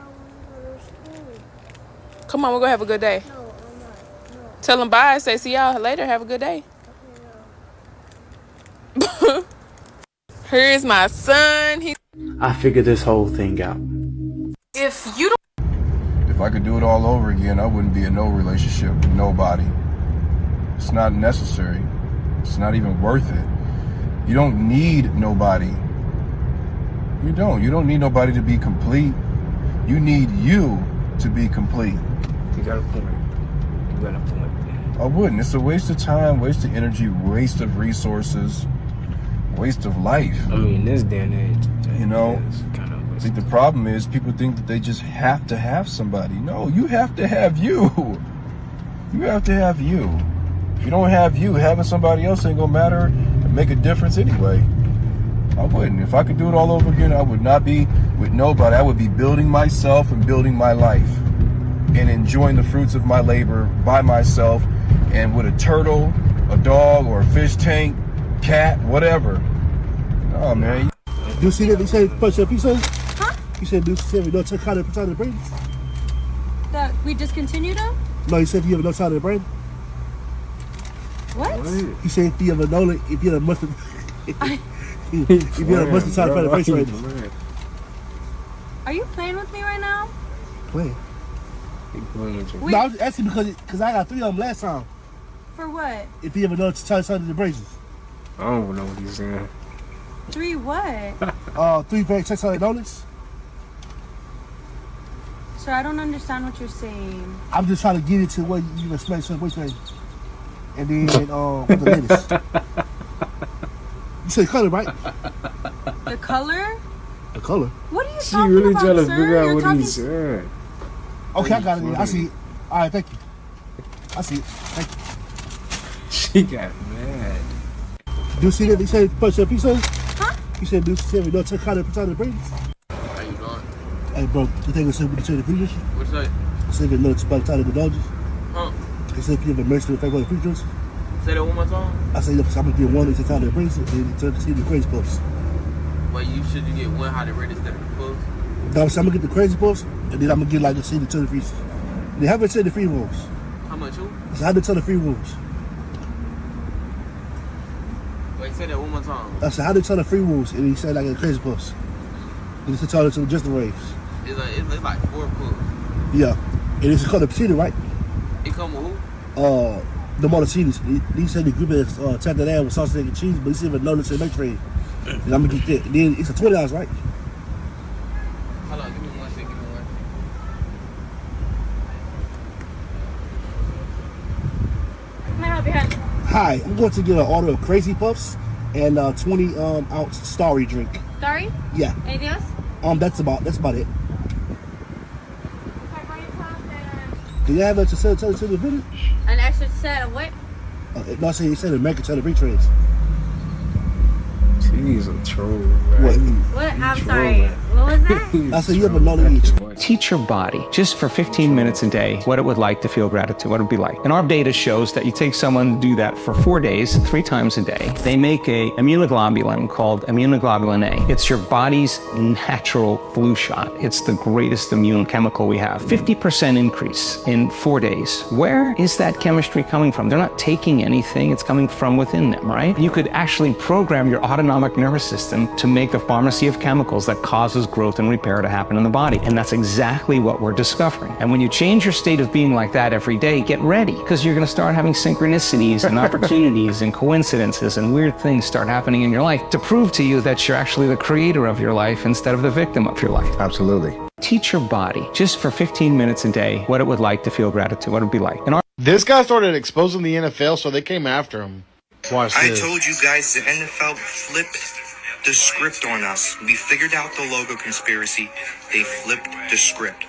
Come on, we're going to have a good day. No, I'm not. No. Tell them bye. Say see y'all later. Have a good day. Here's my son. I figured this whole thing out. If you don't. If I could do it all over again, I wouldn't be in no relationship with nobody. It's not necessary. It's not even worth it. You don't need nobody. You don't. You don't need nobody to be complete. You need you to be complete. You got a point. You got a point. I wouldn't. It's a waste of time, waste of energy, waste of resources, waste of life. I mean, this day and age, you know, kind of I think the problem is people think that they just have to have somebody. No, you have to have you. You have to have you. If you don't have you, having somebody else ain't gonna matter and make a difference anyway. I wouldn't. If I could do it all over again, I would not be with nobody. I would be building myself and building my life and enjoying the fruits of my labor by myself and with a turtle, a dog, or a fish tank, cat, whatever. Oh man. Do you see that they say push up? He said, huh? He said, do you see no time to the brain? That we discontinued them? No, he said if you have no time to the brain. What? He said if you have a no, if you have a mustard. If you have a mustard time to the brain right now. Are you playing with me right now? Playing. Wait. No, I was asking because I got 3 of them last time. For what? If you have another time to the braces. I don't know what he's saying. 3 what? 3 very $600. Sir, I don't understand what you're saying. I'm just trying to get it to what you explain to which way. And then with the lettuce. You say color, right? The color? The color. What are you She talking really about, trying to sir? figure out You're what talking he said. Okay, I got it. I see it. All right, thank you. I see it. Thank you. She got mad. Do you see that? He said, "Punch your piece of." Huh? He said, "Do you see no check out the percent of the brains?" How you doing? Hey, bro, you think it's simple to check the preachers? What's that? Say that notes by the time of the dodges. Huh? He said, "If you have a mercy with the preachers." Say that one more time. I say, "Look, I'm gonna get one at the time of the brains, and then turn to see the crazy posts." Wait, you should get one how they rate instead of the post? Now, so I'm gonna get the crazy posts, and then I'm gonna get like the see the turn preachers. They haven't said the free rules. How much who? So how to tell the free rules? Wait, say that one more time. I said, how to tell the free rules? And he said like a crazy post. And it's to tell it to just the raves. It's like 4 posts. Yeah. And it's called the procedure, right? It come with who? The Montecinos. He said the group is tapped that with sausage and cheese, but he said notice it makes trade. And I'm gonna get that. Then it's a $20, right? Hold on, give me one second, Can I help you, honey? Hi, I'm going to get an order of Crazy Puffs and 20 ounce Starry drink. Sorry? Yeah. Anything else? That's about it. Do you have a to sell to the village? An extra set of what? No, I said he said American tell the retrades. She's a troll, right? What? I'm sorry. What was that? I said you have a knowledge. Teach your body just for 15 minutes a day what it would like to feel gratitude, what it would be like. And our data shows that you take someone to do that for 4 days, 3 times a day. They make a immunoglobulin called immunoglobulin A. It's your body's natural flu shot. It's the greatest immune chemical we have. 50% increase in 4 days. Where is that chemistry coming from? They're not taking anything. It's coming from within them, right? You could actually program your autonomic nervous system to make the pharmacy of chemicals that causes growth and repair to happen in the body. And that's exactly what we're discovering. And when you change your state of being like that every day, get ready, because you're going to start having synchronicities and opportunities and coincidences and weird things start happening in your life to prove to you that you're actually the creator of your life instead of the victim of your life. Absolutely. Teach your body just for 15 minutes a day what it would like to feel gratitude, what it would be like. And This guy started exposing the NFL, so they came after him. Watch I this. told you guys the NFL flipped the script on us. We figured out the logo conspiracy. They flipped the script.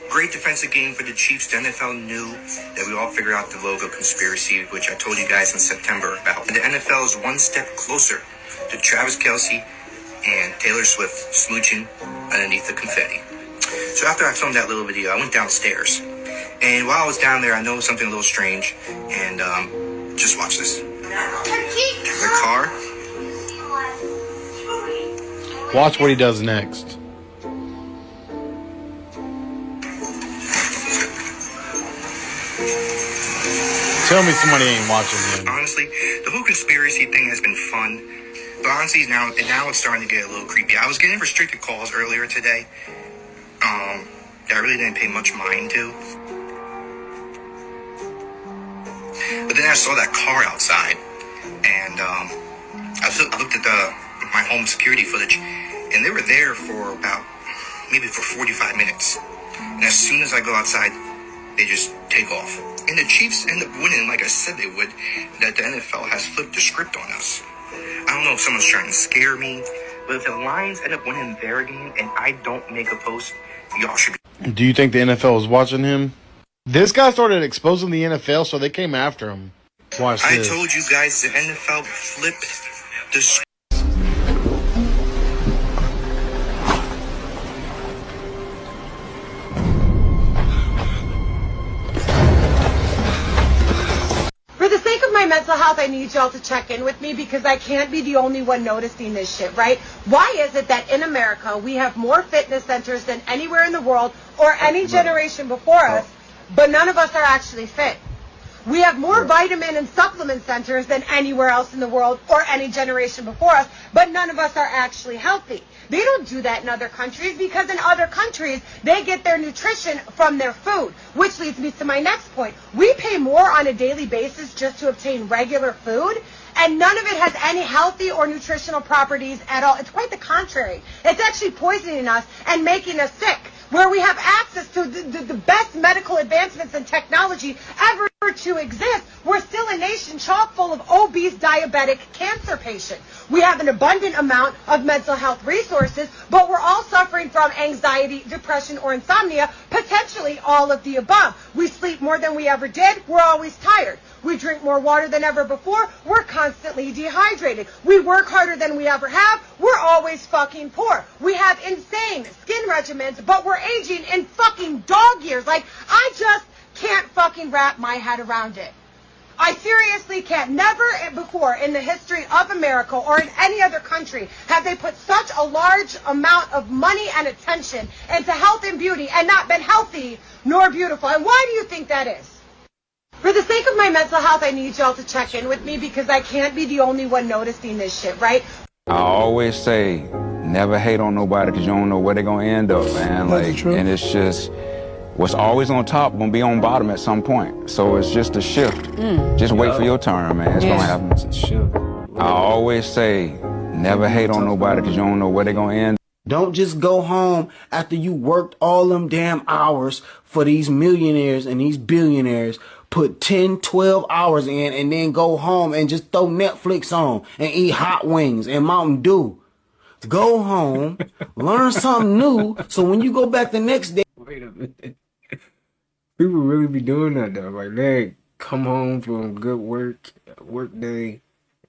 Great defensive game for the Chiefs. The NFL knew that we all figured out the logo conspiracy, which I told you guys in September about. And the NFL is one step closer to Travis Kelce and Taylor Swift smooching underneath the confetti. So after I filmed that little video, I went downstairs. And while I was down there, I noticed something a little strange. And just watch this. The car. Watch what he does next. Tell me somebody ain't watching him. Honestly, the whole conspiracy thing has been fun. But honestly, now it's starting to get a little creepy. I was getting restricted calls earlier today that I really didn't pay much mind to. But then I saw that car outside, and I looked at my home security footage, and they were there for maybe 45 minutes. And as soon as I go outside, they just take off. And the Chiefs end up winning like I said they would, that the NFL has flipped the script on us. I don't know if someone's trying to scare me, but if the Lions end up winning their game and I don't make a post, y'all should be. Do you think the NFL is watching him? This guy started exposing the NFL, so they came after him. Watch this. I told you guys the NFL flipped the script. For the sake of my mental health, I need y'all to check in with me because I can't be the only one noticing this shit, right? Why is it that in America we have more fitness centers than anywhere in the world or any generation before us, but none of us are actually fit? We have more vitamin and supplement centers than anywhere else in the world or any generation before us, but none of us are actually healthy. They don't do that in other countries because in other countries, they get their nutrition from their food, which leads me to my next point. We pay more on a daily basis just to obtain regular food, and none of it has any healthy or nutritional properties at all. It's quite the contrary. It's actually poisoning us and making us sick. where we have access to the best medical advancements and technology ever to exist, we're still a nation chock full of obese, diabetic cancer patients. We have an abundant amount of mental health resources, but we're all suffering from anxiety, depression, or insomnia, potentially all of the above. We sleep more than we ever did. We're always tired. We drink more water than ever before. We're constantly dehydrated. We work harder than we ever have. We're always fucking poor. We have insane skin regimens, but we're aging in fucking dog years. Like, I just can't fucking wrap my head around it. I seriously can't. Never before in the history of America or in any other country have they put such a large amount of money and attention into health and beauty and not been healthy nor beautiful. And why do you think that is? For the sake of my mental health, I need y'all to check in with me because I can't be the only one noticing this shit, right? I always say, never hate on nobody because you don't know where they're going to end up, man. Like, and it's just, what's always on top going to be on bottom at some point. So it's just a shift. Just wait for your turn, man. It's going to happen. It's a shift. I always say, never hate on nobody because you don't know where they're going to end. Don't just go home after you worked all them damn hours for these millionaires and these billionaires. Put 10, 12 hours in and then go home and just throw Netflix on and eat hot wings and Mountain Dew. Go home, learn something new, so when you go back the next day. Wait a minute. People really be doing that though. Like they come home from good work day,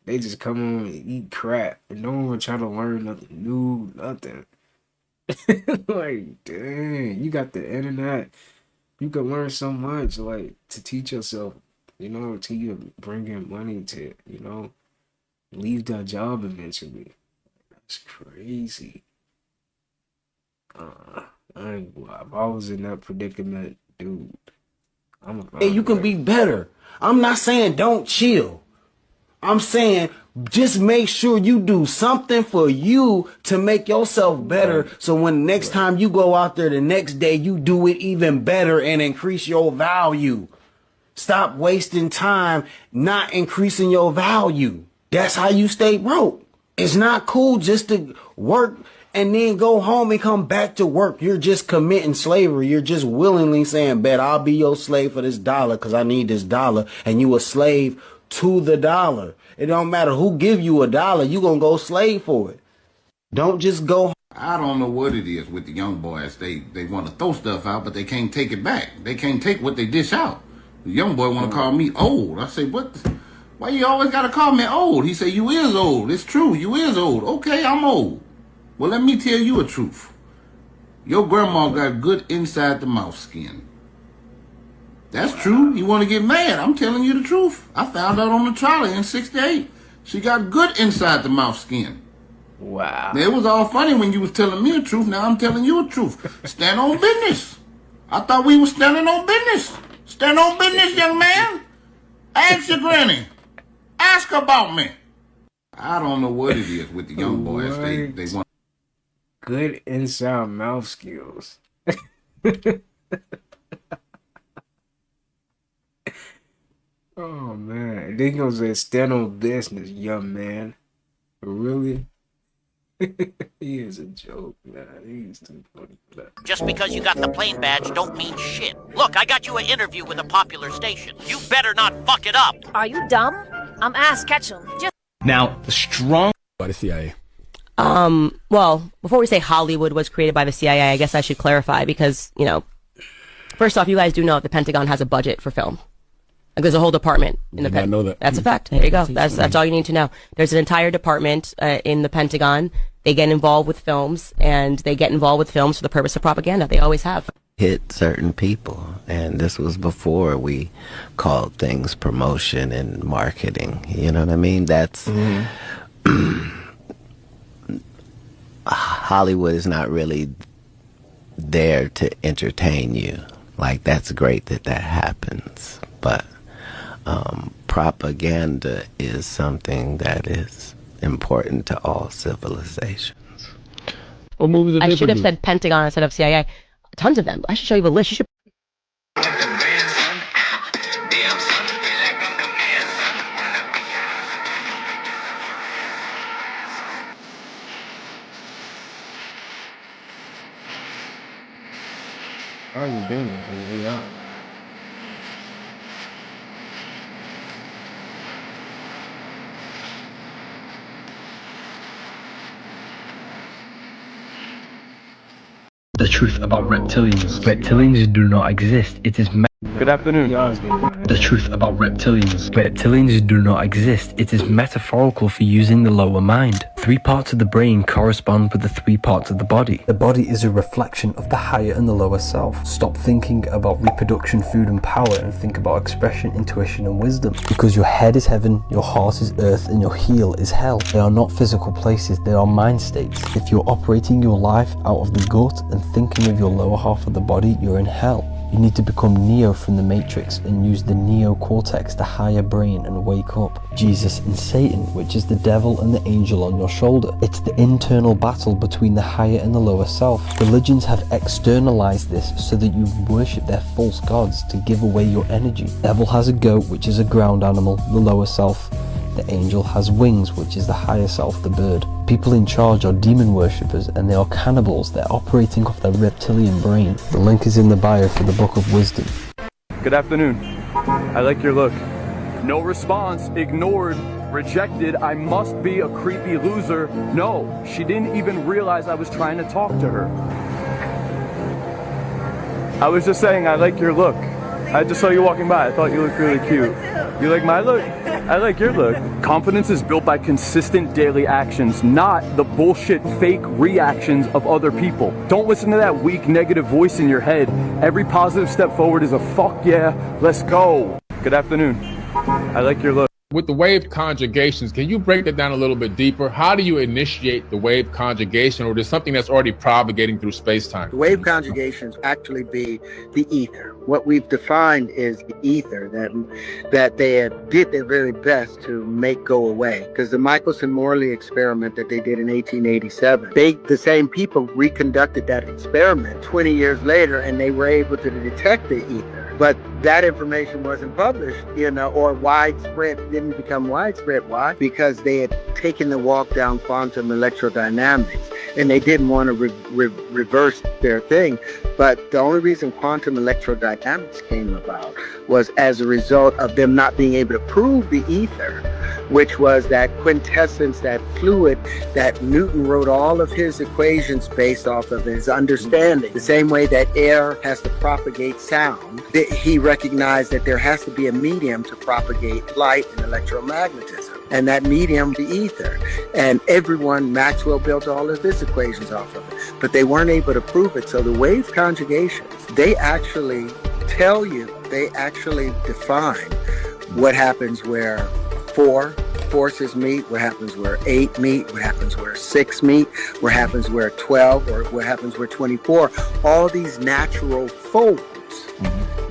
they just come home and eat crap and no one try to learn nothing new, nothing. Like, dang, you got the internet. You can learn so much, like, to teach yourself, you know, till you bring in money to, you know, leave that job eventually. That's crazy. If I was in that predicament, dude, Hey, you can be better. I'm not saying don't chill. I'm saying just make sure you do something for you to make yourself better. So when next time you go out there the next day, you do it even better and increase your value. Stop wasting time not increasing your value. That's how you stay broke. It's not cool just to work and then go home and come back to work. You're just committing slavery. You're just willingly saying, bet I'll be your slave for this dollar because I need this dollar. And you a slave to the dollar. It don't matter who give you a dollar, you gonna go slave for it. Don't just go. I don't know what it is with the young boys. They want to throw stuff out, but they can't take it back. They can't take what they dish out. The young boy want to call me old. I say, what? Why you always got to call me old? He say, you is old. It's true. You is old. Okay, I'm old. Well, let me tell you a truth. Your grandma got good inside the mouth skin. That's true. You want to get mad? I'm telling you the truth. I found out on the trolley in '68. She got good inside the mouth skin. Wow. Now, it was all funny when you was telling me the truth. Now I'm telling you the truth. Stand on business. I thought we were standing on business. Stand on business, young man. Ask your granny. Ask about me. I don't know what it is with the young boys. They want good inside mouth skills. Oh man, they gonna say stand on business, young man. Really? He is a joke, man. He's too funny for that. Just because you got the plane badge don't mean shit. Look, I got you an interview with a popular station. You better not fuck it up. Are you dumb? I'm Ass Ketchum. Now, the strong by the CIA. Well, before we say Hollywood was created by the CIA, I guess I should clarify because, you know, first off, you guys do know the Pentagon has a budget for film. Like there's a whole department in the Pentagon. Know that. That's a fact. There you go. That's all you need to know. There's an entire department in the Pentagon. They get involved with films, and they get involved with films for the purpose of propaganda. They always have. Hit certain people, and this was before we called things promotion and marketing. You know what I mean? That's Hollywood is not really there to entertain you. Like that's great that happens, but propaganda is something that is important to all civilizations. What movies I should have said Pentagon instead of CIA. Tons of them. I should show you a list. You should. How you been? Yeah. The truth about reptilians. Reptilians do not exist. It is Good afternoon. The truth about reptilians. Reptilians do not exist. It is metaphorical for using the lower mind. 3 parts of the brain correspond with the 3 parts of the body. The body is a reflection of the higher and the lower self. Stop thinking about reproduction, food and power and think about expression, intuition and wisdom. Because your head is heaven, your heart is earth and your heel is hell. They are not physical places, they are mind states. If you're operating your life out of the gut and thinking of your lower half of the body, you're in hell. You need to become Neo from the Matrix and use the neocortex, the higher brain, and wake up. Jesus and Satan, which is the devil and the angel on your shoulder. It's the internal battle between the higher and the lower self. Religions have externalized this so that you worship their false gods to give away your energy. Devil has a goat, which is a ground animal, the lower self. The angel has wings, which is the higher self, the bird. People in charge are demon worshippers and they are cannibals. They're operating off their reptilian brain. The link is in the bio for the Book of Wisdom. Good afternoon. I like your look. No response, ignored, rejected. I must be a creepy loser. No, she didn't even realize I was trying to talk to her. I was just saying I like your look. I just saw you walking by. I thought you looked really cute. You like my look? I like your look. Confidence is built by consistent daily actions, not the bullshit fake reactions of other people. Don't listen to that weak negative voice in your head. Every positive step forward is a fuck yeah, let's go. Good afternoon. I like your look. With the wave conjugations, can you break that down a little bit deeper? How do you initiate the wave conjugation, or is something that's already propagating through space-time? The wave conjugations actually be the ether. What we've defined is the ether that they did their very best to make go away. Because the Michelson-Morley experiment that they did in 1887, the same people reconducted that experiment 20 years later, and they were able to detect the ether. But that information wasn't published, or widespread, didn't become widespread. Why? Because they had taken the walk down quantum electrodynamics and they didn't want to reverse their thing. But the only reason quantum electrodynamics came about was as a result of them not being able to prove the ether, which was that quintessence, that fluid that Newton wrote all of his equations based off of his understanding. The same way that air has to propagate sound, he recognized that there has to be a medium to propagate light and electromagnetism. And that medium, the ether. And Maxwell built all of his equations off of it. But they weren't able to prove it. So the wave conjugations, they actually tell you, they actually define what happens where 4 forces meet, what happens where 8 meet, what happens where 6 meet, what happens where 12, or what happens where 24. All these natural folds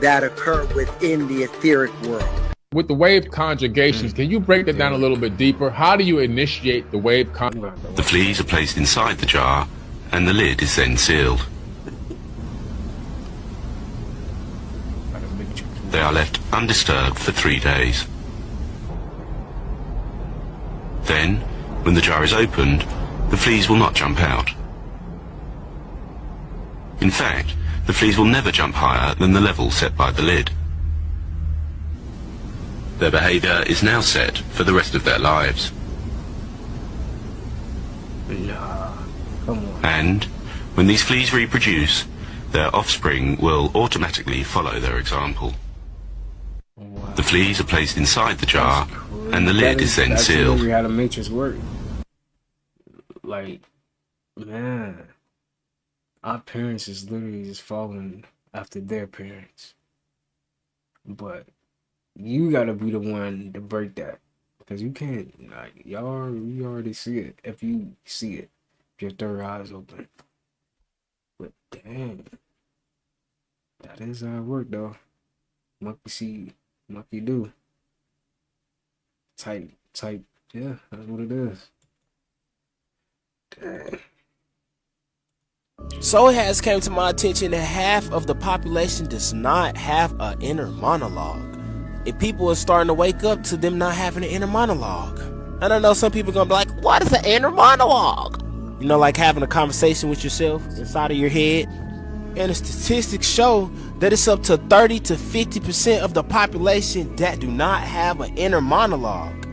that occur within the etheric world. With the wave conjugations, can you break that down a little bit deeper? How do you initiate the wave conjugation? The fleas are placed inside the jar and the lid is then sealed. They are left undisturbed for 3 days. Then, when the jar is opened, the fleas will not jump out. In fact, the fleas will never jump higher than the level set by the lid. Their behavior is now set for the rest of their lives. And when these fleas reproduce, their offspring will automatically follow their example. The fleas are placed inside the jar and the lid is then sealed. That's how the Matrix work. Like, man, our parents is literally just following after their parents. But you gotta be the one to break that, because you can't, like, you already see it. If you see it, if your third eye is open. But damn, that is how it work though. Monkey see, monkey do. Type, yeah, that's what it is. Damn. So it has come to my attention that half of the population does not have an inner monologue. And people are starting to wake up to them not having an inner monologue. I don't know, some people are going to be like, what is an inner monologue? Like having a conversation with yourself inside of your head. And the statistics show that it's up to 30 to 50% of the population that do not have an inner monologue.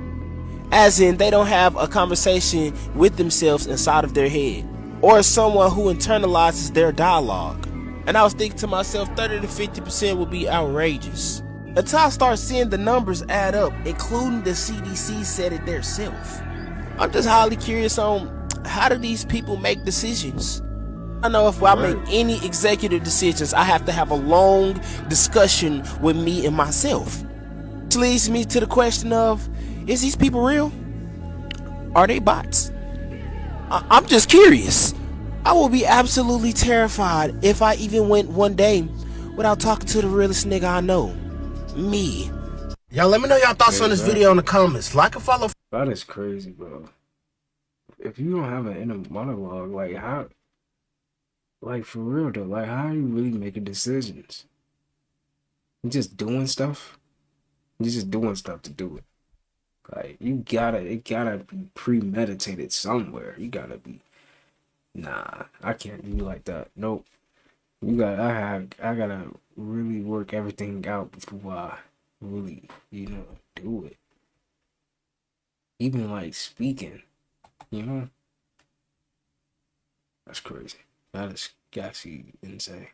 As in, they don't have a conversation with themselves inside of their head, or someone who internalizes their dialogue. And I was thinking to myself, 30 to 50% would be outrageous. Until I start seeing the numbers add up, including the CDC said it theirself. I'm just highly curious on how do these people make decisions? I know if I make any executive decisions, I have to have a long discussion with me and myself. Which leads me to the question of, is these people real? Are they bots? I'm just curious. I will be absolutely terrified if I even went one day without talking to the realest nigga I know. Me. Y'all let me know y'all thoughts on this video in the comments. Like and follow. That is crazy, bro. If you don't have an inner monologue, like how, like for real though, like how are you really making decisions? You just doing stuff? You're just doing stuff to do it. Like it gotta be premeditated somewhere. You gotta be, nah, I can't be like that. Nope. I gotta really work everything out before I really, do it. Even like speaking, that's crazy. That is actually insane.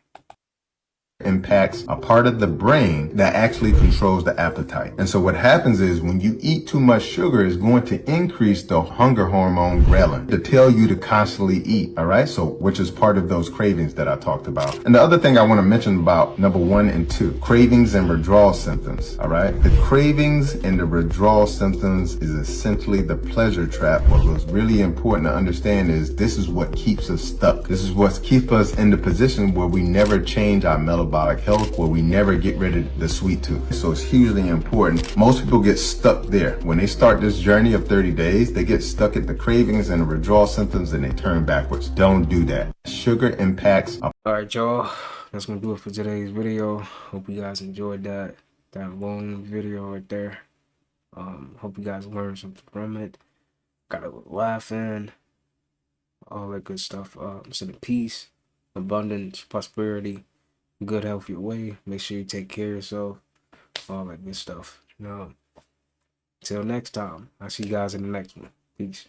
Impacts a part of the brain that actually controls the appetite. And so what happens is when you eat too much sugar, it's going to increase the hunger hormone ghrelin to tell you to constantly eat. All right. So which is part of those cravings that I talked about. And the other thing I want to mention about number 1 and 2, cravings and withdrawal symptoms. All right. The cravings and the withdrawal symptoms is essentially the pleasure trap. What was really important to understand is this is what keeps us stuck. This is what keeps us in the position where we never change our metabolic health, where we never get rid of the sweet tooth. So it's hugely important. Most people get stuck there. When they start this journey of 30 days, they get stuck at the cravings and the withdrawal symptoms and they turn backwards. Don't do that. Sugar impacts. Alright, y'all. That's gonna do it for today's video. Hope you guys enjoyed that long video right there. Hope you guys learned something from it. Got a little laughing, all that good stuff. Sending peace, abundance, prosperity, good health your way. Make sure you take care of yourself, all that good stuff. Till next time, I'll see you guys in the next one. Peace.